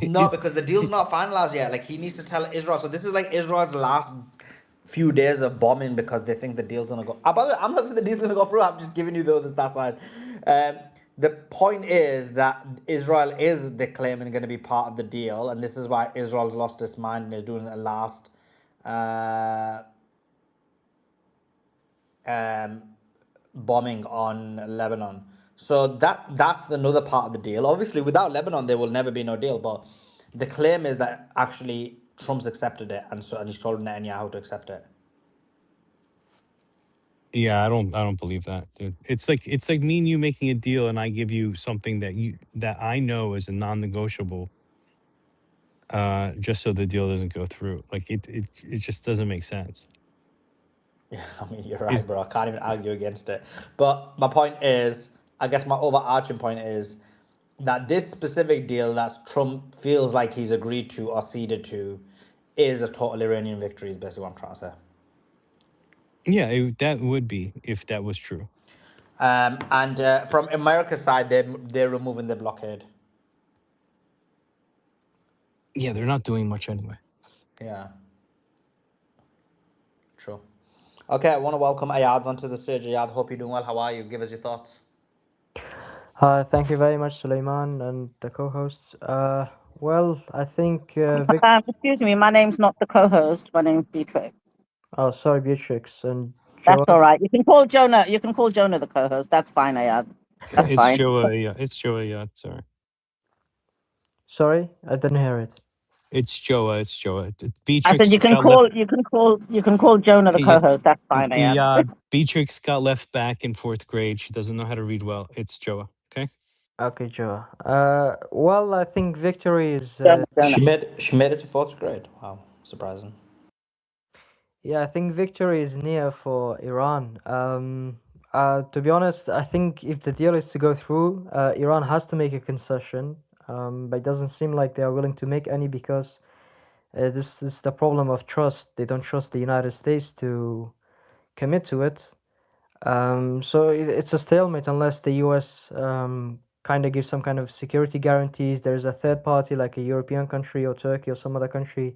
S1: No, because the deal's not finalized yet. Like, he needs to tell Israel. So this is like Israel's last few days of bombing because they think the deal's gonna go. By the way, I'm not saying the deal's gonna go through. I'm just giving you that side. The point is that Israel is, they're claiming, going to be part of the deal, and this is why Israel's lost its mind and is doing the last bombing on Lebanon. So that's another part of the deal. Obviously, without Lebanon, there will never be no deal. But the claim is that actually Trump's accepted it, and he's told Netanyahu to accept it.
S20: Yeah, I don't believe that, dude. It's like me and you making a deal, and I give you something that I know is a non-negotiable, just so the deal doesn't go through. Like, it just doesn't make sense.
S1: Yeah, I mean, you're right, bro. I can't even argue against it. But my point is, I guess my overarching point is, that this specific deal that Trump feels like he's agreed to or ceded to is a total Iranian victory, is basically what I'm trying to say.
S20: Yeah, that would be if that was true.
S1: And from America's side, they're removing the blockade.
S20: Yeah, they're not doing much anyway.
S1: Yeah, true. Okay, I want to welcome Ayad onto the stage. Ayad, hope you're doing well. How are you? Give us your thoughts.
S21: Thank you very much, Suleiman, and the co-hosts. Well, I think
S11: Excuse me, my name's not the co-host. My name's Beatrix.
S21: Oh, sorry, Beatrix and
S11: That's
S21: Joa.
S11: all right. You can call Jonah. You can call Jonah the co-host. That's fine, Ayad. That's
S20: It's
S11: fine.
S20: Joa. Yeah, it's Joa. Yeah, sorry.
S21: Sorry, I didn't hear it.
S20: It's Joa. It's Joa.
S11: I said
S20: Beatrix
S11: you can
S20: got left.
S11: call Jonah the
S20: Yeah,
S11: co-host. That's fine, Ayad.
S20: Beatrix got left back in 4th grade. She doesn't know how to read well. It's Joa. Okay.
S21: Okay, Joa. Well, I think victory is.
S1: She made it to 4th grade. Wow, surprising.
S21: Yeah, I think victory is near for Iran. To be honest, I think if the deal is to go through, Iran has to make a concession. But it doesn't seem like they are willing to make any because this is the problem of trust. They don't trust the United States to commit to it. So it's a stalemate unless the US kind of gives some kind of security guarantees. There's a third party like a European country or Turkey or some other country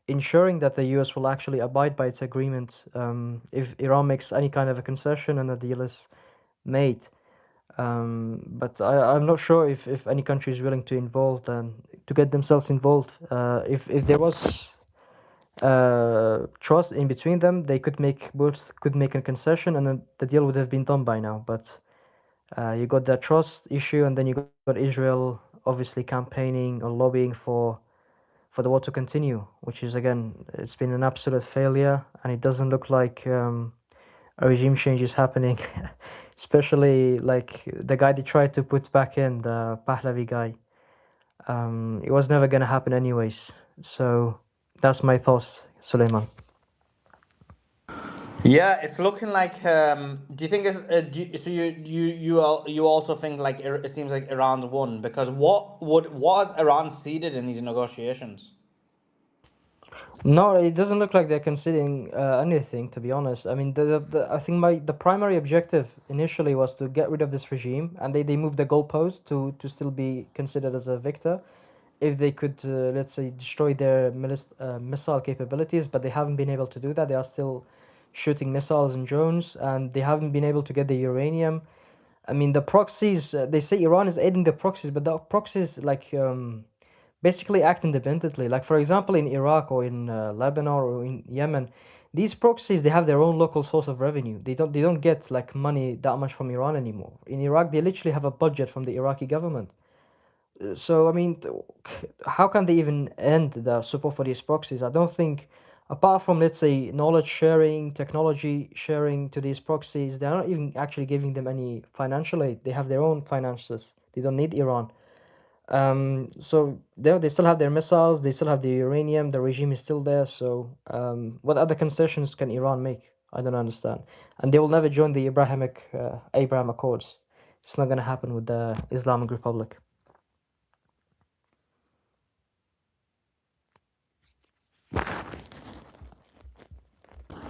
S21: ensuring that the US will actually abide by its agreement if Iran makes any kind of a concession and a deal is made. But I'm not sure if any country is willing to involve and to get themselves involved. If there was trust in between them, they could make both could make a concession, and then the deal would have been done by now. But you got that trust issue, and then you got Israel obviously campaigning or lobbying for the war to continue, which is again, it's been an absolute failure, and it doesn't look like a regime change is happening. Especially like the guy they tried to put back in, the Pahlavi guy. It was never gonna happen anyways. So that's my thoughts, Suleiman.
S1: Yeah, it's looking like. Do you think it's? So you also think like it seems like Iran's won because what has Iran ceded in these negotiations?
S21: No, it doesn't look like they're considering anything, to be honest. I mean, I think the primary objective initially was to get rid of this regime, and they moved the goalpost to still be considered as a victor if they could, let's say, destroy their missile capabilities, but they haven't been able to do that. They are still shooting missiles and drones, and they haven't been able to get the uranium. I mean, the proxies, they say Iran is aiding the proxies, but the proxies, like, basically act independently. Like, for example, in Iraq or in Lebanon or in Yemen, these proxies, they have their own local source of revenue. They don't get, like, money that much from Iran anymore. In Iraq, they literally have a budget from the Iraqi government. So, I mean, how can they even end the support for these proxies? I don't think, apart from, let's say, knowledge sharing, technology sharing to these proxies, they're not even actually giving them any financial aid. They have their own finances. They don't need Iran. So they still have their missiles, they still have the uranium, the regime is still there. So what other concessions can Iran make? I don't understand. And they will never join the Abraham Accords. It's not going to happen with the Islamic Republic.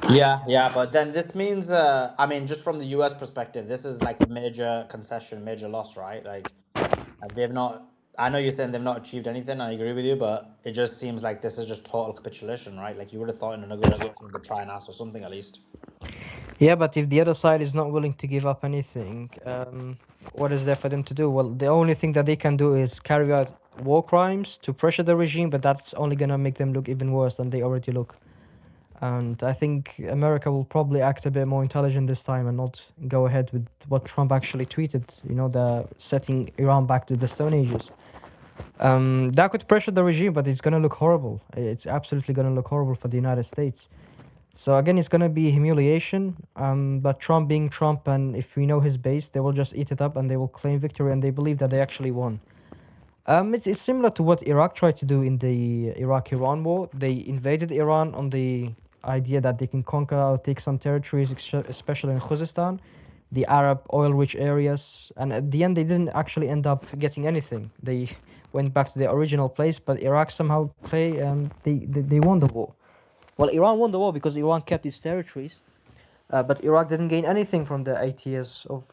S1: Yeah, but then this means, I mean, just from the US perspective, this is like a major concession, major loss, right? Like, they've not, I know you're saying they've not achieved anything, I agree with you, but it just seems like this is just total capitulation, right? Like, you would have thought in a negotiation they try and ask for something at least.
S21: Yeah, but if the other side is not willing to give up anything, what is there for them to do? Well, the only thing that they can do is carry out war crimes to pressure the regime, but that's only going to make them look even worse than they already look. And I think America will probably act a bit more intelligent this time and not go ahead with what Trump actually tweeted, the setting Iran back to the Stone Ages. That could pressure the regime, but it's going to look horrible. It's absolutely going to look horrible for the United States. So again, it's going to be humiliation, but Trump being Trump, and if we know his base, they will just eat it up and they will claim victory, and they believe that they actually won. It's similar to what Iraq tried to do in the Iraq-Iran war. They invaded Iran on the idea that they can conquer or take some territories, especially in Khuzestan. the Arab oil-rich areas, and at the end they didn't actually end up getting anything. They went back to their original place, but Iraq somehow they won the war. Well, Iran won the war because Iran kept its territories, but Iraq didn't gain anything from the 8 years of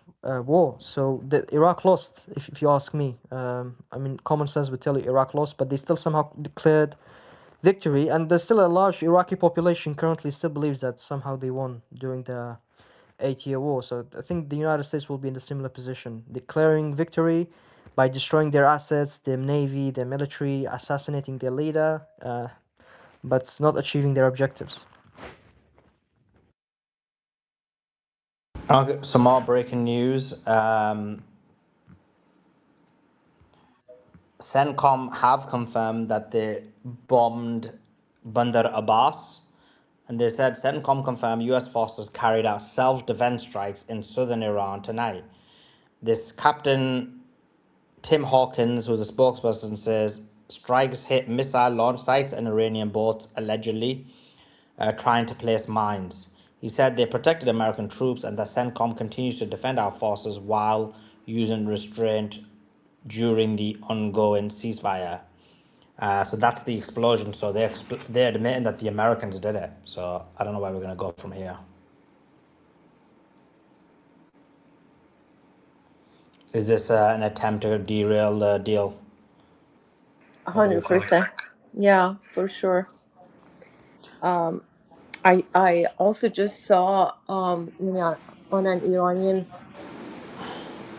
S21: war. So Iraq lost, if you ask me. I mean, common sense would tell you Iraq lost, but they still somehow declared victory, and there's still a large Iraqi population currently still believes that somehow they won during the 8-year war. So I think the United States will be in a similar position, declaring victory by destroying their assets, their navy, their military, assassinating their leader, but not achieving their objectives.
S1: Okay, some more breaking news. CENTCOM have confirmed that they bombed Bandar Abbas, and they said CENTCOM confirmed US forces carried out self-defense strikes in southern Iran tonight. This Captain Tim Hawkins, who's a spokesperson, says strikes hit missile launch sites and Iranian boats allegedly trying to place mines. He said they protected American troops and that CENTCOM continues to defend our forces while using restraint during the ongoing ceasefire. So that's the explosion. So they're admitting that the Americans did it. So I don't know where we're going to go from here. Is this an attempt to derail the deal?
S13: 100%. Yeah, for sure. I also just saw on an Iranian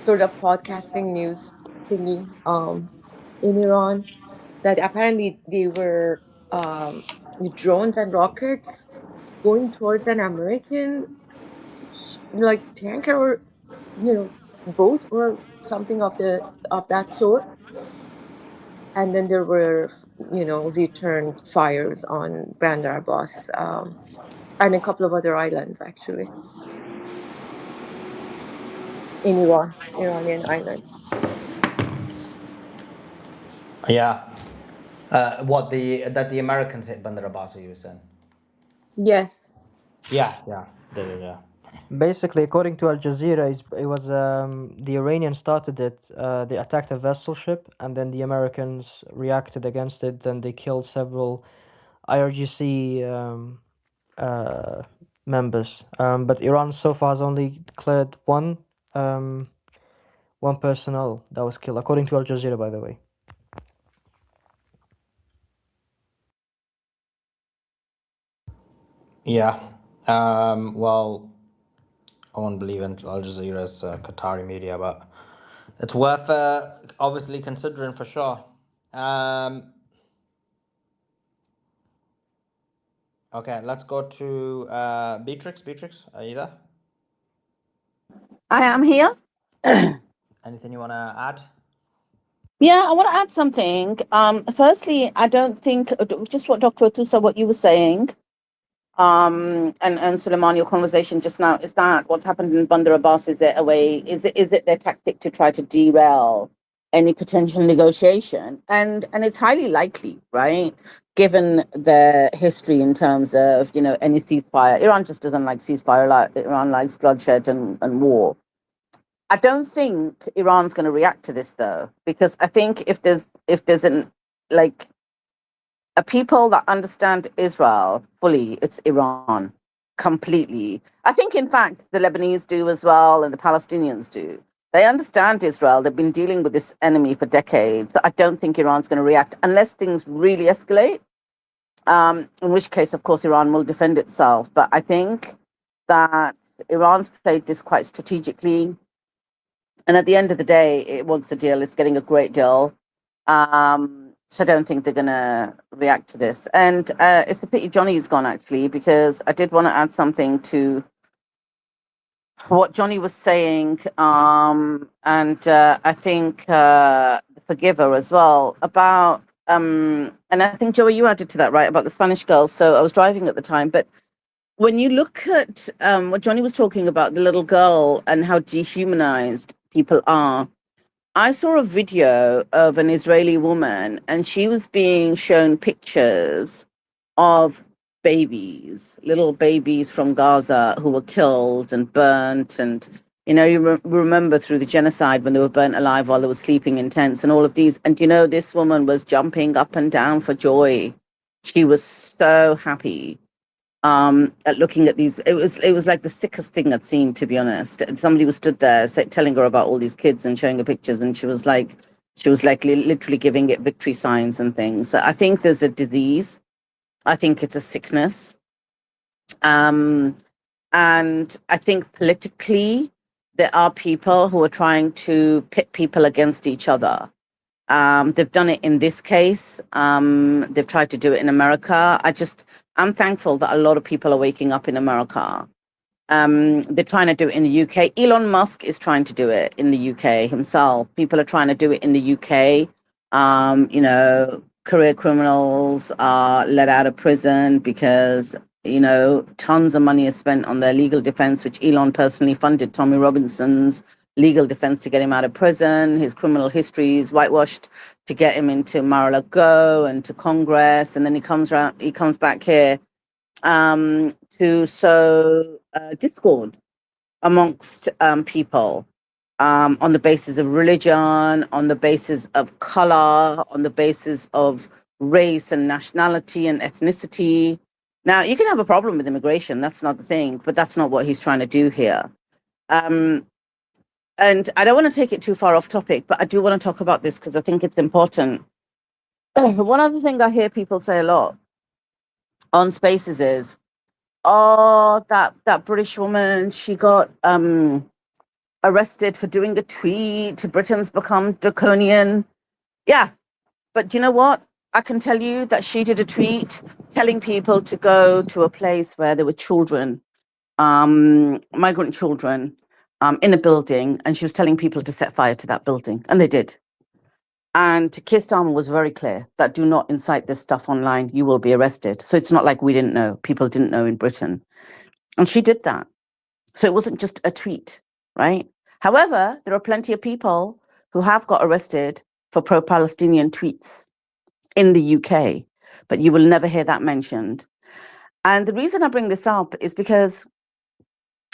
S13: sort of podcasting news thingy in Iran that apparently they were drones and rockets going towards an American like tanker or boat or something of that sort, and then there were returned fires on Bandar Abbas and a couple of other islands actually in Iranian islands.
S1: Yeah. That the Americans hit Bandar Abbas, you were saying?
S13: Yes.
S1: Yeah.
S21: Basically, according to Al Jazeera, it was the Iranians started it. They attacked a vessel ship, and then the Americans reacted against it. Then they killed several IRGC members. But Iran so far has only declared one personnel that was killed, according to Al Jazeera, by the way.
S1: Yeah. Well, I won't believe in Al Jazeera's Qatari media, but it's worth obviously considering for sure. Okay, let's go to Beatrix. Beatrix, are you there?
S2: I am here.
S1: Anything you want to add?
S2: Yeah, I want to add something. Firstly, I don't think just what Dr. Atusa, what you were saying, and Suleiman, your conversation just now, is that what's happened in Bandar Abbas? Is it a way? Is it their tactic to try to derail any potential negotiation? And it's highly likely, right? Given the history in terms of any ceasefire. Iran just doesn't like ceasefire. Iran likes bloodshed and war. I don't think Iran's going to react to this though, because I think if there's a people that understand Israel fully, it's Iran completely. I think, in fact, the Lebanese do as well, and the Palestinians do. They understand Israel. They've been dealing with this enemy for decades. So I don't think Iran's going to react unless things really escalate, in which case, of course, Iran will defend itself. But I think that Iran's played this quite strategically. And at the end of the day, it wants the deal. It's getting a great deal. So I don't think they're going to react to this. And it's a pity Johnny's gone, actually, because I did want to add something to what Johnny was saying. And I think the Forgiver as well about, and I think, Joey, you added to that, right, about the Spanish girl. So I was driving at the time. But when you look at what Johnny was talking about, the little girl and how dehumanized people are, I saw a video of an Israeli woman and she was being shown pictures of babies, little babies from Gaza who were killed and burnt and You know, you remember through the genocide when they were burnt alive while they were sleeping in tents and all of these. And, you know, this woman was jumping up and down for joy. She was so happy at looking at these. It was like the sickest thing I'd seen, to be honest. And somebody was stood there telling her about all these kids and showing her pictures. And she was like literally giving it victory signs and things. So I think there's a disease. I think it's a sickness. And I think politically, there are people who are trying to pit people against each other. They've done it in this case. They've tried to do it in America. I'm thankful that a lot of people are waking up in America. They're trying to do it in the UK. Elon Musk is trying to do it in the UK himself. People are trying to do it in the UK. You know, career criminals are let out of prison because, you know, tons of money is spent on their legal defense, which Elon personally funded Tommy Robinson's legal defense to get him out of prison. His criminal history is whitewashed to get him into Mar-a-Lago and to Congress. And then he comes back here to sow discord amongst people on the basis of religion, on the basis of color, on the basis of race and nationality and ethnicity. Now, you can have a problem with immigration. That's not the thing, but that's not what he's trying to do here. And I don't want to take it too far off topic, but I do want to talk about this because I think it's important. One other thing I hear people say a lot on Spaces is, oh, that British woman, she got arrested for doing a tweet. Britain's become draconian. Yeah, but do you know what? I can tell you that she did a tweet telling people to go to a place where there were children, migrant children, in a building, and she was telling people to set fire to that building, and they did. And Keir Starmer was very clear that do not incite this stuff online, you will be arrested. So it's not like we didn't know, people didn't know in Britain. And she did that. So it wasn't just a tweet, right? However, there are plenty of people who have got arrested for pro-Palestinian tweets in the UK, but you will never hear that mentioned. And the reason I bring this up is because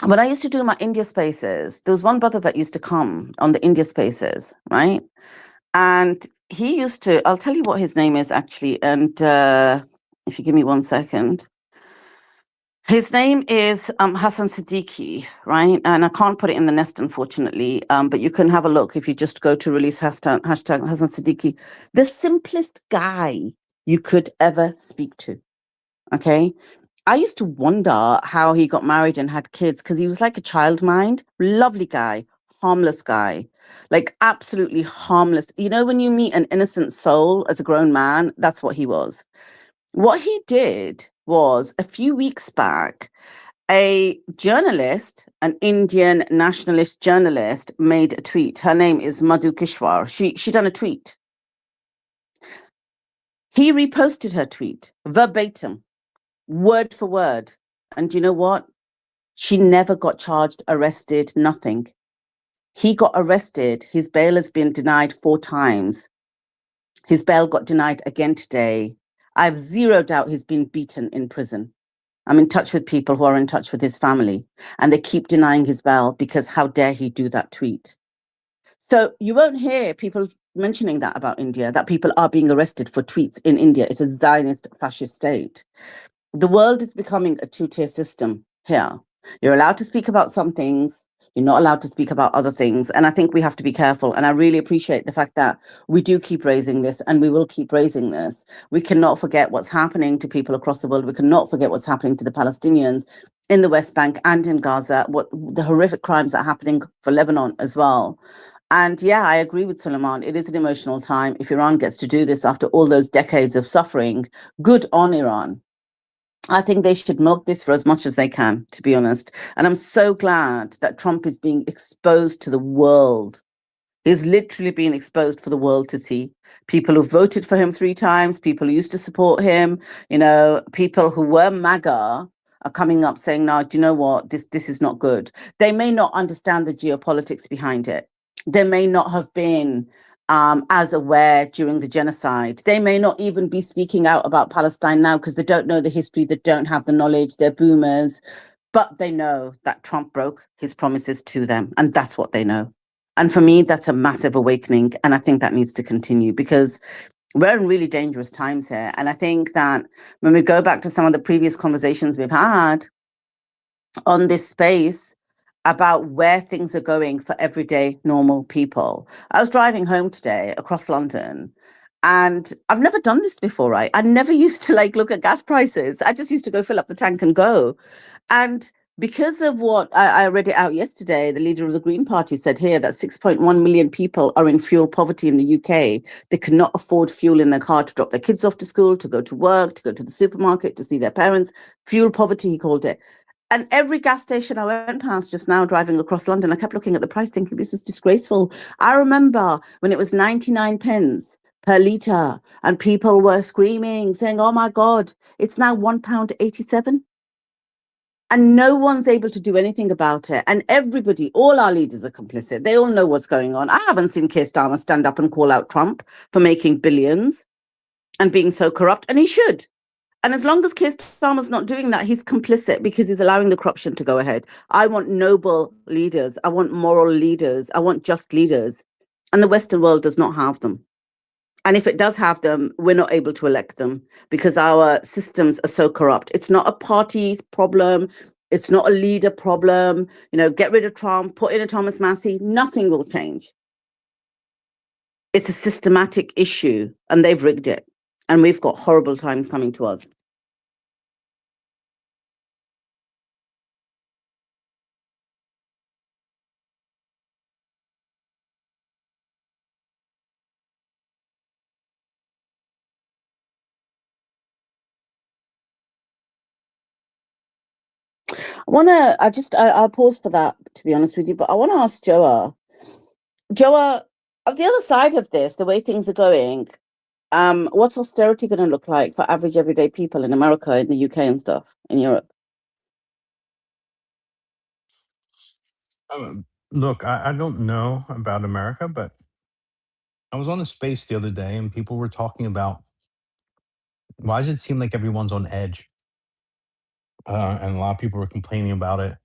S2: when I used to do my India Spaces, there was one brother that used to come on the India Spaces, right? And he used to, I'll tell you what his name is actually, and if you give me 1 second. His name is Hassan Siddiqui, right? And I can't put it in the nest, unfortunately, but you can have a look if you just go to release hashtag Hassan Siddiqui. The simplest guy you could ever speak to, okay? I used to wonder how he got married and had kids because he was like a child mind. Lovely guy, harmless guy, like absolutely harmless. You know, when you meet an innocent soul as a grown man, that's what he was. What he did was a few weeks back, a journalist, an Indian nationalist journalist, made a tweet. Her name is Madhu Kishwar. She done a tweet. He reposted her tweet verbatim, word for word. And you know what? She never got charged, arrested, nothing. He got arrested. His bail has been denied 4 times. His bail got denied again today. I have zero doubt he's been beaten in prison. I'm in touch with people who are in touch with his family, and they keep denying his bail because how dare he do that tweet? So you won't hear people mentioning that about India, that people are being arrested for tweets in India. It's a Zionist fascist state. The world is becoming a 2-tier system here. You're allowed to speak about some things. You're not allowed to speak about other things. And I think we have to be careful. And I really appreciate the fact that we do keep raising this, and we will keep raising this. We cannot forget what's happening to people across the world. We cannot forget what's happening to the Palestinians in the West Bank and in Gaza, what the horrific crimes that are happening for Lebanon as well. And yeah, I agree with Suleiman. It is an emotional time. If Iran gets to do this after all those decades of suffering, good on Iran. I think they should milk this for as much as they can, to be honest. And I'm so glad that Trump is being exposed to the world. He's literally being exposed for the world to see. People who voted for him 3 times, people who used to support him, you know, people who were MAGA are coming up saying, no, do you know what? This is not good. They may not understand the geopolitics behind it. They may not have been as aware during the genocide. They may not even be speaking out about Palestine now because they don't know the history, they don't have the knowledge, they're boomers. but they know that Trump broke his promises to them, and that's what they know. And for me, that's a massive awakening, and I think that needs to continue because we're in really dangerous times here. And I think that when we go back to some of the previous conversations we've had on this space about where things are going for everyday normal people. I was driving home today across London and I've never done this before, right? I never used to like look at gas prices. I just used to go fill up the tank and go. And because of what I read it out yesterday, the leader of the Green Party said here that 6.1 million people are in fuel poverty in the UK. They cannot afford fuel in their car to drop their kids off to school, to go to work, to go to the supermarket, to see their parents. Fuel poverty, he called it. And every gas station I went past just now driving across London, I kept looking at the price thinking, this is disgraceful. I remember when it was 99 pence per litre and people were screaming, saying, oh my God, it's now £1.87. And no one's able to do anything about it. And everybody, all our leaders are complicit. They all know what's going on. I haven't seen Keir Starmer stand up and call out Trump for making billions and being so corrupt, and he should. And as long as Keir Starmer's not doing that, he's complicit because he's allowing the corruption to go ahead. I want noble leaders. I want moral leaders. I want just leaders. And the Western world does not have them. And if it does have them, we're not able to elect them because our systems are so corrupt. It's not a party problem. It's not a leader problem. You know, get rid of Trump, put in a Thomas Massey, nothing will change. It's a systematic issue and they've rigged it. And we've got horrible times coming to us. I'll pause for that, to be honest with you, but I want to ask Joa. Joa, on the other side of this, the way things are going, what's austerity going to look like for average everyday people in America, in the UK and stuff, in Europe?
S20: Look, I don't know about America, but I was on a space the other day and people were talking about why does it seem like everyone's on edge? And a lot of people were complaining about it.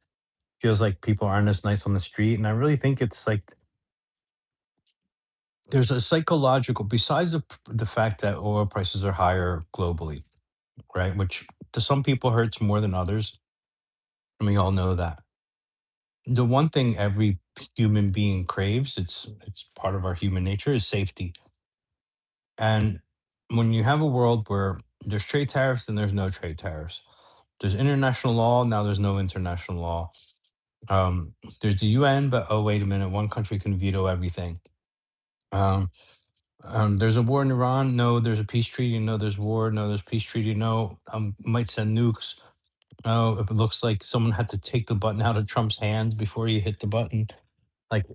S20: Feels like people aren't as nice on the street. And I really think it's like there's a psychological, besides the fact that oil prices are higher globally, right? Which to some people hurts more than others. And we all know that. The one thing every human being craves, it's part of our human nature, is safety. And when you have a world where there's trade tariffs and there's no trade tariffs, there's international law, now there's no international law. There's the UN, but oh wait a minute, one country can veto everything. Um, there's a war in Iran. No, there's a peace treaty. No, there's war. No, there's peace treaty. No, might send nukes. No, it looks like someone had to take the button out of Trump's hand before he hit the button. Like,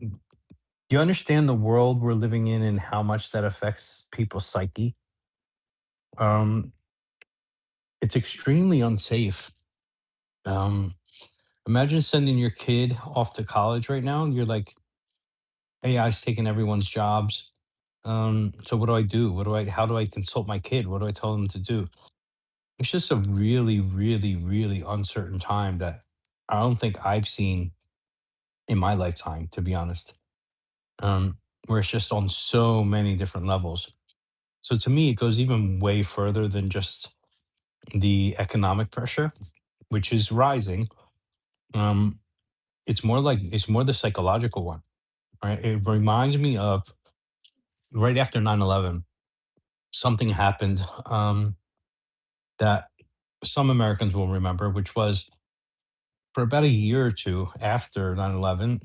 S20: you understand the world we're living in and how much that affects people's psyche? Um, it's extremely unsafe. Um, Imagine sending your kid off to college right now. And you're like, AI's taking everyone's jobs. So what do I do? How do I consult my kid? What do I tell them to do? It's just a really, really, really uncertain time that I don't think I've seen in my lifetime, to be honest. Where it's just on so many different levels. So to me, it goes even way further than just the economic pressure, which is rising. Um, it's more the psychological one, right? It reminds me of right after 9/11, something happened that some Americans will remember, which was for about a year or two after 9/11,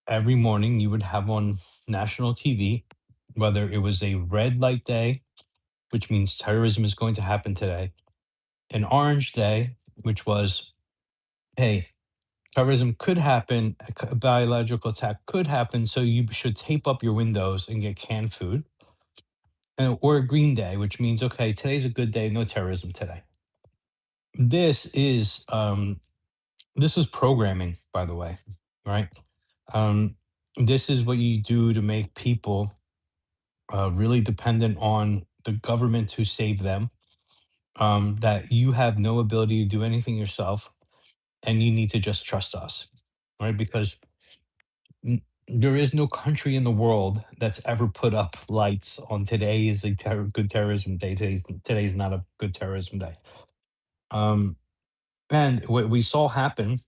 S20: every morning you would have on national TV, whether it was a red light day, which means terrorism is going to happen today, an orange day, which was, hey, terrorism could happen, a biological attack could happen, so you should tape up your windows and get canned food. Or a green day, which means, okay, today's a good day, no terrorism today. This is programming, by the way, right? Um, this is what you do to make people really dependent on the government to save them. That you have no ability to do anything yourself. and you need to just trust us, right? Because there is no country in the world that's ever put up lights on today is a good terrorism day. Today is not a good terrorism day. Um, and what we saw happen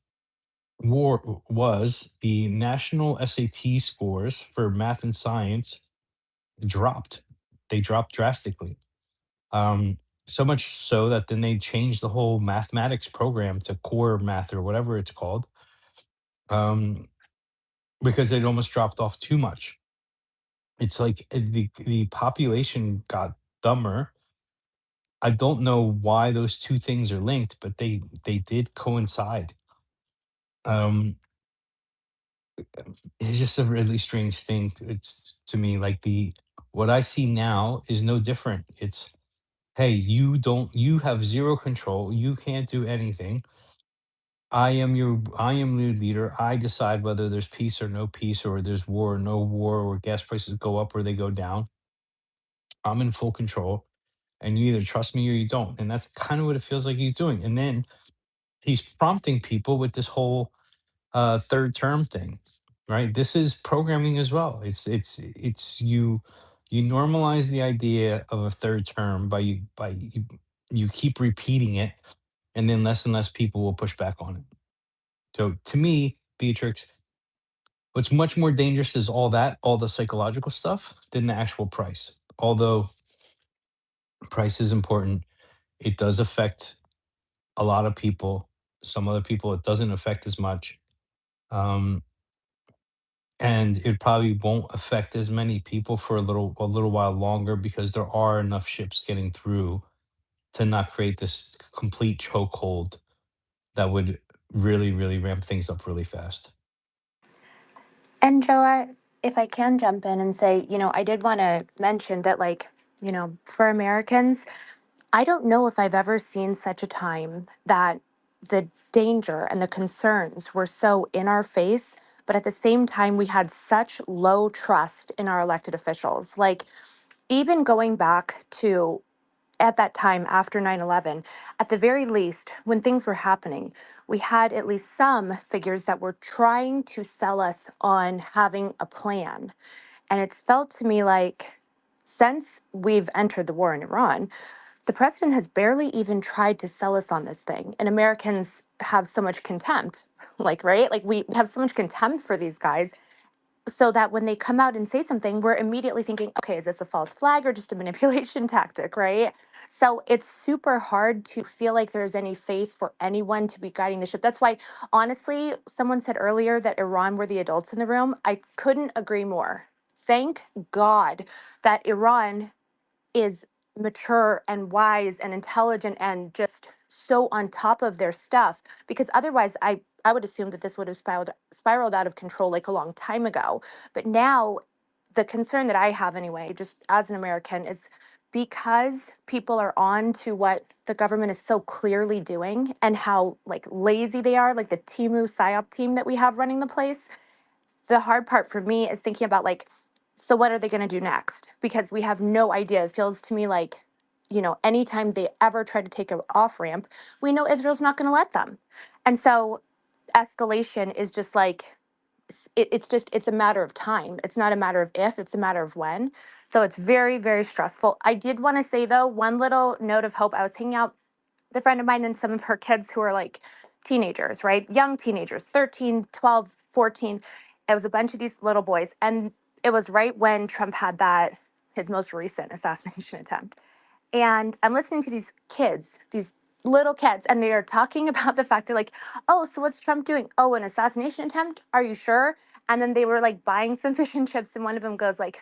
S20: was the national SAT scores for math and science dropped. They dropped drastically. Um, so much so that then they changed the whole mathematics program to core math or whatever it's called, um, because it almost dropped off too much. It's like the population got dumber. I don't know why those two things are linked, but they did coincide. Um, it's just a really strange thing. It's to me like the what I see now is no different. It's hey, you have zero control. You can't do anything. I am the leader. I decide whether there's peace or no peace, or there's war or no war, or gas prices go up or they go down. I'm in full control, and you either trust me or you don't. And that's kind of what it feels like he's doing. And then he's prompting people with this whole third term thing, right? This is programming as well. It's you normalize the idea of a third term you keep repeating it, and then less and less people will push back on it. So to me, Beatrix, what's much more dangerous is all the psychological stuff than the actual price. Although price is important, it does affect a lot of people. Some other people it doesn't affect as much. Um, and it probably won't affect as many people for a little while longer because there are enough ships getting through to not create this complete chokehold that would really ramp things up really fast.
S17: And Joa, if I can jump in and say, I did want to mention that, like, for Americans, I don't know if I've ever seen such a time that the danger and the concerns were so in our face, but at the same time, we had such low trust in our elected officials. Like, even going back to at that time after 9/11, at the very least, when things were happening, we had at least some figures that were trying to sell us on having a plan. And it's felt to me like since we've entered the war in Iran, the president has barely even tried to sell us on this thing. And Americans have so much contempt, like, right? Like, we have so much contempt for these guys so that when they come out and say something, we're immediately thinking, okay, is this a false flag or just a manipulation tactic, right? So it's super hard to feel like there's any faith for anyone to be guiding the ship. That's why, honestly, someone said earlier that Iran were the adults in the room. I couldn't agree more. Thank God that Iran is mature and wise and intelligent and just so on top of their stuff, because otherwise I would assume that this would have spiraled out of control like a long time ago. But now the concern that I have anyway, just as an American, is because people are on to what the government is so clearly doing and how like lazy they are, like the Timu PSYOP team that we have running the place. The hard part for me is thinking about like, so what are they going to do next? Because we have no idea. It feels to me like, anytime they ever try to take an off ramp, we know Israel's not going to let them. And so escalation is just like, it's a matter of time. It's not a matter of if, it's a matter of when. So it's very, very stressful. I did want to say though, one little note of hope. I was hanging out with a friend of mine and some of her kids who are like teenagers, right? Young teenagers, 13, 12, 14. It was a bunch of these little boys. And it was right when Trump had his most recent assassination attempt. And I'm listening to these kids, these little kids, and they are talking about the fact they're like, oh, so what's Trump doing? Oh, an assassination attempt? Are you sure? And then they were like buying some fish and chips, and one of them goes like,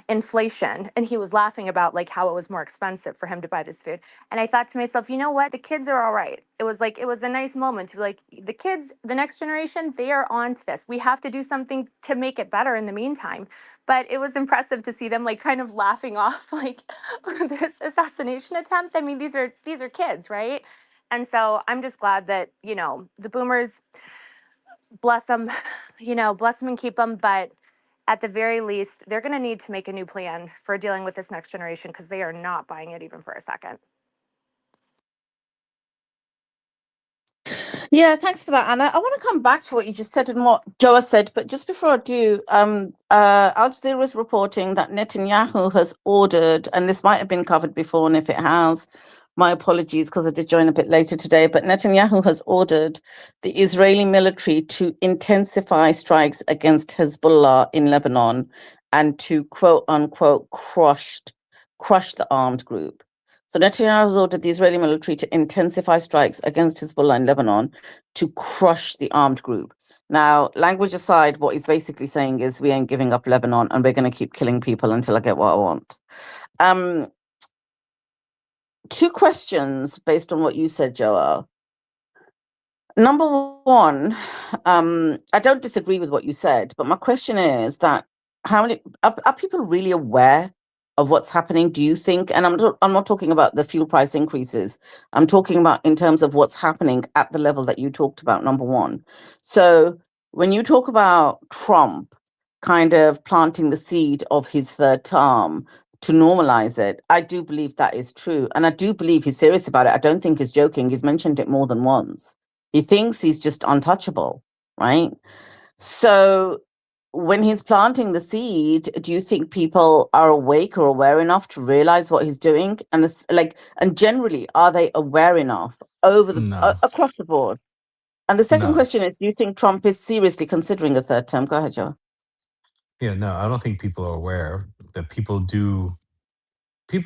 S17: inflation, and he was laughing about like how it was more expensive for him to buy this food. And I thought to myself, you know what, the kids are all right. It was a nice moment to be like, the kids, the next generation, they are on to this. We have to do something to make it better in the meantime. But it was impressive to see them like kind of laughing off like this assassination attempt. I mean, these are kids, right? And so I'm just glad that the boomers, bless them, bless them and keep them. But at the very least, they're going to need to make a new plan for dealing with this next generation because they are not buying it even for a second.
S2: Yeah, thanks for that, Anna. I want to come back to what you just said and what Joa said, but just before I do, Al Jazeera is reporting that Netanyahu has ordered, and this might have been covered before, and if it has, my apologies because I did join a bit later today, but Netanyahu has ordered the Israeli military to intensify strikes against Hezbollah in Lebanon and to quote unquote crush the armed group. So Netanyahu has ordered the Israeli military to intensify strikes against Hezbollah in Lebanon to crush the armed group. Now, language aside, what he's basically saying is we ain't giving up Lebanon and we're going to keep killing people until I get what I want. Two questions based on what you said, Joel. Number one, I don't disagree with what you said, but my question is that how many are people really aware of what's happening, do you think? And I'm not talking about the fuel price increases. I'm talking about in terms of what's happening at the level that you talked about, number one. So when you talk about Trump kind of planting the seed of his third term to normalize it, I do believe that is true. And I do believe he's serious about it. I don't think he's joking. He's mentioned it more than once. He thinks he's just untouchable, right? So when he's planting the seed, do you think people are awake or aware enough to realize what he's doing? And this, and generally, are they aware enough
S20: No,
S2: across the board? And the second
S20: no.
S2: question is, do you think Trump is seriously considering a third term? Go ahead, Joe.
S20: Yeah, no, I don't think people are aware that people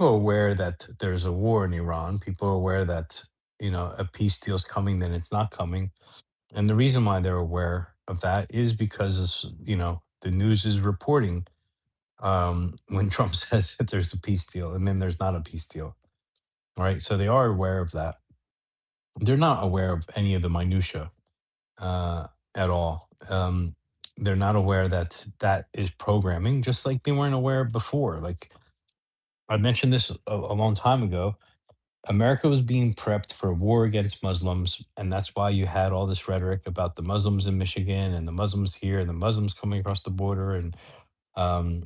S20: are aware that there's a war in Iran. People are aware that, a peace deal's coming, then it's not coming. And the reason why they're aware of that is because, the news is reporting when Trump says that there's a peace deal and then there's not a peace deal. Right. So they are aware of that. They're not aware of any of the minutia at all. They're not aware that that is programming, just like they weren't aware before. Like I mentioned this a long time ago. America was being prepped for a war against Muslims, and that's why you had all this rhetoric about the Muslims in Michigan and the Muslims here and the Muslims coming across the border. And um,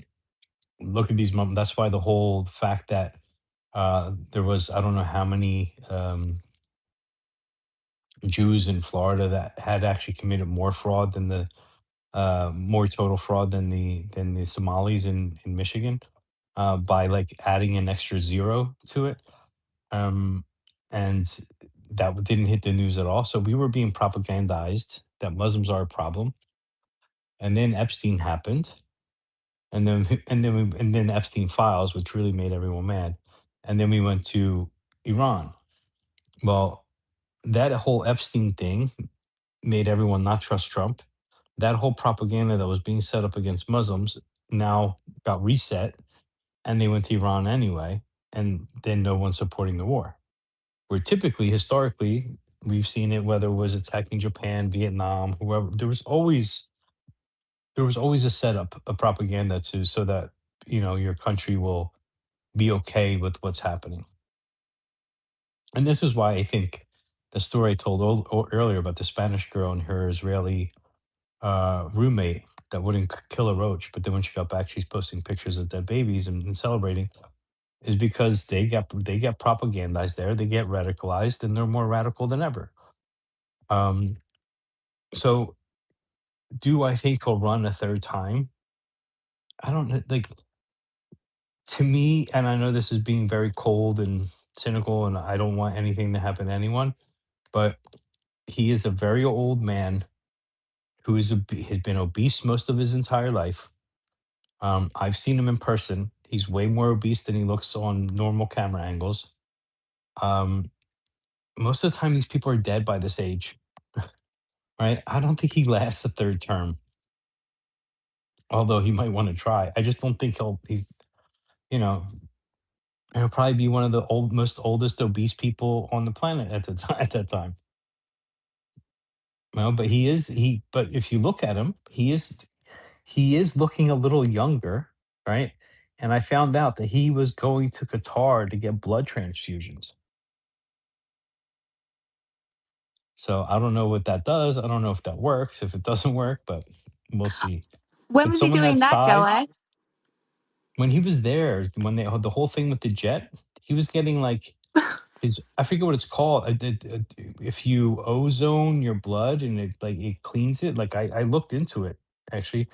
S20: look at these. That's why the whole fact that there was I don't know how many Jews in Florida that had actually committed more fraud than the more total fraud than the Somalis in Michigan by like adding an extra zero to it. Um, and that didn't hit the news at all. So we were being propagandized that Muslims are a problem. And then Epstein happened, and then and then Epstein files, which really made everyone mad. And then we went to Iran. Well, that whole Epstein thing made everyone not trust Trump. That whole propaganda that was being set up against Muslims now got reset, and they went to Iran anyway, and then no one's supporting the war. Where typically, historically, we've seen it whether it was attacking Japan, Vietnam, whoever. There was always a setup, a propaganda to so that your country will be okay with what's happening. And this is why I think the story I told earlier about the Spanish girl and her Israeli roommate that wouldn't kill a roach, but then when she got back, she's posting pictures of dead babies and celebrating, is because they get propagandized there, they get radicalized, and they're more radical than ever. Um, so do I think he'll run a third time? I don't like to me, and I know this is being very cold and cynical, and I don't want anything to happen to anyone, but he is a very old man who has been obese most of his entire life. I've seen him in person. He's way more obese than he looks on normal camera angles. Um, Most of the time, these people are dead by this age, right? I don't think he lasts a third term, although he might want to try. I just don't think you know, he'll probably be one of the most oldest obese people on the planet at the time. At that time, no, but But if you look at him, he is looking a little younger, right? And I found out that he was going to Qatar to get blood transfusions. So I don't know what that does. I don't know if that works, if it doesn't work, but we'll see.
S17: When
S20: But
S17: was he
S20: someone
S17: doing
S20: that
S17: that,
S20: size,
S17: Joe?
S20: when he was there, when they had the whole thing with the jet, he was getting like I forget what it's called. If you ozone your blood and it cleans it, like I looked into it actually.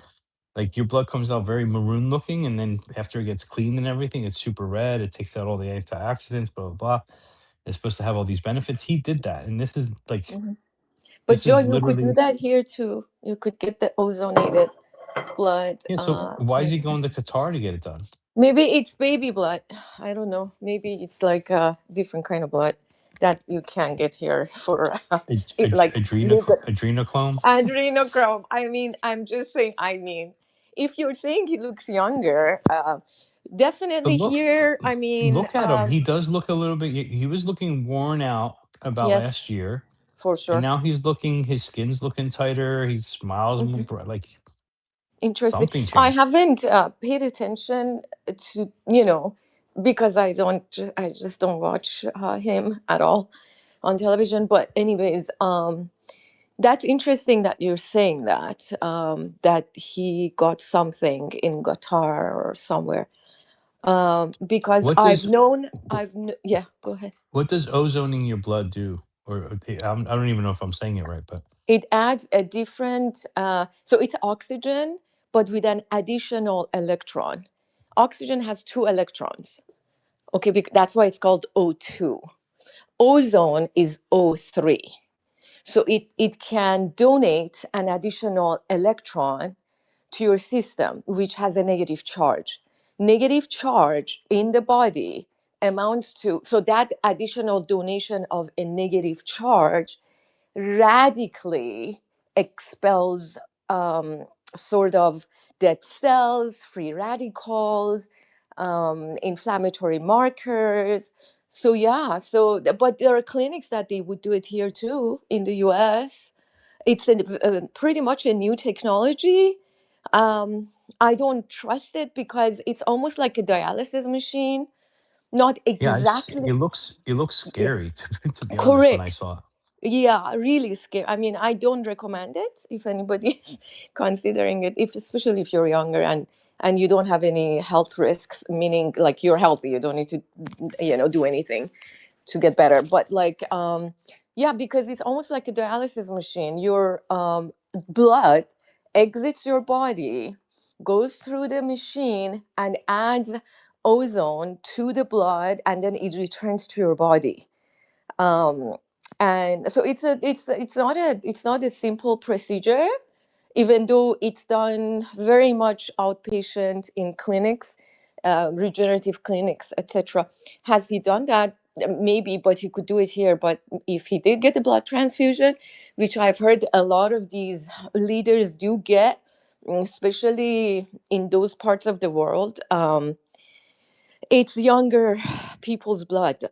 S20: Like your blood comes out very maroon looking, and then after it gets cleaned and everything, it's super red. It takes out all the antioxidants, blah blah blah. It's supposed to have all these benefits. He did that, and this is like
S13: Mhm. But
S20: this
S13: Joe,
S20: is
S13: you could do
S20: literally
S13: that here too. You could get the ozonated blood.
S20: yeah. So why is he going to Qatar to get it done?
S13: Maybe it's baby blood. I don't know. Maybe it's like a different kind of blood that you can get here for it, like legal
S20: Adrenochrome.
S13: adrenochrome. I mean, I'm just saying. I mean, if you're saying he looks younger,
S20: But
S13: definitely here. I mean,
S20: look at him. He does look a little bit. He was looking worn out about
S13: yes,
S20: last year,
S13: for
S20: and
S13: sure.
S20: now he's looking. His skin's looking tighter. He smiles more
S13: Mhm.
S20: like
S13: Interesting.
S20: something
S13: I
S20: changed.
S13: haven't paid attention to, because I just don't watch him at all on television. But anyways, that's interesting that you're saying that that he got something in Qatar or somewhere. Because
S20: What does
S13: yeah, go ahead.
S20: what does ozoning your blood do? Or I don't even know if I'm saying it right, but
S13: It adds a different, so it's oxygen, but with an additional electron. Oxygen has 2 electrons. Okay, that's why it's called O2. Ozone is O3. So it can donate an additional electron to your system, which has a negative charge. Negative charge in the body amounts to, so that additional donation of a negative charge radically expels sort of dead cells, free radicals, inflammatory markers. So yeah, but there are clinics that they would do it here too in the US. It's pretty much a new technology. I don't trust it because it's almost like a dialysis machine. Not
S20: yeah,
S13: exactly.
S20: it looks
S13: Yeah,
S20: scary to be honest when I
S13: correct.
S20: saw it.
S13: Yeah, really scary. I mean, I don't recommend it if anybody is considering it, if especially if you're younger and you don't have any health risks, meaning like you're healthy, you don't need to, do anything to get better. But like, yeah, because it's almost like a dialysis machine. Your blood exits your body, goes through the machine, and adds ozone to the blood, and then it returns to your body. um, and so it's not a simple procedure, even though it's done very much outpatient in clinics, regenerative clinics, etc. Has he done that? Maybe, but he could do it here. But if he did get a blood transfusion, which I've heard a lot of these leaders do get, especially in those parts of the world, it's younger people's blood.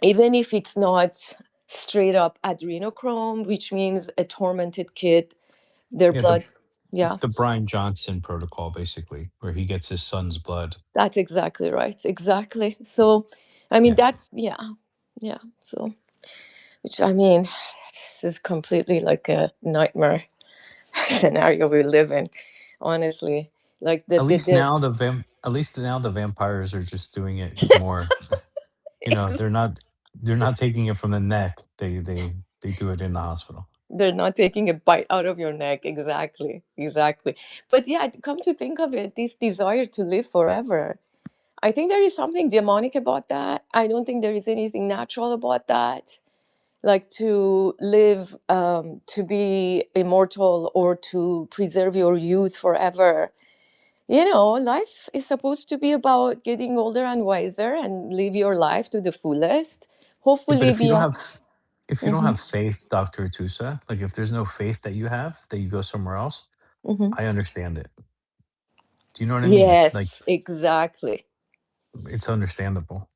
S13: Even if it's not straight up adrenochrome, which means a tormented kid, their
S20: Yeah,
S13: blood, yeah,
S20: the Brian Johnson protocol basically, where he gets his son's blood.
S13: that's exactly right. Exactly. So, I mean,
S20: Yeah.
S13: yeah. So, which I mean, this is completely like a nightmare scenario we live in, honestly. Like
S20: At least now the vampires are just doing it more. They're not taking it from the neck. They do it in the hospital.
S13: they're not taking a bite out of your neck. Exactly. Exactly. But yeah, come to think of it, this desire to live forever, I think there is something demonic about that. I don't think there is anything natural about that. Like to live, to be immortal or to preserve your youth forever. Life is supposed to be about getting older and wiser and live your life to the fullest.
S20: Yeah, but
S13: Hopefully, beyond.
S20: if you don't
S13: Mhm,
S20: have faith, Dr. Tusa, like if there's no faith that you have, that you go somewhere else,
S13: mhm.
S20: I understand it. Do you know what I mean? Like
S13: Yes, exactly.
S20: it's understandable.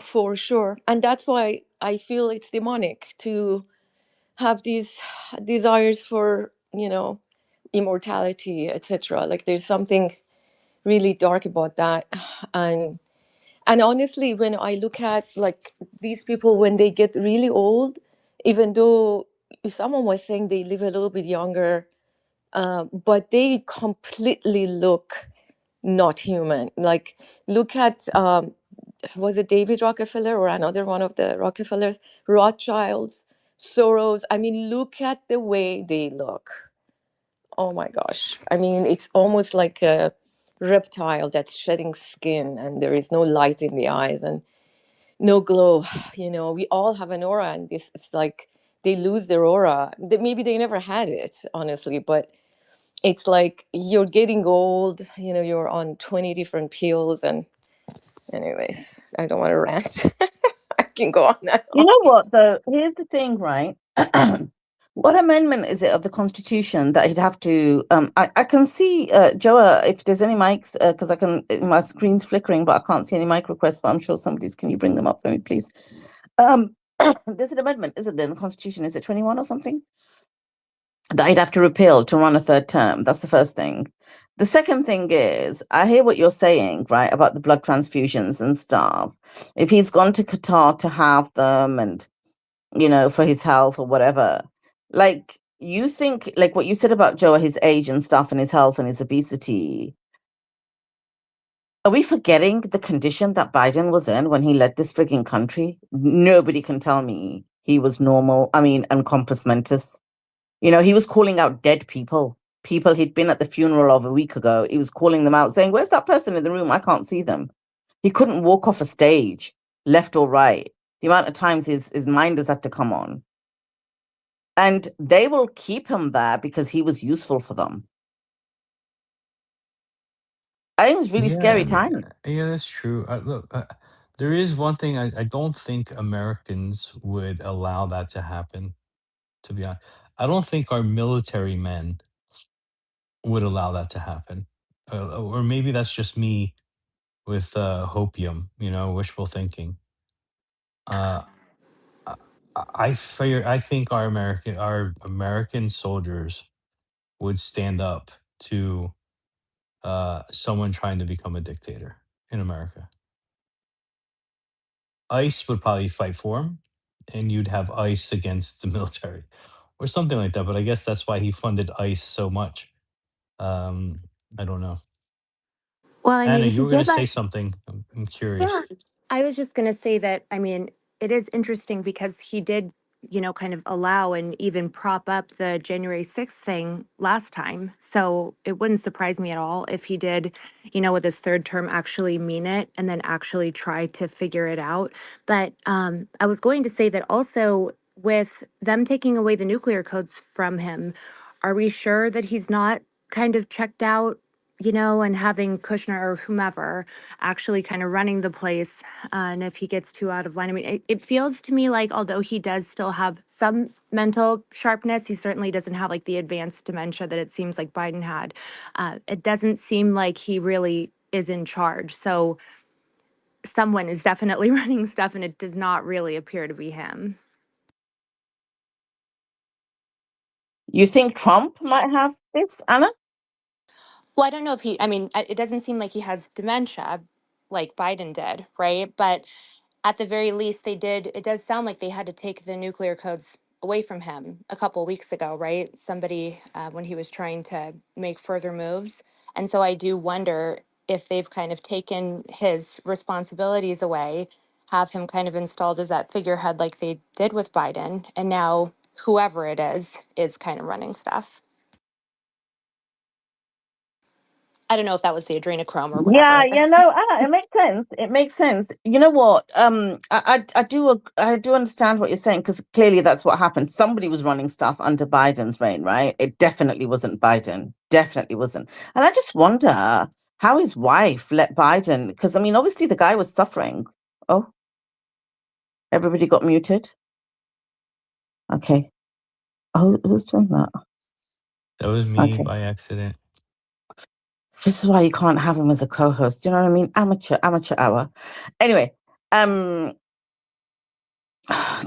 S13: For sure. And that's why I feel it's demonic to have these desires for, immortality, etc. Like there's something really dark about that. And honestly, when I look at like these people when they get really old, even though someone was saying they live a little bit younger, but they completely look not human. Like look at was it David Rockefeller or another one of the Rockefellers, Rothschilds, Soros. I mean, look at the way they look. Oh my gosh. I mean, it's almost like a reptile that's shedding skin and there is no light in the eyes and no glow. You know, we all have an aura, and this it's like they lose their aura. Maybe they never had it, honestly, but it's like you're getting old, you know, you're on 20 different pills. And anyways, I don't want to rant. I can go on that
S2: You
S13: long.
S2: know what, though? Here's the thing, right? What amendment is it of the Constitution that he'd have to? I can see, Joa, if there's any mics, because my screen's flickering, but I can't see any mic requests. But I'm sure somebody's. Can you bring them up for me, please? There's an amendment, isn't there, in the Constitution? Is it 21 or something that he'd have to repeal to run a third term? That's the first thing. The second thing is, I hear what you're saying, right, about the blood transfusions and stuff. If he's gone to Qatar to have them, and you know, for his health or whatever. Like, you think, like what you said about Joe, his age and stuff, and his health and his obesity. Are we forgetting the condition that Biden was in when he led this frigging country? Nobody can tell me he was normal. I mean, and compos mentis. You know, he was calling out dead people. People he'd been at the funeral of a week ago. He was calling them out, saying, "Where's that person in the room? I can't see them." He couldn't walk off a stage, left or right. The amount of times his mind has had to come on. And they will keep him there because he was useful for them. I think it's really scary time.
S20: Yeah, that's true. Look, there is one thing I don't think Americans would allow that to happen. To be honest, I don't think our military men would allow that to happen, or maybe that's just me with hopium, you know, wishful thinking. Uh, I, I think our American soldiers would stand up to someone trying to become a dictator in America. ICE would probably fight for him, and you'd have ICE against the military or something like that. But I guess that's why he funded ICE so much. Um, I don't know.
S17: Well, I
S20: Anna,
S17: mean,
S20: you
S17: he
S20: were going
S17: did
S20: to say
S17: let
S20: something. I'm
S17: Yeah,
S20: curious.
S17: I was just going to say that, I mean, it is interesting because he did, kind of allow and even prop up the January 6th thing last time. So it wouldn't surprise me at all if he did, with his third term actually mean it and then actually try to figure it out. But I was going to say that also with them taking away the nuclear codes from him, are we sure that he's not kind of checked out, and having Kushner or whomever actually kind of running the place, and if he gets too out of line. I mean, it feels to me like although he does still have some mental sharpness, he certainly doesn't have like the advanced dementia that it seems like Biden had. It doesn't seem like he really is in charge. So someone is definitely running stuff, and it does not really appear to be him.
S2: You think Trump might have this, Anna?
S17: Well, I don't know if I mean, it doesn't seem like he has dementia like Biden did, right? But at the very least, it does sound like they had to take the nuclear codes away from him a couple weeks ago, right? Somebody, when he was trying to make further moves. And so I do wonder if they've kind of taken his responsibilities away, have him kind of installed as that figurehead like they did with Biden. And now whoever it is kind of running stuff. I don't know if that was the adrenochrome or whatever.
S2: Yeah, no, Anna, it makes sense. It makes sense. You know what? I do understand what you're saying, because clearly that's what happened. Somebody was running stuff under Biden's reign, right? It definitely wasn't Biden. Definitely wasn't. And I just wonder how his wife let Biden, because I mean, obviously the guy was suffering. Oh, everybody got muted. Okay. Oh, who's doing that?
S20: That was me by accident.
S2: This is why you can't have him as a co-host. Do you know what I mean? Amateur hour. Anyway,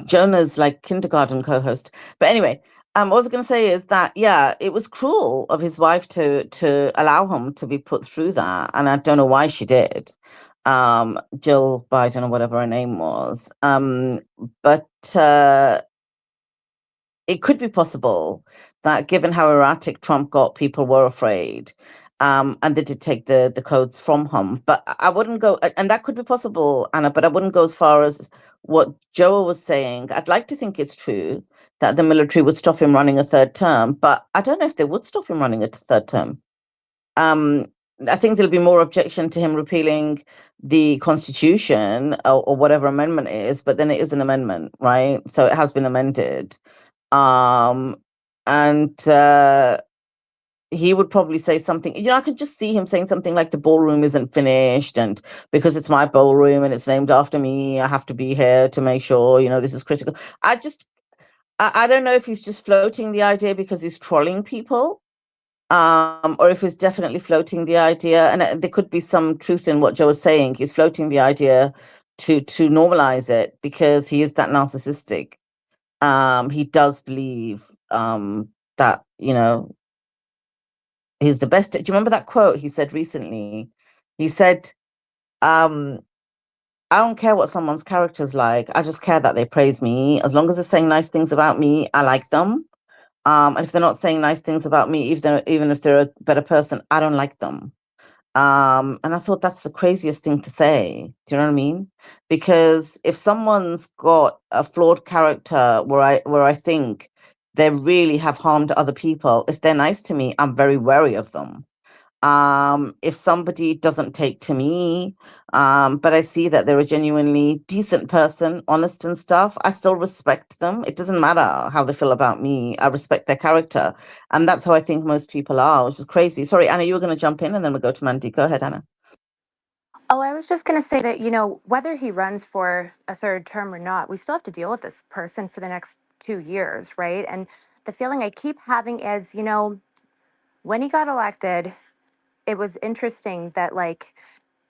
S2: Jonah's like kindergarten co-host. But anyway, what I was going to say is that, yeah, it was cruel of his wife to allow him to be put through that. And I don't know why she did. Jill Biden or whatever her name was. But it could be possible that given how erratic Trump got, people were afraid. And they did take the codes from him. But I wouldn't go, and that could be possible, Anna, but I wouldn't go as far as what Joe was saying. I'd like to think it's true that the military would stop him running a third term, but I don't know if they would stop him running a third term. I think there'll be more objection to him repealing the Constitution or whatever amendment it is, but then it is an amendment, right? So it has been amended. And he would probably say something, I could just see him saying something like the ballroom isn't finished, and because it's my ballroom and it's named after me, I have to be here to make sure, this is critical. I don't know if he's just floating the idea because he's trolling people, or if he's definitely floating the idea, and there could be some truth in what Joe was saying. He's floating the idea to normalize it because he is that narcissistic. He does believe that, he's the best. Do you remember that quote he said recently? He said, I don't care what someone's character's like. I just care that they praise me. As long as they're saying nice things about me, I like them. And if they're not saying nice things about me, even if they're a better person, I don't like them. And I thought that's the craziest thing to say. Do you know what I mean? Because if someone's got a flawed character where I think they really have harmed other people, if they're nice to me, I'm very wary of them. If somebody doesn't take to me, but I see that they're a genuinely decent person, honest and stuff, I still respect them. It doesn't matter how they feel about me. I respect their character. And that's how I think most people are, which is crazy. Sorry, Anna, you were going to jump in and then we'll go to Mandy. Go ahead, Anna.
S17: Oh, I was just going to say that, whether he runs for a third term or not, we still have to deal with this person for the next 2 years, right? And the feeling I keep having is, when he got elected, it was interesting that, like,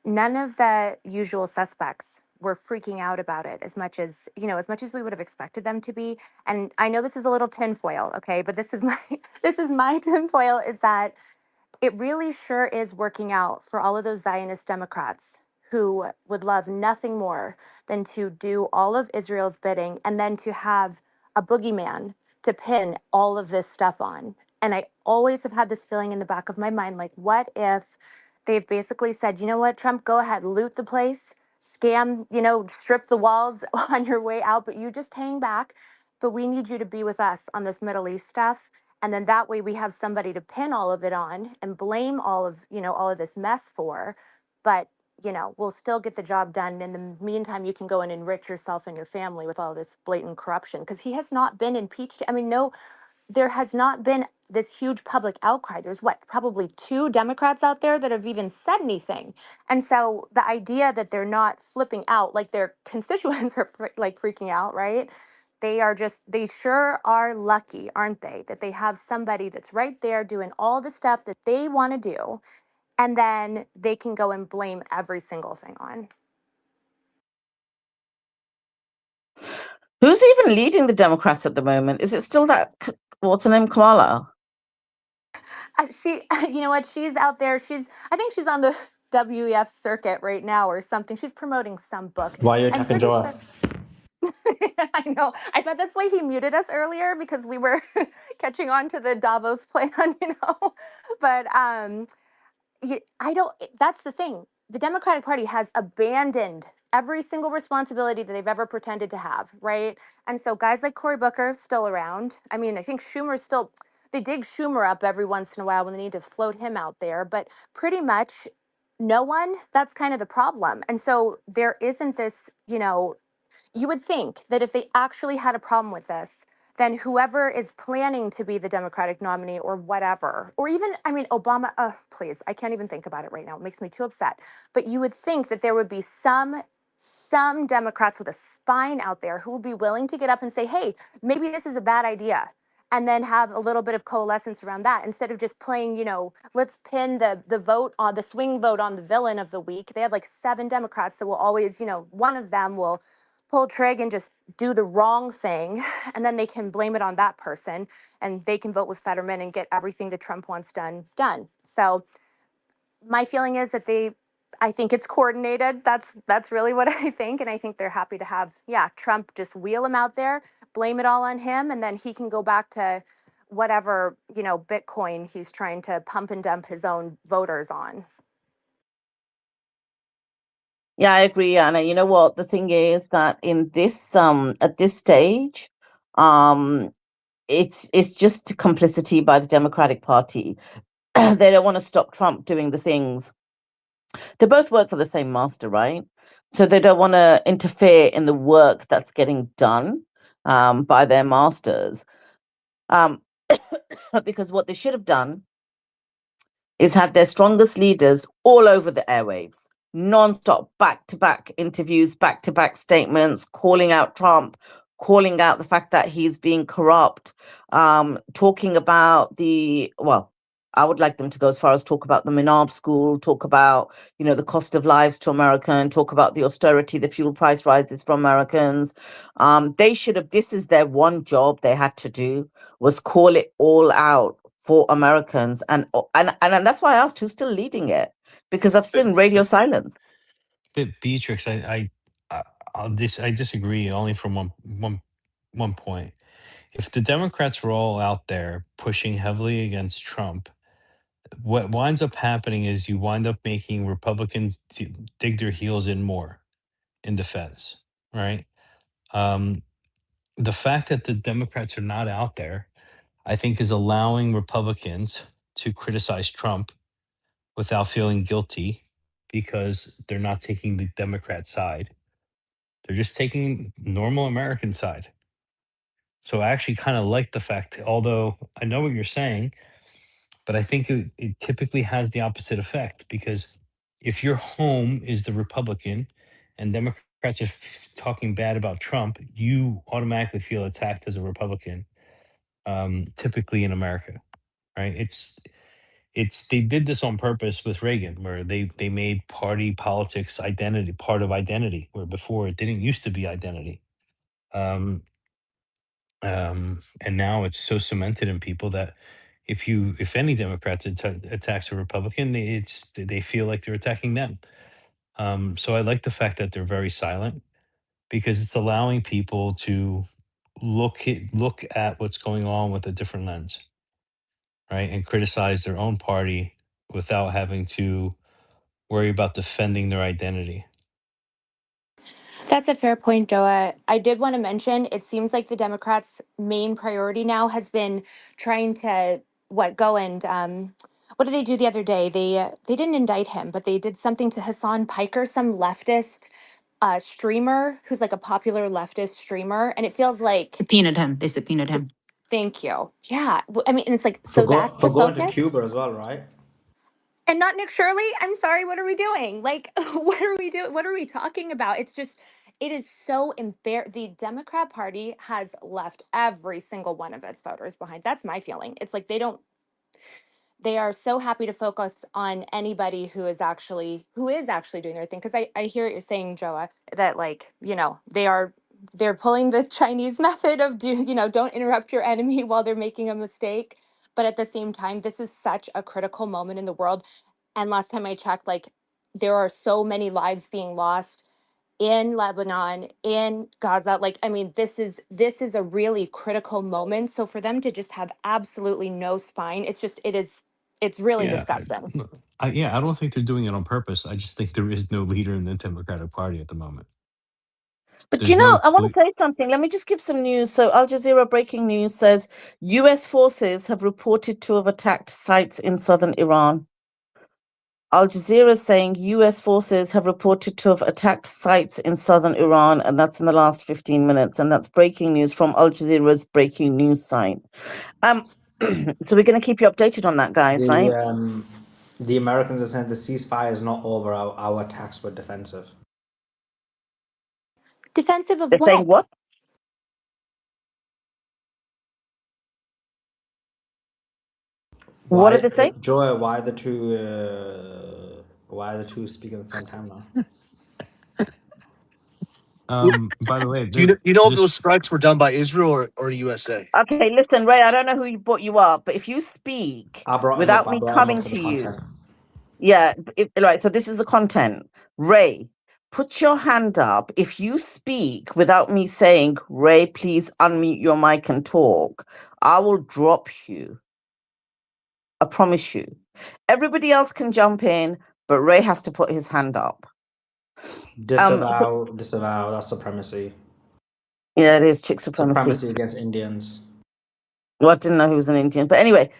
S17: none of the usual suspects were freaking out about it as much as we would have expected them to be. And I know this is a little tinfoil, okay, but this is my this is my tinfoil, is that it really sure is working out for all of those Zionist Democrats who would love nothing more than to do all of Israel's bidding and then to have a boogeyman to pin all of this stuff on. And I always have had this feeling in the back of my mind, like, what if they've basically said, you know what, Trump, go ahead, loot the place, scam, strip the walls on your way out, but you just hang back. But we need you to be with us on this Middle East stuff. And then that way we have somebody to pin all of it on and blame all of this mess for. But, we'll still get the job done. In the meantime, you can go and enrich yourself and your family with all this blatant corruption, because he has not been impeached. I mean, no, there has not been this huge public outcry. There's probably 2 Democrats out there that have even said anything. And so the idea that they're not flipping out, like their constituents are like freaking out, right? They sure are lucky, aren't they, that they have somebody that's right there doing all the stuff that they want to do, and then they can go and blame every single thing on.
S2: Who's even leading the Democrats at the moment? Is it still that, what's her name, Kamala?
S17: She, you know what? She's out there. I think she's on the WEF circuit right now or something. She's promoting some book.
S1: Why are you
S17: I'm
S1: attacking
S17: pretty
S1: Joel?
S17: sure. I know. I thought that's why he muted us earlier, because we were catching on to the Davos plan, But I don't, that's the thing. The Democratic Party has abandoned every single responsibility that they've ever pretended to have, right? And so guys like Cory Booker still around. I mean, I think Schumer's still, they dig Schumer up every once in a while when they need to float him out there, but pretty much no one. That's kind of the problem. And so there isn't this, you would think that if they actually had a problem with this, then whoever is planning to be the Democratic nominee or whatever, or even, I mean, Obama, please, I can't even think about it right now. It makes me too upset. But you would think that there would be some Democrats with a spine out there who would be willing to get up and say, hey, maybe this is a bad idea. And then have a little bit of coalescence around that, instead of just playing, let's pin the vote on the swing vote on the villain of the week. They have like 7 Democrats that will always, one of them will pull trig and just do the wrong thing, and then they can blame it on that person, and they can vote with Fetterman and get everything that Trump wants done. So my feeling is that I think it's coordinated. That's really what I think, and I think they're happy to have Trump just wheel him out there, blame it all on him, and then he can go back to whatever, Bitcoin he's trying to pump and dump his own voters on.
S2: Yeah, I agree, Anna. You know what? The thing is that in this at this stage, it's just complicity by the Democratic Party. They don't want to stop Trump doing the things. They both work for the same master, right? So they don't want to interfere in the work that's getting done by their masters. Because what they should have done is had their strongest leaders all over the airwaves, non-stop, back-to-back interviews, back-to-back statements, calling out Trump, calling out the fact that he's being corrupt, talking about I would like them to go as far as talk about the Menard School, talk about, the cost of lives to Americans, talk about the austerity, the fuel price rises for Americans. They should have, this is their one job they had to do, was call it all out for Americans. And that's why I asked who's still leading it, because I've seen radio silence.
S20: But Beatrix, I disagree only from one point. If the Democrats were all out there pushing heavily against Trump, what winds up happening is you wind up making Republicans dig their heels in more in defense, right? The fact that the Democrats are not out there, I think, is allowing Republicans to criticize Trump without feeling guilty because they're not taking the Democrat side. They're just taking normal American side. So I actually kind of like the fact, although I know what you're saying, but I think it typically has the opposite effect, because if your home is the Republican and Democrats are talking bad about Trump, you automatically feel attacked as a Republican, typically in America, right? They did this on purpose with Reagan, where they made party politics identity, part of identity, where before it didn't used to be identity. And now it's so cemented in people that if any Democrats attacks a Republican, they feel like they're attacking them. So I like the fact that they're very silent, because it's allowing people to look at what's going on with a different lens, right, and criticize their own party without having to worry about defending their identity.
S17: That's a fair point, Joa. I did want to mention, it seems like the Democrats' main priority now has been trying to go and what did they do the other day? They didn't indict him, but they did something to Hassan Piker, some leftist streamer who's like a popular leftist streamer, and it feels like
S15: Subpoenaed him. They subpoenaed him.
S17: Thank you. Yeah, I mean, and it's like, so that's
S4: For
S17: the
S4: going to
S17: focus.
S4: Cuba as well, right?
S17: And not Nick Shirley? I'm sorry, what are we doing? Like, what are we doing? What are we talking about? It's just, it is so the Democrat Party has left every single one of its voters behind. That's my feeling. It's like they are so happy to focus on anybody who is actually doing their thing. Because I hear what you're saying, Joa, that they're pulling the Chinese method of don't interrupt your enemy while they're making a mistake. But at the same time, this is such a critical moment in the world. And last time I checked, there are so many lives being lost in Lebanon, in Gaza. This is a really critical moment. So for them to just have absolutely no spine, it's really disgusting.
S20: I don't think they're doing it on purpose. I just think there is no leader in the Democratic Party at the moment.
S2: But
S20: There's no
S2: I want to say something. Let me just give some news. So Al Jazeera breaking news says US forces have reported to have attacked sites in southern Iran. Al Jazeera saying US forces have reported to have attacked sites in southern Iran, and that's in the last 15 minutes. And that's breaking news from Al Jazeera's breaking news site. So we're going to keep you updated on that, guys, right?
S4: The Americans are saying the ceasefire is not over. Our attacks were defensive.
S17: Defensive of
S2: They're
S17: what?
S2: saying what? What did they say?
S4: Joy, why are the two speaking at the same time now?
S20: By the way,
S22: do you know if those strikes were done by Israel or USA?
S2: Okay, listen, Ray, I don't know who brought you up, but if you speak without me coming to you, right, so this is the content. Ray, put your hand up. If you speak without me saying, Ray, please unmute your mic and talk, I will drop you. I promise you. Everybody else can jump in, but Ray has to put his hand up.
S4: Disavow. That's supremacy.
S2: Yeah, it is chick supremacy.
S4: Supremacy against Indians.
S2: Well, I didn't know he was an Indian, but anyway.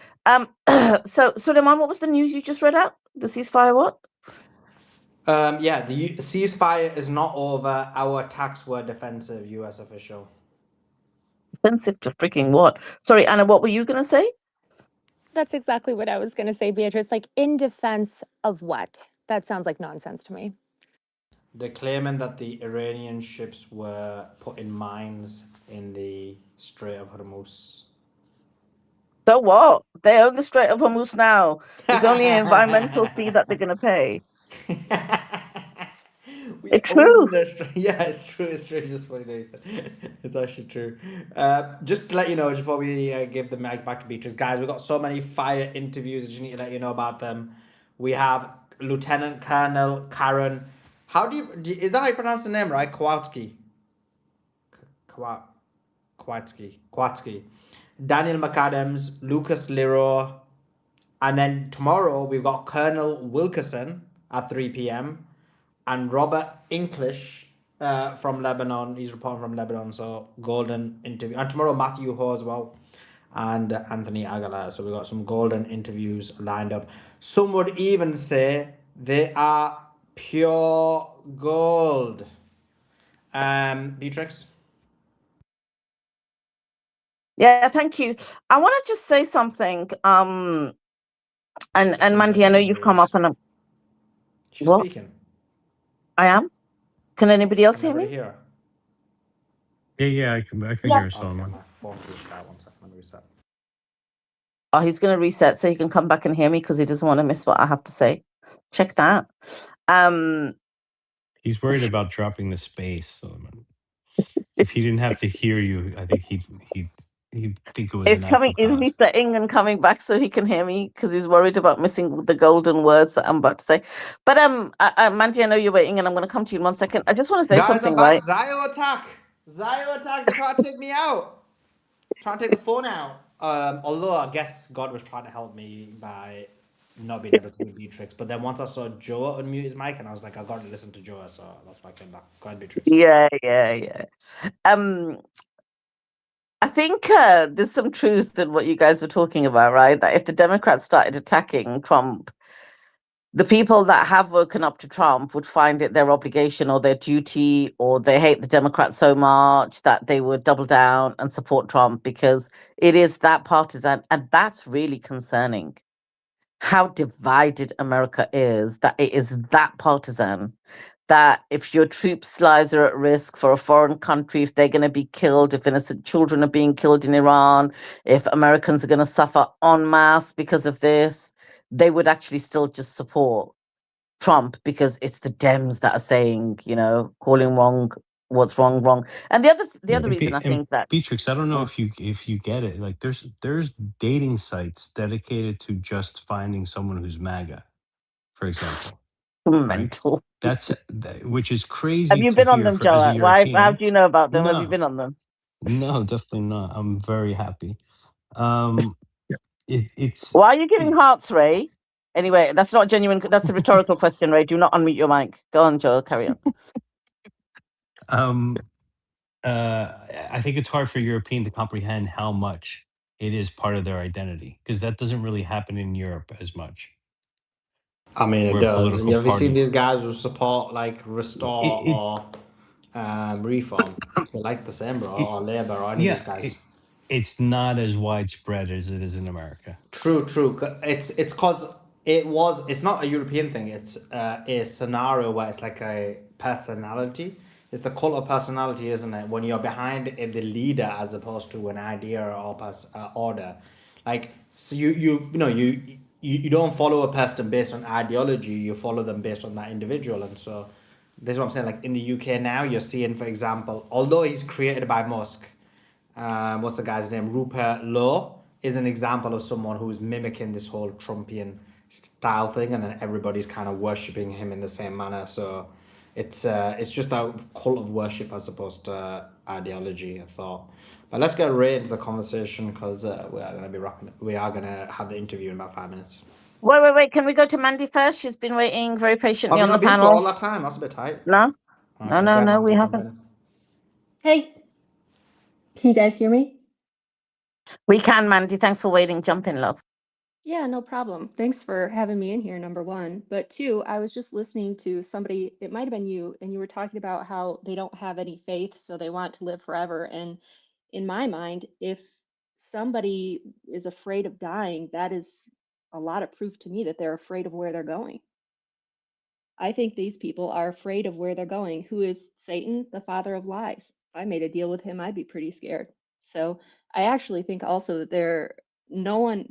S2: So Suleiman, what was the news you just read out? The ceasefire, what?
S4: Yeah, the ceasefire is not over. Our attacks were defensive, US official.
S2: Defensive to freaking what? Sorry, Anna, what were you going to say?
S17: That's exactly what I was going to say, Beatrice. Like, in defense of what? That sounds like nonsense to me.
S4: They're claiming that the Iranian ships were putting mines in the Strait of Hormuz.
S2: So what? They own the Strait of Hormuz now. There's only an environmental fee that they're going to pay. It's true.
S4: Yeah, it's true. It's true. It's just funny that you said. It's actually true. Just to let you know, just before we give the mic back to Beatrice, guys, we've got so many fire interviews. I just need to let you know about them. We have Lieutenant Colonel Karen. Is that how you pronounce the name, right? Kowalski. Kowalski. Daniel McAdams, Lucas Leroy, and then tomorrow we've got Colonel Wilkerson at 3 p.m. and Robert English from Lebanon. He's reporting from Lebanon, so golden interview. And tomorrow Matthew Ho as well, and Anthony Aguilar. So we've got some golden interviews lined up. Some would even say they are pure gold. Beatrix?
S2: Yeah, thank you. I want to just say something. And Mandy, I know you've come up and
S4: She's
S2: what?
S4: speaking.
S2: I am. Can anybody else hear me?
S4: Hear
S20: Yeah, I can
S2: Yeah.
S20: hear Solomon.
S4: my phone switched out. 1 second. Let me reset.
S2: Oh, he's going to reset so he can come back and hear me because he doesn't want to miss what I have to say. Check that.
S20: He's worried about dropping the space, Solomon. If he didn't have to hear you, I think he'd think it was
S2: It's
S20: an
S2: coming. Is
S20: afterthought.
S2: resetting and coming back so he can hear me because he's worried about missing the golden words that I'm about to say. But Mandy, I know you're waiting, and I'm going to come to you in 1 second. I just want to say
S4: Guys,
S2: something,
S4: I'm
S2: right?
S4: back. Zio attack. They're trying to take me out. Trying to take the phone out. Although I guess God was trying to help me by not being able to do Beatrix. But then once I saw Joe unmute his mic, and I was like, I got to listen to Joe, so that's why I came back. Go ahead, Beatrix.
S2: Yeah. I think there's some truth in what you guys were talking about, right? That if the Democrats started attacking Trump, the people that have woken up to Trump would find it their obligation or their duty, or they hate the Democrats so much that they would double down and support Trump because it is that partisan. And that's really concerning. How divided America is, that it is that partisan, that if your troops' lives are at risk for a foreign country, if they're going to be killed, if innocent children are being killed in Iran, if Americans are going to suffer en masse because of this, they would actually still just support Trump because it's the Dems that are saying, calling wrong what's wrong. And the other reason I think that
S20: Beatrix, I don't know if you get it. Like there's dating sites dedicated to just finding someone who's MAGA, for example.
S2: mental.
S20: Right? Which is crazy.
S2: Have you been on them, Joe? How do you know about them?
S20: No.
S2: Have you been on them?
S20: No, definitely not. I'm very happy. It's
S2: Why are you giving hearts, Ray? Anyway, that's not genuine. That's a rhetorical question, Ray. Do not unmute your mic. Go on, Joe. Carry on.
S20: I think it's hard for European to comprehend how much it is part of their identity because that doesn't really happen in Europe as much.
S4: I mean, it
S20: We're a
S4: does.
S20: political
S4: Have you
S20: party.
S4: seen these guys who support like Restore or Reform? They're like the same, bro, or Labour or any of these guys.
S20: It's not as widespread as it is in America.
S4: True. It's because it's not a European thing. It's a scenario where it's like a personality. It's the cult of personality, isn't it? When you're behind the leader as opposed to an idea or order. Like, so you don't follow a person based on ideology. You follow them based on that individual. And so this is what I'm saying. Like in the UK now, you're seeing, for example, although he's created by Musk, what's the guy's name? Rupert Lowe is an example of someone who's mimicking this whole Trumpian style thing, and then everybody's kind of worshipping him in the same manner. So it's just a cult of worship as opposed to ideology, I thought. But let's get right into the conversation because we are gonna have the interview in about 5 minutes.
S2: Wait. Can we go to Mandy first? She's been waiting very patiently
S4: Have you
S2: on the
S4: not been for all
S2: panel.
S4: that time? That's a bit tight.
S2: No?
S4: Okay,
S2: No,
S4: Mandy,
S2: we
S4: jump
S2: haven't.
S4: in.
S5: Hey, can you guys hear me?
S2: We can, Mandy. Thanks for waiting. Jump in, love.
S5: Yeah, no problem. Thanks for having me in here, number one. But two, I was just listening to somebody, it might have been you, and you were talking about how they don't have any faith, so they want to live forever. And in my mind, if somebody is afraid of dying, that is a lot of proof to me that they're afraid of where they're going. I think these people are afraid of where they're going. Who is Satan, the father of lies? If I made a deal with him, I'd be pretty scared. So I actually think also that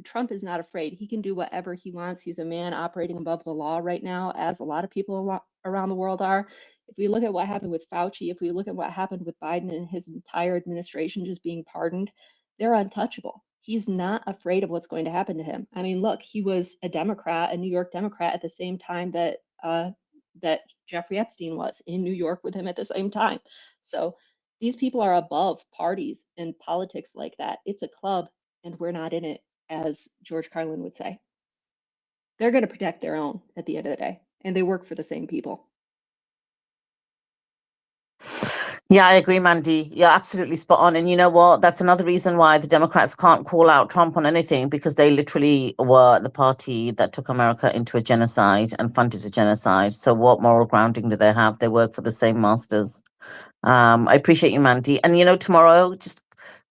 S5: Trump is not afraid. He can do whatever he wants. He's a man operating above the law right now, as a lot of people around the world are. If we look at what happened with Fauci, if we look at what happened with Biden and his entire administration just being pardoned, they're untouchable. He's not afraid of what's going to happen to him. I mean, look, he was a Democrat, a New York Democrat, at the same time that Jeffrey Epstein was in New York with him at the same time. So these people are above parties and politics like that. It's a club, and we're not in it, as George Carlin would say. They're going to protect their own at the end of the day, and they work for the same people.
S2: Yeah, I agree, Mandy. You're absolutely spot on. And you know what? That's another reason why the Democrats can't call out Trump on anything, because they literally were the party that took America into a genocide and funded a genocide. So what moral grounding do they have? They work for the same masters. I appreciate you, Mandy. And you know, tomorrow, just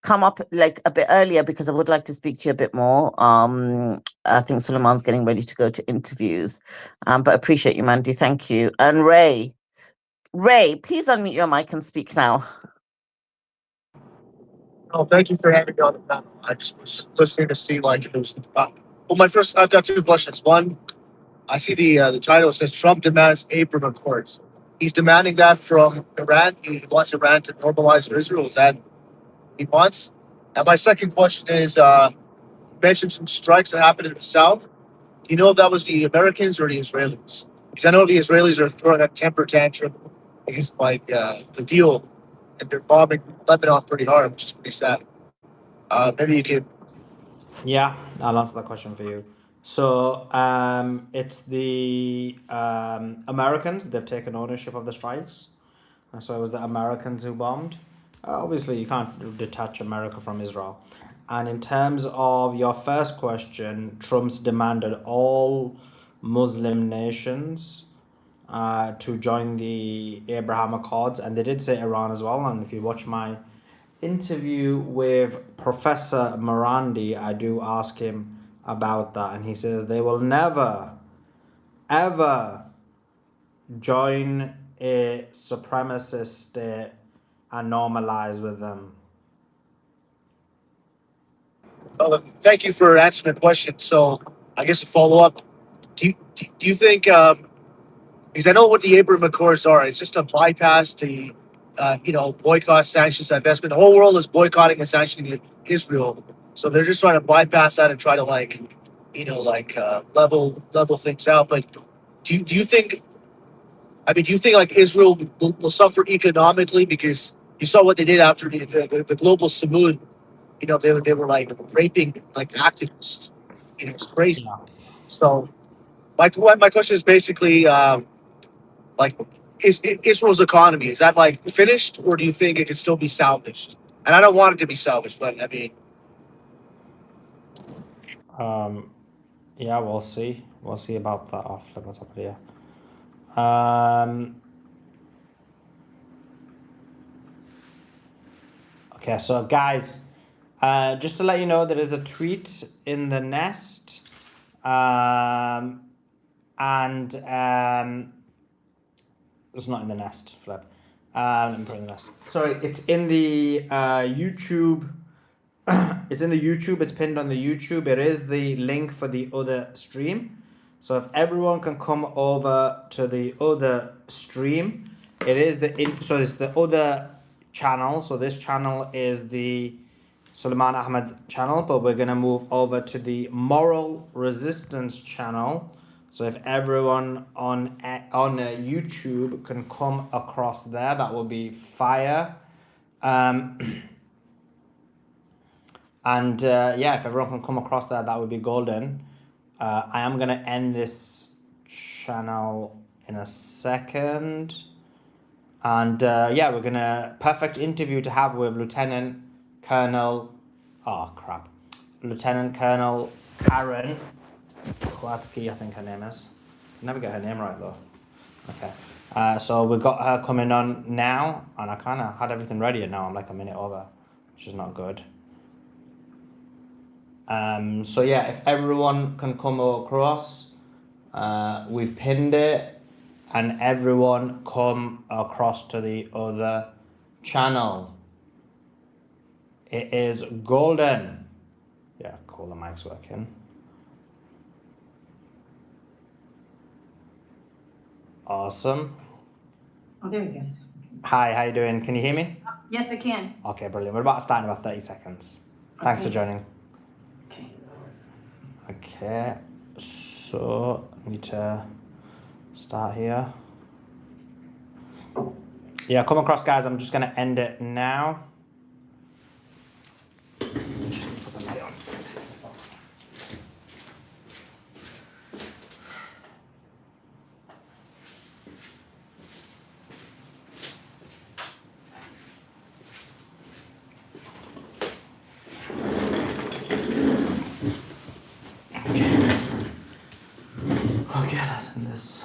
S2: come up like a bit earlier because I would like to speak to you a bit more. I think Suleiman's getting ready to go to interviews. But appreciate you, Mandy. Thank you. And Ray, please unmute your mic and speak now.
S22: Oh, thank you for having me on the panel. I just was listening to see like if it was. I've got two questions. One, I see the title says Trump demands Abraham Accords. He's demanding that from Iran. He wants Iran to normalize Israel. Is that what he wants? And my second question is, you mentioned some strikes that happened in the South. Do you know if that was the Americans or the Israelis? Because I know the Israelis are throwing a temper tantrum because like the deal, and they're bombing Lebanon pretty hard, which is pretty sad. Maybe you could.
S4: Yeah, I'll answer that question for you. So it's the Americans. They've taken ownership of the strikes, and so it was the Americans who bombed. Obviously, you can't detach America from Israel. And in terms of your first question, Trump's demanded all Muslim nations to join the Abraham Accords, and they did say Iran as well. And if you watch my interview with Professor Morandi, I do ask him about that, and he says they will never, ever join a supremacist state and normalize with them.
S22: Thank you for answering the question. So I guess a follow up. Do you think? Because I know what the Abraham Accords are. It's just a bypass to, boycott, sanctions, divestment. The whole world is boycotting and sanctioning Israel. So they're just trying to bypass that and try to level things out. But do you think? I mean, do you think like Israel will suffer economically because you saw what they did after the global Samud? You know, they were like raping like activists. You know, it's crazy.
S4: Yeah.
S22: So my question is basically is Israel's economy, is that like finished, or do you think it can still be salvaged? And I don't want it to be salvaged, but I mean,
S4: Yeah, we'll see. We'll see about that off limits up here. Okay, so guys, just to let you know, there is a tweet in the nest, and it's not in the nest, Flip. Let me put it in the nest. Sorry, it's in the YouTube. It's in the YouTube. It's pinned on the YouTube. It is the link for the other stream. So if everyone can come over to the other stream, it is so it's the other channel. So this channel is the Suleiman Ahmed channel, but we're gonna move over to the Moral Resistance channel. So if everyone on YouTube can come across there, that will be fire. And yeah, if everyone can come across there, that would be golden. I am going to end this channel in a second. And yeah, we're going to, perfect interview to have with Lieutenant Colonel, oh crap, Lieutenant Colonel Karen Kowalski, I think her name is. I never get her name right though. Okay. So we've got her coming on now, and I kind of had everything ready, and now I'm like a minute over, which is not good. So yeah, if everyone can come across, we've pinned it, and everyone come across to the other channel. It is golden. Yeah, cool, the mic's working. Awesome.
S7: Oh, there he goes.
S4: Hi, how you doing? Can you hear me?
S7: Yes, I can.
S4: Okay, brilliant. We're about to start in about 30 seconds. Thanks for joining. Okay, so I need to start here. Yeah, come across, guys. I'm just going to end it now. Okay, let's end this.